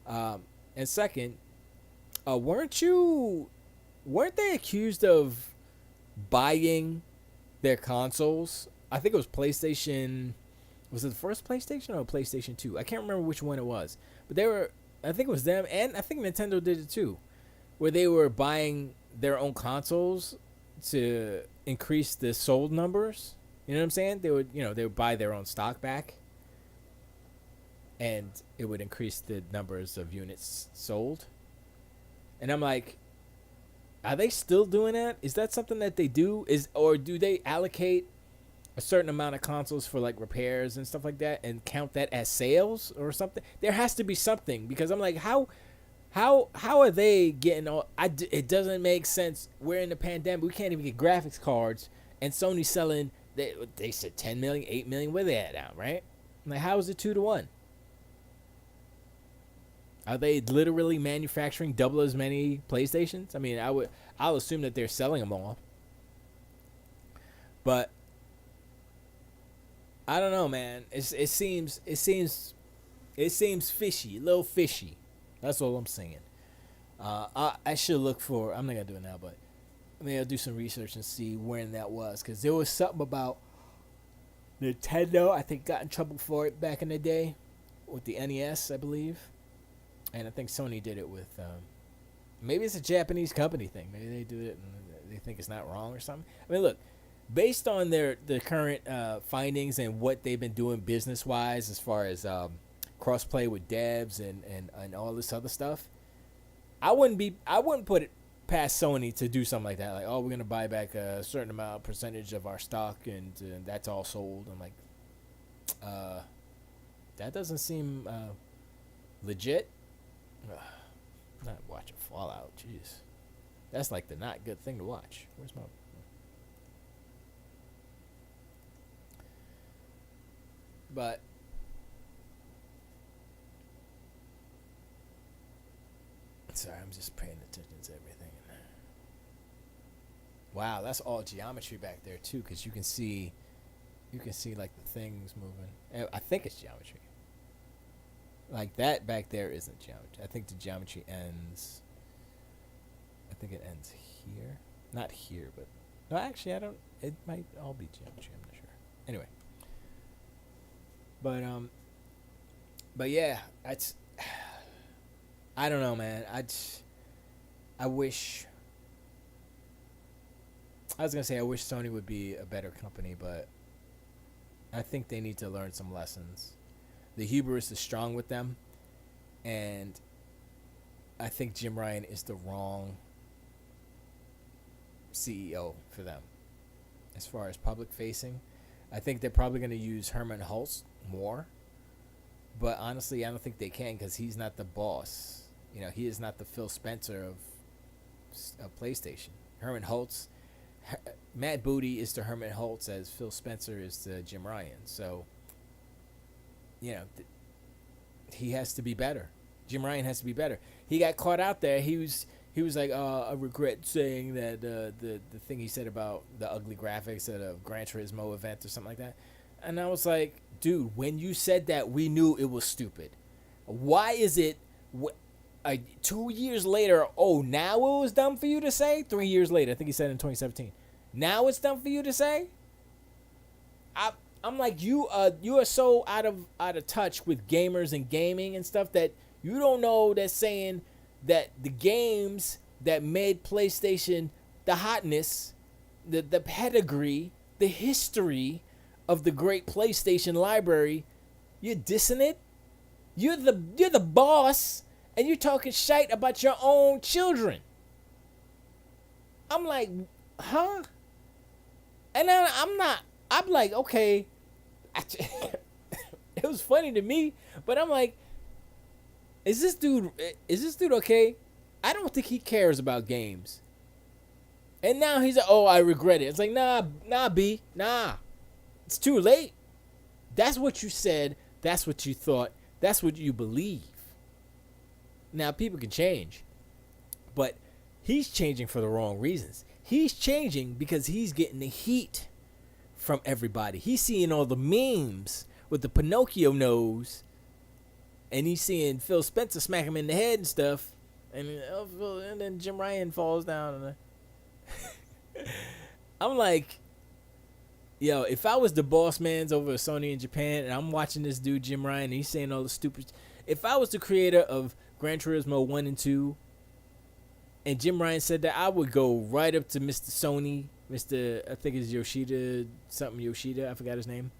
and second, weren't they accused of buying their consoles? I think it was PlayStation. Was it the first PlayStation or PlayStation 2? I can't remember which one it was. But they were, I think it was them, and I think Nintendo did it too, where they were buying their own consoles to increase the sold numbers. You know what I'm saying? They would buy their own stock back, and it would increase the numbers of units sold. And I'm like, are they still doing that? Is that something that they do? Or do they allocate a certain amount of consoles for like repairs and stuff like that and count that as sales or something? There has to be something, because I'm like, how are they getting all? It doesn't make sense. We're in the pandemic. We can't even get graphics cards, and Sony's selling. They said 10 million, 8 million. Where they at now, right? I'm like, how is it 2-1? Are they literally manufacturing double as many PlayStations? I mean, I'll assume that they're selling them all. But I don't know, man. It seems fishy, a little fishy. That's all I'm saying. I should look for. I'm not gonna do it now, but maybe I'll do some research and see when that was, because there was something about Nintendo. I think got in trouble for it back in the day with the NES, I believe. And I think Sony did it with, maybe it's a Japanese company thing. Maybe they do it and they think it's not wrong or something. I mean, look, based on the current findings and what they've been doing business-wise as far as cross-play with devs and all this other stuff, I wouldn't put it past Sony to do something like that. Like, oh, we're going to buy back a certain percentage of our stock and that's all sold. I'm like, that doesn't seem legit. Not watching Fallout, jeez. That's like the not good thing to watch. Where's my... But sorry, I'm just paying attention to everything. Wow, that's all geometry back there too, because you can see like the things moving. I think it's geometry. Like that back there isn't geometry. I think the geometry ends. I think it ends here. Not here, but no. Actually, I don't. It might all be geometry. I'm not sure. Anyway. But yeah, I don't know, man. I wish. I was gonna say I wish Sony would be a better company, but I think they need to learn some lessons. The hubris is strong with them, and I think Jim Ryan is the wrong CEO for them. As far as public facing, I think they're probably going to use Herman Hulst more, but honestly, I don't think they can, because he's not the boss. You know, he is not the Phil Spencer of PlayStation. Herman Hulst, Matt Booty is to Herman Hulst as Phil Spencer is to Jim Ryan. So, you know, he has to be better. Jim Ryan has to be better. He got caught out there. He was like, I regret saying that the thing he said about the ugly graphics at a Gran Turismo event or something like that. And I was like, dude, when you said that, we knew it was stupid. Why is it 2 years later, oh, now it was dumb for you to say? 3 years later, I think he said in 2017. Now it's dumb for you to say? I'm like, you are so out of touch with gamers and gaming and stuff that you don't know that saying that the games that made PlayStation the hotness, the pedigree, the history of the great PlayStation library, you're dissing it? You're the boss, and you're talking shite about your own children. I'm like, huh? And then I'm like, okay, was funny to me, but I'm like, is this dude okay? I don't think he cares about games. And now he's like, oh, I regret it. It's like, nah, B, nah. It's too late. That's what you said. That's what you thought. That's what you believe. Now, people can change. But he's changing for the wrong reasons. He's changing because he's getting the heat from everybody. He's seeing all the memes with the Pinocchio nose. And he's seeing Phil Spencer smack him in the head and stuff. And then Jim Ryan falls down. I'm like, yo, if I was the boss man's over at Sony in Japan and I'm watching this dude, Jim Ryan, and he's saying all the stupid. If I was the creator of Gran Turismo 1 and 2, and Jim Ryan said that, I would go right up to Mr. Sony, I think it's Yoshida, I forgot his name.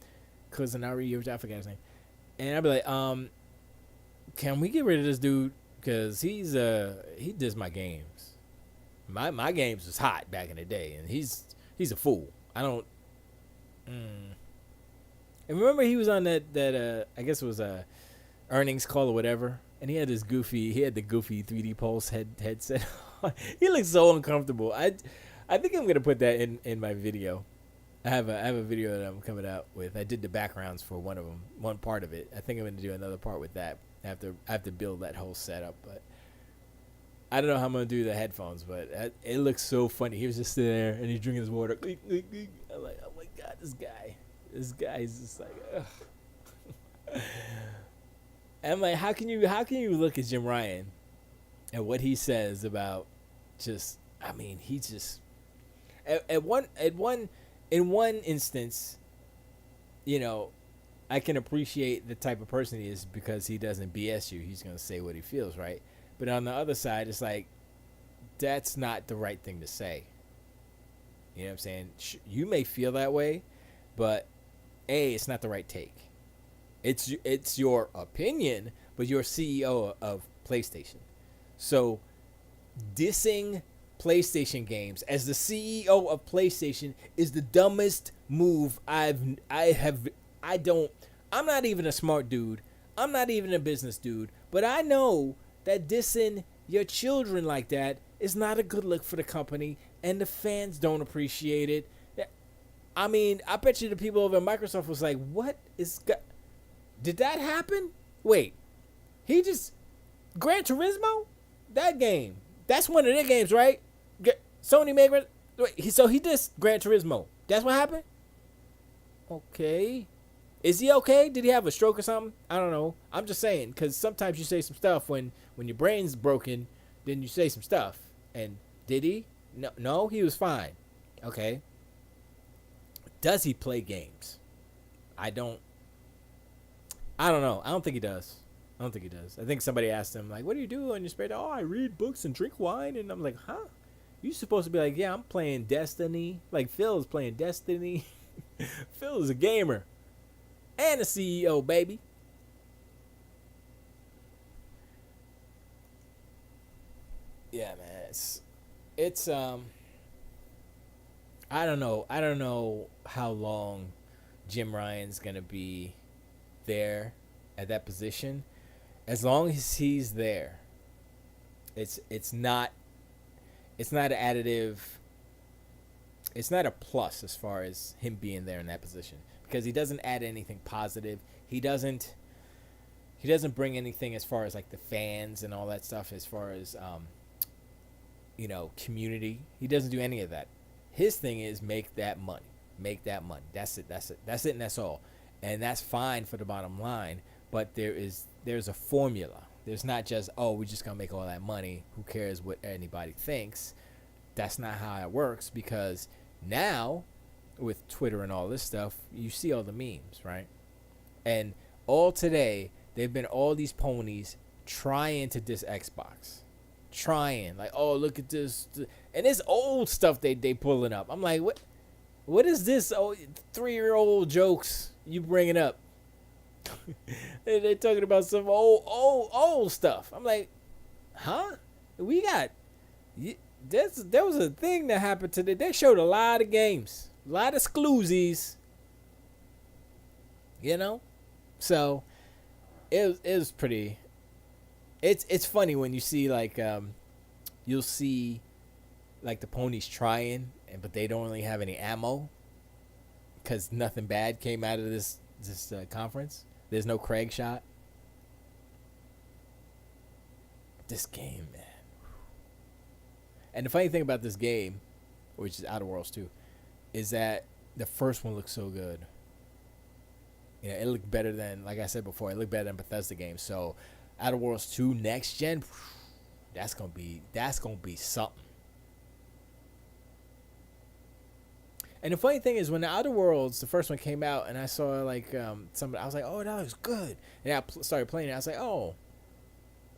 Kazunari, I forgot his name. And I'd be like, can we get rid of this dude? Because he dissed my games. My games was hot back in the day, and he's a fool. I don't. And remember, he was on that I guess it was a earnings call or whatever, and he had the goofy 3D Pulse headset. He looks so uncomfortable. I think I'm gonna put that in my video. I have a video that I'm coming out with. I did the backgrounds for one part of it. I think I'm gonna do another part with that. I have to build that whole setup, but I don't know how I'm gonna do the headphones. But it looks so funny. He was just sitting there and he's drinking his water. I'm like, oh my god, this guy is just like, ugh. I'm like, how can you look at Jim Ryan and what he says about just? I mean, he just in one instance, you know, I can appreciate the type of person he is because he doesn't BS you. He's gonna say what he feels, right? But on the other side, it's like, that's not the right thing to say. You know what I'm saying? You may feel that way, but it's not the right take. It's your opinion, but you're CEO of PlayStation. So dissing PlayStation games as the CEO of PlayStation is the dumbest move I'm not even a smart dude. I'm not even a business dude, but I know that dissing your children like that is not a good look for the company, and the fans don't appreciate it. I mean, I bet you the people over at Microsoft was like, did that happen? Wait, Gran Turismo? That game. That's one of their games, right? Sony made so he dissed Gran Turismo. That's what happened? Okay. Is he okay? Did he have a stroke or something? I don't know. I'm just saying, because sometimes you say some stuff when your brain's broken, then you say some stuff. And did he? No, he was fine. Okay. Does he play games? I don't know. I don't think he does. I think somebody asked him, like, what do you do on your spare time? Oh, I read books and drink wine. And I'm like, huh? You supposed to be like, yeah, I'm playing Destiny. Like, Phil's playing Destiny. Phil is a gamer. And a CEO, baby. Yeah, man. It's I don't know how long Jim Ryan's gonna be there at that position. As long as he's there, it's not additive. It's not a plus as far as him being there in that position, because he doesn't add anything positive. He doesn't bring anything as far as like the fans and all that stuff, as far as community. He doesn't do any of that. His thing is make that money. That's it, and that's all. And that's fine for the bottom line, but there's a formula. There's not just, oh, we're just gonna make all that money, who cares what anybody thinks. That's not how it works, because now with Twitter and all this stuff, you see all the memes, right? And all today, they've been all these ponies trying to diss Xbox. Trying, like, oh, look at this. And it's old stuff they pulling up. I'm like, what is this 3-year-old jokes you bringing up? They're talking about some old stuff. I'm like, huh? There was a thing that happened today. They showed a lot of games, a lot of exclusives. So it was pretty. It's funny when you see like you'll see like the ponies trying, but they don't really have any ammo because nothing bad came out of this conference. There's no Craig shot. This game, man. And the funny thing about this game, which is Outer Worlds 2, is that the first one looks so good. You know, it looked better than, like I said before, it looked better than Bethesda games. So, Outer Worlds 2 next gen, that's gonna be something. And the funny thing is, when the Outer Worlds, the first one came out, and I saw like somebody, I was like, oh, that looks good. And I started playing it. I was like, oh,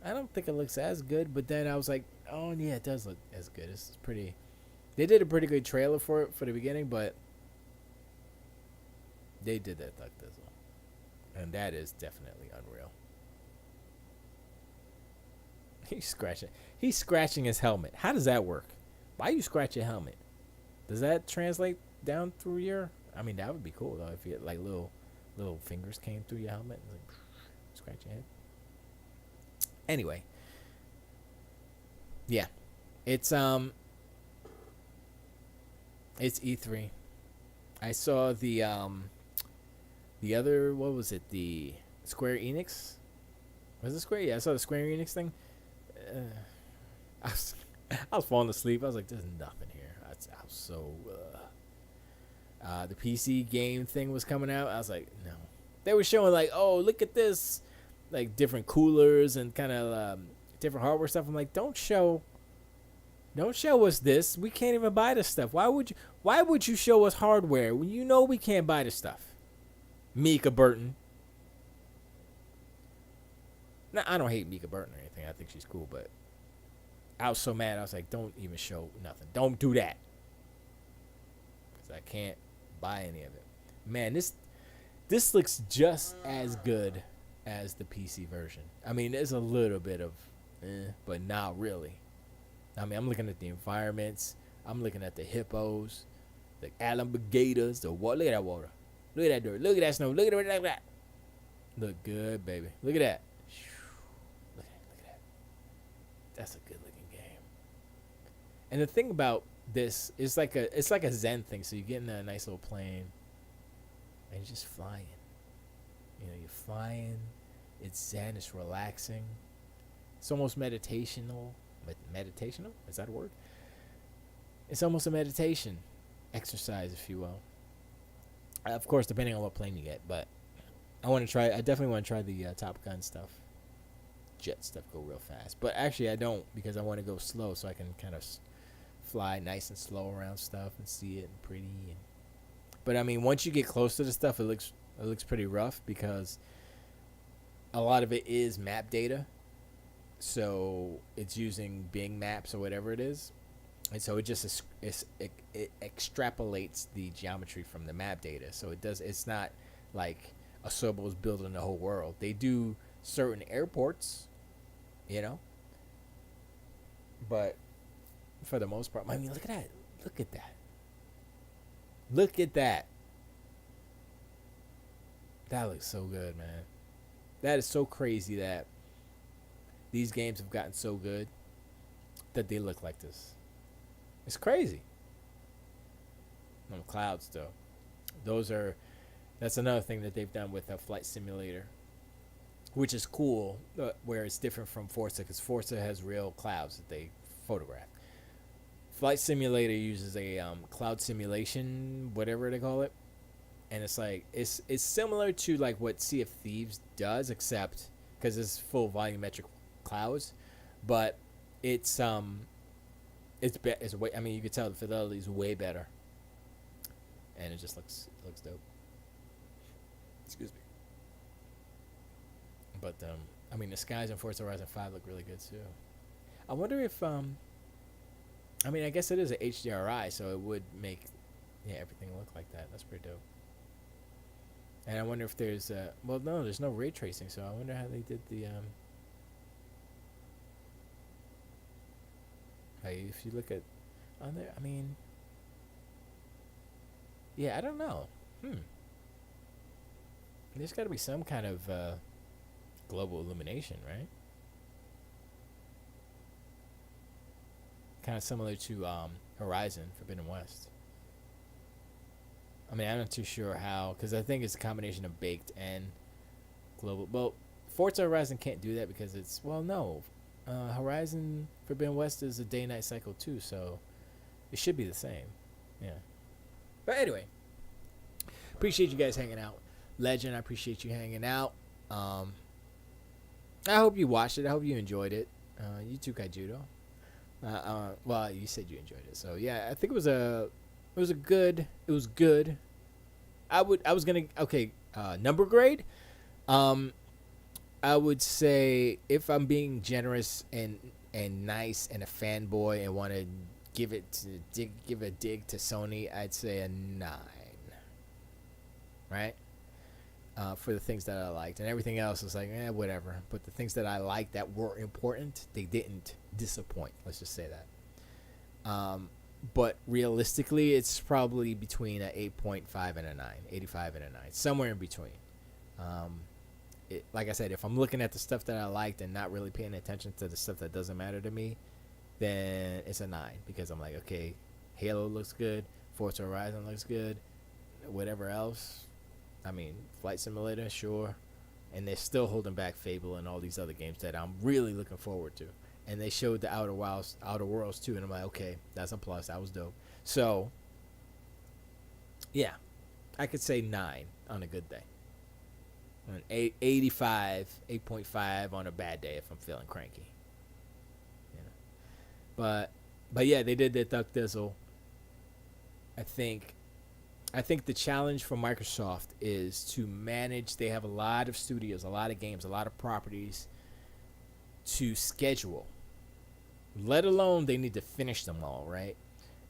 I don't think it looks as good. But then I was like, oh yeah, it does look as good. It's pretty. They did a pretty good trailer for it for the beginning, but they did that like this, and that is definitely unreal. He's scratching his helmet. How does that work? Why you scratch your helmet? Does that translate down through your? I mean, that would be cool though if you had like little fingers came through your helmet and like scratch your head. Anyway, yeah, it's E3. I saw the other, what was it? The Square Enix. Was it Square? Yeah, I saw the Square Enix thing. I was falling asleep. I was like, "There's nothing here." I was so. The PC game thing was coming out. I was like, "No." They were showing like, "Oh, look at this," like different coolers and kind of different hardware stuff. I'm like, "Don't show us this. We can't even buy this stuff. Why would you show us hardware when you know we can't buy this stuff?" Mika Burton. Now, I don't hate Mika Burton or anything. I think she's cool, but I was so mad. I was like, don't even show nothing. Don't do that. Because I can't buy any of it. Man, this looks just as good as the PC version. I mean, there's a little bit of but not really. I mean, I'm looking at the environments. I'm looking at the hippos, the alligators, the water. Look at that water. Look at that dirt. Look at that snow. Look at it like that. Look good, baby. Look at that. Look at that. That's a good looking game. And the thing about this is it's like a Zen thing. So you get in a nice little plane and you're just flying. You know, you're flying. It's Zen. It's relaxing. It's almost meditational. Meditational? Is that a word? It's almost a meditation exercise, if you will. Of course, depending on what plane you get, but I definitely want to try the Top Gun stuff. Jet stuff go real fast. But actually, I don't, because I want to go slow so I can kind of fly nice and slow around stuff and see it and pretty. But I mean, once you get close to the stuff, it looks pretty rough because a lot of it is map data. So it's using Bing Maps or whatever it is. And so it just it extrapolates the geometry from the map data. So it's not like Asobo is building the whole world. They do certain airports, you know. But for the most part, I mean, look at that. Look at that. Look at that. That looks so good, man. That is so crazy that these games have gotten so good that they look like this. It's crazy. No clouds, though. That's another thing that they've done with a flight simulator, which is cool, where it's different from Forza, because Forza has real clouds that they photograph. Flight simulator uses a cloud simulation, whatever they call it, and it's like it's similar to like what Sea of Thieves does, except because it's full volumetric clouds, but it's way. I mean, you could tell the fidelity is way better, and it just looks dope. Excuse me. But I mean, the skies in Forza Horizon 5 look really good too. I wonder if I mean, I guess it is a HDRI, so it would make everything look like that. That's pretty dope. And I wonder if there's there's no ray tracing, so I wonder how they did the if you look at on there, I mean, I don't know. There's got to be some kind of global illumination, right? Kind of similar to Horizon Forbidden West. I mean, I'm not too sure how, because I think it's a combination of baked and global. Well, Forza Horizon can't do that because it's, well, no. Horizon Forbidden West is a day-night cycle too, so it should be the same. Yeah. But anyway, appreciate you guys hanging out. Legend, I appreciate you hanging out. I hope you watched it. I hope you enjoyed it. You too, Kaijudo. Well, you said you enjoyed it, so yeah, I think it was good. Number grade. I would say, if I'm being generous and nice and a fanboy and want to give a dig to Sony, I'd say a 9. Right? For the things that I liked, and everything else was like, whatever. But the things that I liked that were important, they didn't disappoint. Let's just say that. But realistically, it's probably between a 8.5 and a 9, 85 and a 9, somewhere in between. Like I said, if I'm looking at the stuff that I liked and not really paying attention to the stuff that doesn't matter to me, then it's a 9, because I'm like, okay, Halo looks good, Forza Horizon looks good, whatever else. I mean, Flight Simulator, sure. And they're still holding back Fable and all these other games that I'm really looking forward to. And they showed the Outer Worlds too, and I'm like, okay, that's a plus. That was dope. So, yeah, I could say 9 on a good day. An 8.5 on a bad day if I'm feeling cranky. You know, but yeah, they did their Duck Dizzle. I think the challenge for Microsoft is to manage. They have a lot of studios, a lot of games, a lot of properties to schedule. Let alone they need to finish them all, right?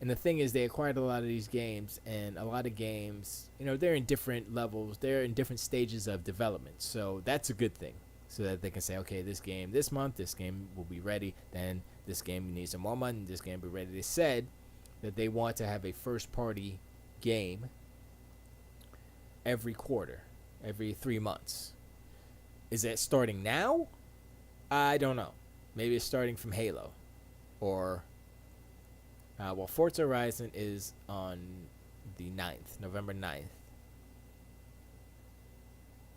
And the thing is, they acquired a lot of these games, and a lot of games, they're in different levels. They're in different stages of development. So that's a good thing, so that they can say, okay, this game this month, this game will be ready. Then this game needs some more money. This game will be ready. They said that they want to have a first-party game every quarter, every 3 months. Is that starting now? I don't know. Maybe it's starting from Halo, or Forza Horizon is on the 9th, November 9th.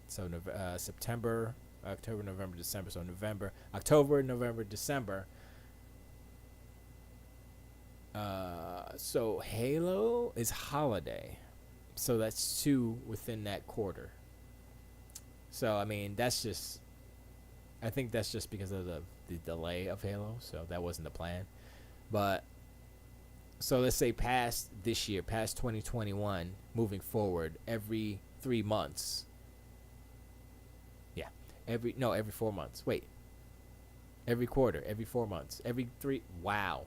So September, October, November, December. So October, November, December. So Halo is holiday. So that's 2 within that quarter. So, I mean, I think that's just because of the delay of Halo. So that wasn't the plan. But, so let's say past this year, past 2021, moving forward, every 3 months. Yeah. Every 4 months. Wait. Every quarter, every 4 months. Wow.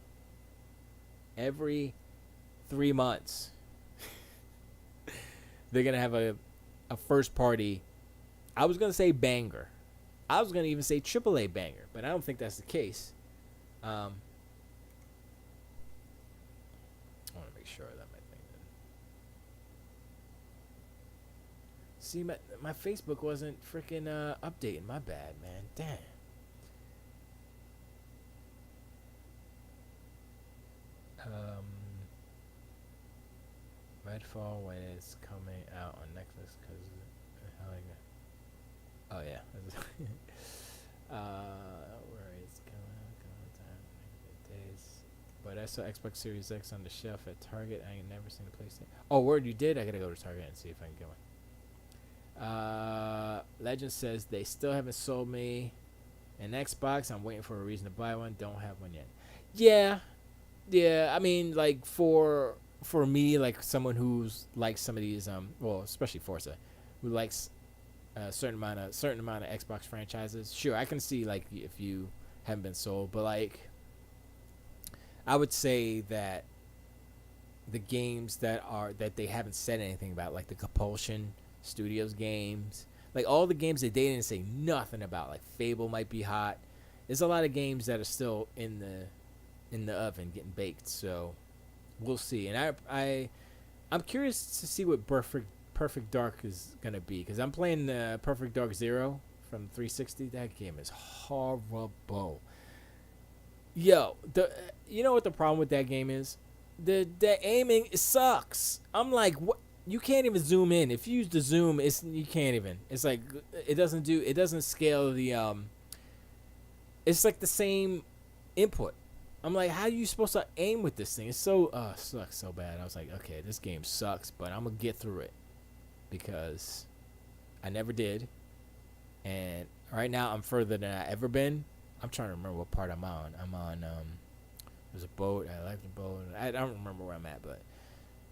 Every 3 months. They're going to have a first party. I was going to say banger. I was going to even say AAA banger, but I don't think that's the case. I want to make sure that my thing didn't. See, my Facebook wasn't freaking updating. My bad, man. Damn. Redfall, when it's coming out on Netflix, because oh yeah. Where it's coming out time days. But I saw Xbox Series X on the shelf at Target. I ain't never seen a PlayStation. Oh, word, you did? I gotta go to Target and see if I can get one. Legend says they still haven't sold me an Xbox. I'm waiting for a reason to buy one. Don't have one yet. Yeah. I mean, like for me, like someone who's likes some of these, especially Forza, who likes a certain amount of Xbox franchises. Sure, I can see like if you haven't been sold, but like I would say that the games that they haven't said anything about, like the Compulsion Studios games, like all the games that they didn't say nothing about, like Fable might be hot. There's a lot of games that are still in the oven getting baked, so we'll see. And I'm curious to see what Perfect Dark is gonna be, because I'm playing Perfect Dark Zero from 360. That game is horrible. Yo, you know what the problem with that game is? The aiming sucks. I'm like, what? You can't even zoom in. If you use the zoom, you can't even. It's like it doesn't scale the It's like the same input. I'm like, how are you supposed to aim with this thing? It's so sucks so bad. I was like, okay, this game sucks, but I'm gonna get through it because I never did, and right now I'm further than I ever been. I'm trying to remember what part I'm on. There's a boat. I like the boat. I don't remember where I'm at, but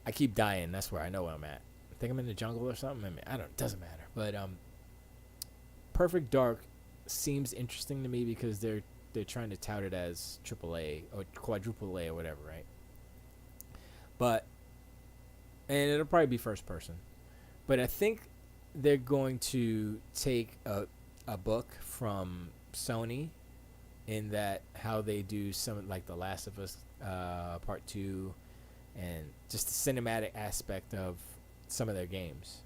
I keep dying. That's where I know where I'm at. I think I'm in the jungle or something. I mean, it doesn't matter. But Perfect Dark seems interesting to me because they're trying to tout it as AAA or quadruple A or whatever, right? And it'll probably be first person. But I think they're going to take a book from Sony in that how they do some like The Last of Us Part 2 and just the cinematic aspect of some of their games.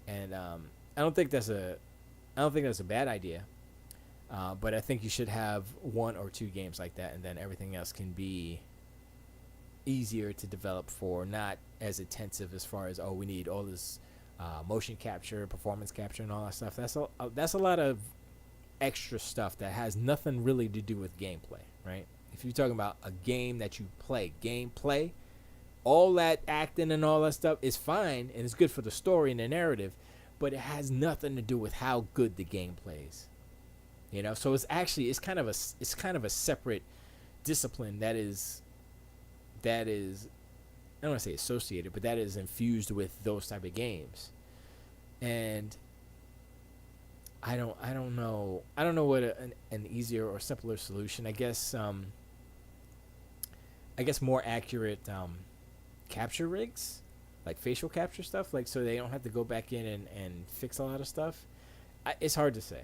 And I don't think that's a bad idea. But I think you should have 1 or 2 games like that, and then everything else can be easier to develop for, not as intensive as far as, we need all this motion capture, performance capture, and all that stuff. That's a lot of extra stuff that has nothing really to do with gameplay, right? If you're talking about a game that you play, gameplay, all that acting and all that stuff is fine, and it's good for the story and the narrative, but it has nothing to do with how good the game plays. You know, so it's kind of a separate discipline that is I don't want to say associated, but that is infused with those type of games. And I don't know what an easier or simpler solution. I guess more accurate capture rigs, like facial capture stuff, like so they don't have to go back in and fix a lot of stuff. It's hard to say.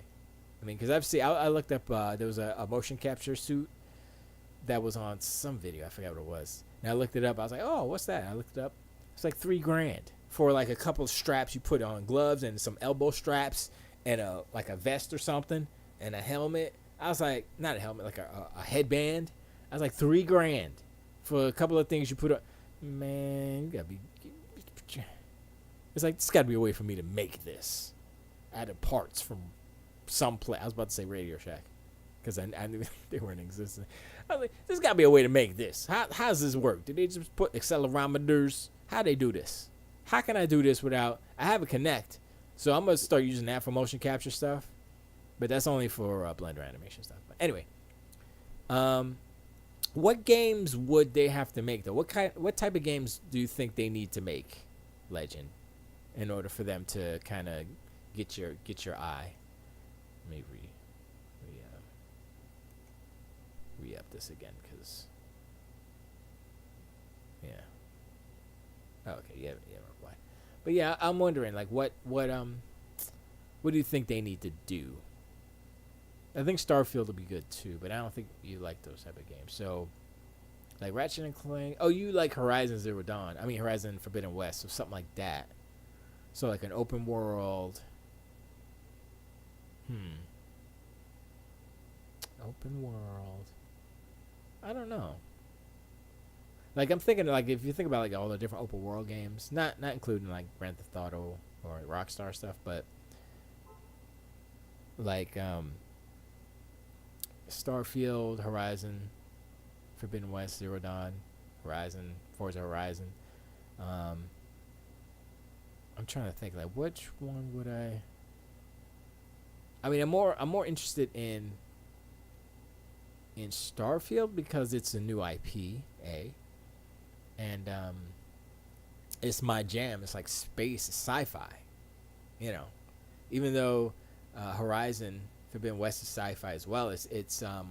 I mean, because I looked up, there was a motion capture suit that was on some video. I forgot what it was. And I looked it up. I was like, oh, what's that? I looked it up. It's like $3,000 for like a couple of straps you put on, gloves and some elbow straps and a vest or something and a helmet. I was like, not a helmet, like a headband. I was like, $3,000 for a couple of things you put on. Man, you gotta be. It's like, there's gotta be a way for me to make this out of parts from some place. I was about to say Radio Shack because I knew they weren't in existence. I was like, there's got to be a way to make this. How does this work? Did they just put accelerometers? How they do this? How can I do this without? I have a Kinect, so I'm gonna start using that for motion capture stuff. But that's only for Blender animation stuff. But anyway, what games would they have to make though? What type of games do you think they need to make, Legend, in order for them to kind of get your eye? Let me re-up this again, because yeah. Oh, okay, yeah, reply. But yeah, I'm wondering like what do you think they need to do? I think Starfield will be good too, but I don't think you like those type of games. So like Ratchet and Clank. Oh, you like Horizon Zero Dawn. I mean Horizon Forbidden West, so something like that. So like an open world. Open world. I don't know. Like I'm thinking, like if you think about like all the different open world games, not including like Grand Theft Auto or Rockstar stuff, but like Starfield, Horizon, Forbidden West, Zero Dawn, Horizon, Forza Horizon. I'm trying to think like which one would I mean, I'm more interested in Starfield because it's a new IP, and it's my jam. It's like space, sci-fi, you know. Even though Horizon Forbidden West is sci-fi as well, it's a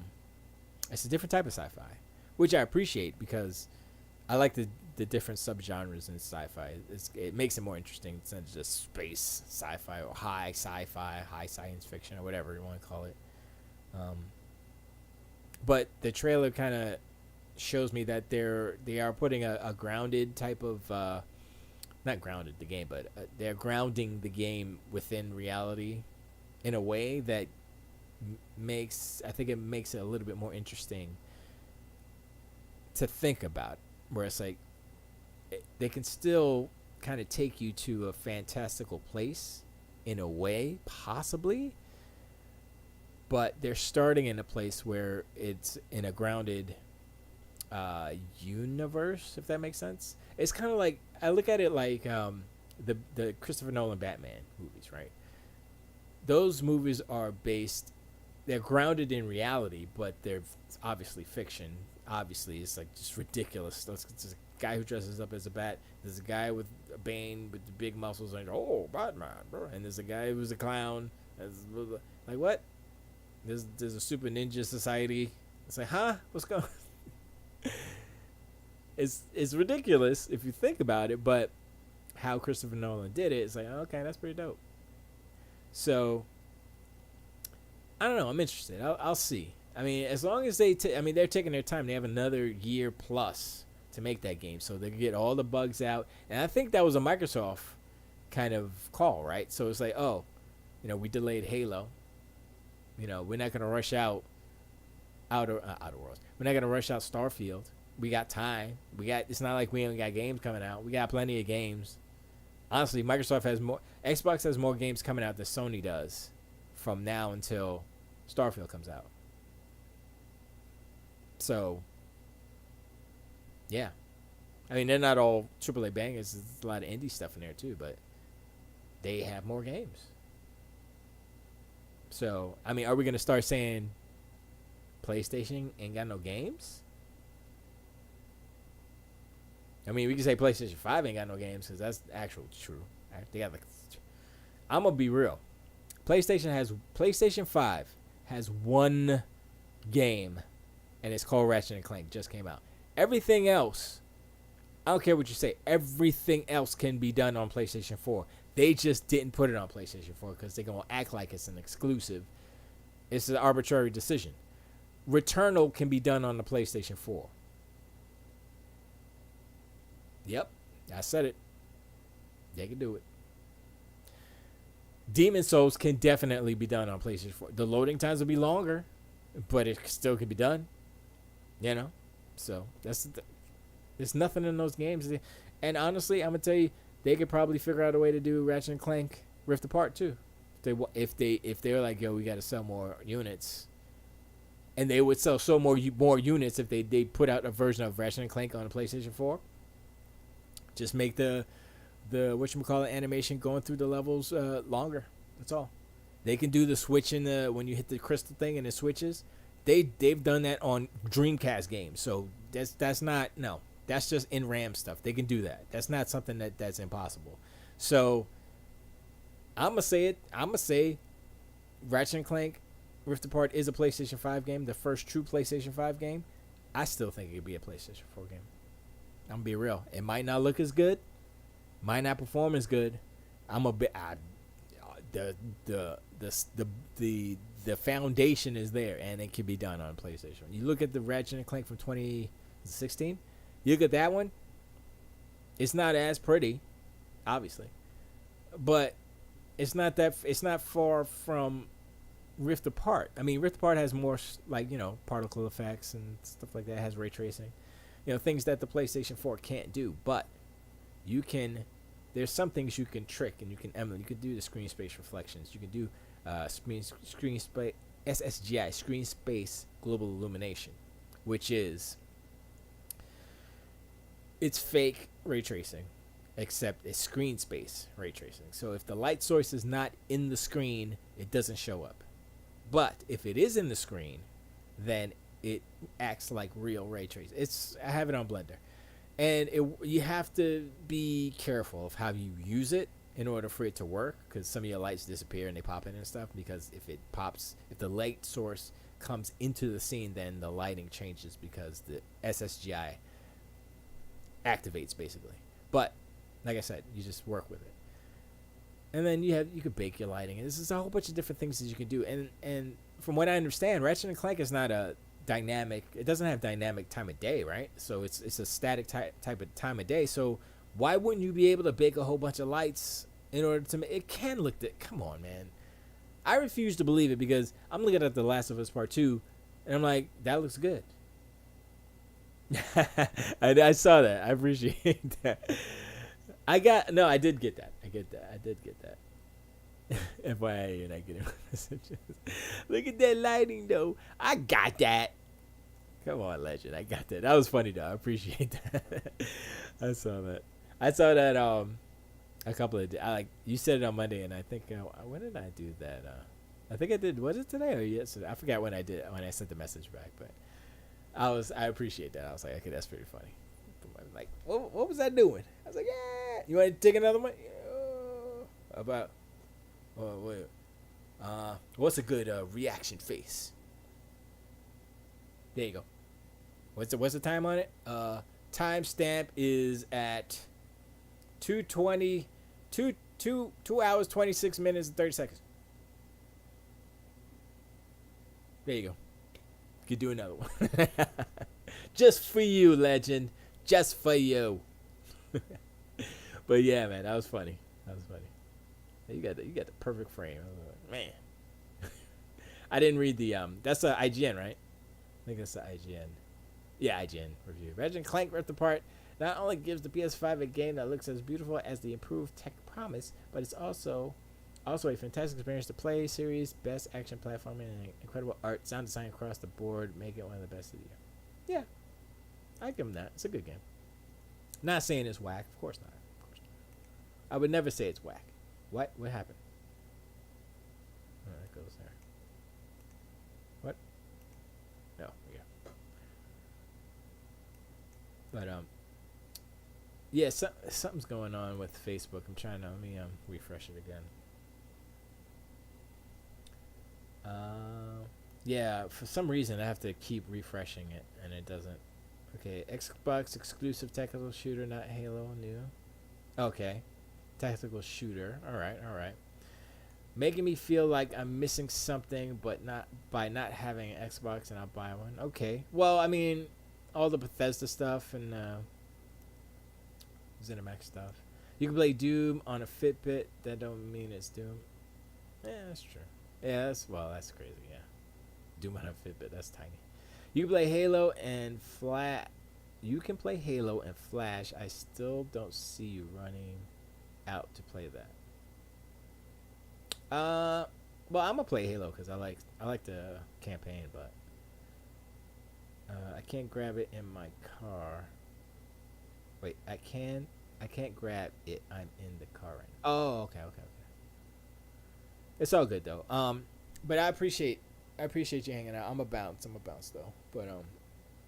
different type of sci-fi, which I appreciate because I like the different subgenres in sci-fi. It makes it more interesting instead of just space sci-fi or high sci-fi, high science fiction, or whatever you want to call it. But the trailer kind of shows me that they are putting a grounded type of not grounded the game, but they're grounding the game within reality in a way that I think it makes it a little bit more interesting to think about, where it's like they can still kind of take you to a fantastical place in a way, possibly, but they're starting in a place where it's in a grounded universe, if that makes sense. It's kind of like, I look at it like the Christopher Nolan Batman movies, right? Those movies are they're grounded in reality, but they're obviously fiction. Obviously, it's like just ridiculous. There's a guy who dresses up as a bat. There's a guy with a Bane with the big muscles, and oh, Batman, bro. And there's a guy who's a clown. Like, what? There's a super ninja society. It's like, huh? What's going on? It's ridiculous if you think about it, but how Christopher Nolan did it, it's like, okay, that's pretty dope. So I don't know. I'm interested. I'll see. I mean, as long as they're taking their time. They have another year plus to make that game, so they can get all the bugs out. And I think that was a Microsoft kind of call, right? So it's like, oh, we delayed Halo. We're not gonna rush out Outer Worlds. We're not gonna rush out Starfield. We got time. It's not like we ain't got games coming out. We got plenty of games. Honestly, Microsoft has more. Xbox has more games coming out than Sony does from now until Starfield comes out. So, yeah. I mean, they're not all AAA bangers. There's a lot of indie stuff in there too, but they have more games. So, I mean, are we going to start saying PlayStation ain't got no games? I mean, we can say PlayStation 5 ain't got no games because that's actually true. They got I'm going to be real. PlayStation 5 has one game, and it's called Ratchet and Clank. Just came out. Everything else, I don't care what you say, everything else can be done on PlayStation 4. They just didn't put it on PlayStation 4 because they're going to act like it's an exclusive. It's an arbitrary decision. Returnal can be done on the PlayStation 4. Yep, I said it. They can do it. Demon Souls can definitely be done on PlayStation 4. The loading times will be longer, but it still can be done. So there's nothing in those games. And honestly, I'm gonna tell you, they could probably figure out a way to do Ratchet and Clank Rift Apart too. If they're like, yo, we got to sell more units, and they would sell more units if they put out a version of Ratchet and Clank on a PlayStation 4. Just make the whatchamacallit animation going through the levels longer. That's all. They can do the switch when you hit the crystal thing and it switches. They've done that on Dreamcast games. So that's just in RAM stuff. They can do that. That's not something that's impossible. So I'm gonna say it. I'm gonna say Ratchet and Clank Rift Apart is a PlayStation 5 game, the first true PlayStation 5 game. I still think it could be a PlayStation 4 game. I'm gonna be real. It might not look as good, might not perform as good. The foundation is there, and it can be done on PlayStation. You look at the Ratchet and Clank from 2016. You look at that one. It's not as pretty, obviously, but it's not far from Rift Apart. I mean, Rift Apart has more particle effects and stuff like that. It has ray tracing, things that the PlayStation 4 can't do. But there's some things you can trick and you can emulate. You can do the screen space reflections. You can do screen space SSGI, screen space global illumination, which is it's fake ray tracing, except it's screen space ray tracing. So if the light source is not in the screen, it doesn't show up. But if it is in the screen, then it acts like real ray tracing. I have it on Blender. And you have to be careful of how you use it in order for it to work, because some of your lights disappear and they pop in and stuff, because if the light source comes into the scene, then the lighting changes because the SSGI activates basically. But like I said, you just work with it. And then you could bake your lighting, and this is a whole bunch of different things that you can do. And from what I understand, Ratchet and Clank is not a dynamic. It doesn't have dynamic time of day, right? So it's a static type of time of day. So Why wouldn't you be able to bake a whole bunch of lights in order to make it? Can look that. Come on, man. I refuse to believe it because I'm looking at The Last of Us Part 2 and I'm like, that looks good. I saw that. I appreciate that. I did get that. I did get that. FYI, you're not getting messages. Look at that lighting, though. I got that. Come on, legend. I got that. That was funny, though. I appreciate that. I saw that. A couple of you said it on Monday, and I think when did I do that? I think I did. Was it today or yesterday? I forgot when I sent the message back, but I appreciate that. I was like, okay, that's pretty funny. Like, what was I doing? I was like, yeah. You want to take another one? About. Oh wait. What's a good reaction face? There you go. What's the time on it? Timestamp is at 2:20, 2 hours 26 minutes and 30 seconds. There you go. You could do another one. Just for you, legend. Just for you. But yeah, man, that was funny. You got the perfect frame. Man. I didn't read the that's a IGN, right? I think that's the IGN. Yeah, IGN review. Ratchet and Clank Rift Apart not only gives the PS5 a game that looks as beautiful as the improved tech promise, but it's also a fantastic experience to play. Series best action platforming and incredible art, sound design across the board make it one of the best of the year. Yeah, I give them that. It's a good game. Not saying it's whack, of course not. I would never say it's whack. What happened? Oh, that goes there. What? No, yeah. But yeah, something's going on with Facebook. I'm trying to let me refresh it again. Yeah, for some reason I have to keep refreshing it and it doesn't. Okay, Xbox exclusive tactical shooter, not Halo new. Okay, tactical shooter. All right. Making me feel like I'm missing something, but not by not having an Xbox, and I'll buy one. Okay. Well, I mean, all the Bethesda stuff and ZeniMax stuff. You can play Doom on a Fitbit. That don't mean it's Doom. Yeah, that's true. Yeah, that's crazy. Yeah, Doom on a Fitbit. That's tiny. You can play Halo and Flash. You can play Halo and Flash. I still don't see you running out to play that. Well, I'm gonna play Halo because I like the campaign, but I can't grab it in my car. Wait, I can't grab it. I'm in the car right now. Oh, okay. It's all good though. But I appreciate you hanging out. I'm a bounce though. But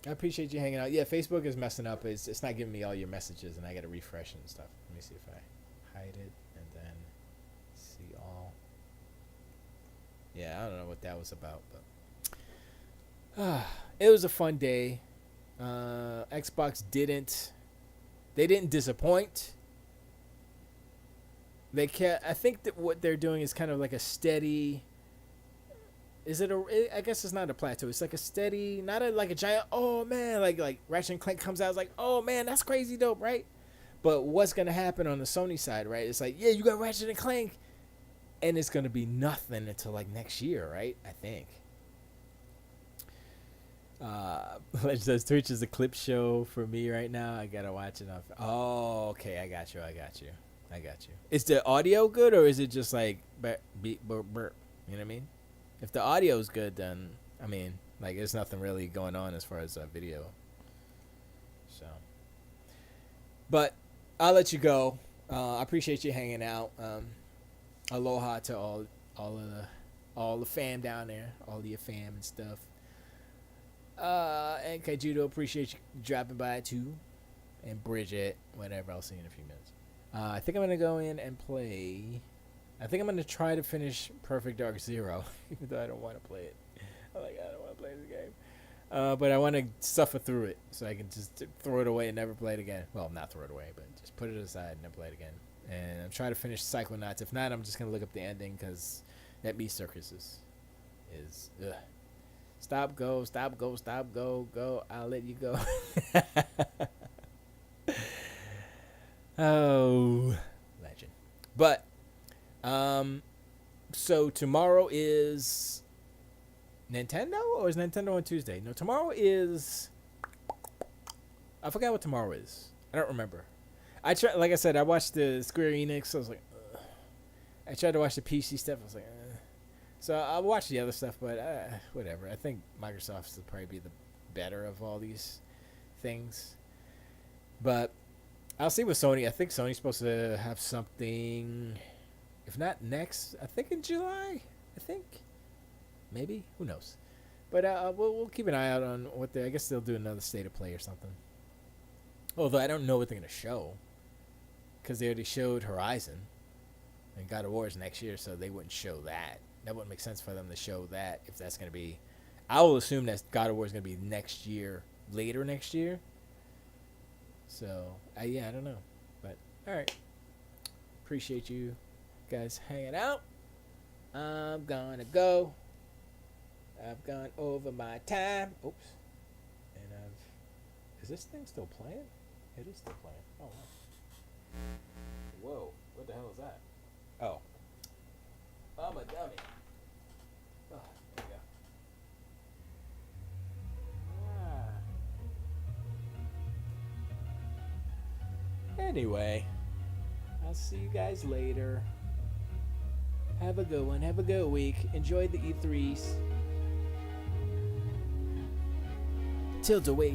I appreciate you hanging out. Yeah, Facebook is messing up. It's not giving me all your messages, and I gotta refresh and stuff. Let me see if I hide it and then see all. Yeah, I don't know what that was about, but it was a fun day. Xbox didn't disappoint. They can't. I think that what they're doing is kind of like a steady. I guess it's not a plateau. It's like a steady, not like a giant. Oh man, like Ratchet and Clank comes out. It's like, oh man, that's crazy dope, right? But what's gonna happen on the Sony side, right? It's like, yeah, you got Ratchet and Clank, and it's gonna be nothing until like next year, right? I think. Legend says Twitch is a clip show for me right now. I gotta watch it. Oh, okay, I got you. Is the audio good or is it just like burp, burp, burp? You know what I mean? If the audio is good, then I mean, like, there's nothing really going on as far as video. So, but I'll let you go. I appreciate you hanging out. Aloha to all the fam down there, all of your fam and stuff. And Kaijudo, appreciate you dropping by too, and Bridget, whatever. I'll see you in a few minutes. I think I'm gonna go in and play. I think I'm gonna try to finish Perfect Dark Zero, even though I don't want to play it. I don't want to play the game, but I want to suffer through it so I can just throw it away and never play it again. Well, not throw it away, but just put it aside and never play it again. And I'm trying to finish Psychonauts. If not, I'm just gonna look up the ending because that Beast Circus is ugh. Stop, go. I'll let you go. Oh, legend. But so tomorrow is Nintendo, or is Nintendo on Tuesday? No, tomorrow is. I forgot what tomorrow is. I don't remember. I tried, like I said, I watched the Square Enix. I was like, ugh. I tried to watch the PC stuff. I was like, ugh. So I'll watch the other stuff, but whatever. I think Microsoft's will probably be the better of all these things. But I'll see with Sony. I think Sony's supposed to have something, if not next, I think in July. I think, maybe, who knows. But we'll keep an eye out on what I guess they'll do another state of play or something. Although I don't know what they're gonna show, because they already showed Horizon, and God of War is next year, so they wouldn't show that. That wouldn't make sense for them to show that if that's gonna be. I will assume that God of War is gonna be next year, later next year. So yeah, I don't know, but all right. Appreciate you guys hanging out. I'm gonna go. I've gone over my time. Oops. And is this thing still playing? It is still playing. Oh, wow. Whoa. What the hell is that? Oh. I'm a dummy. Oh, there we go. Anyway, I'll see you guys later. Have a good one. Have a good week. Enjoy the E3s. Tilt away.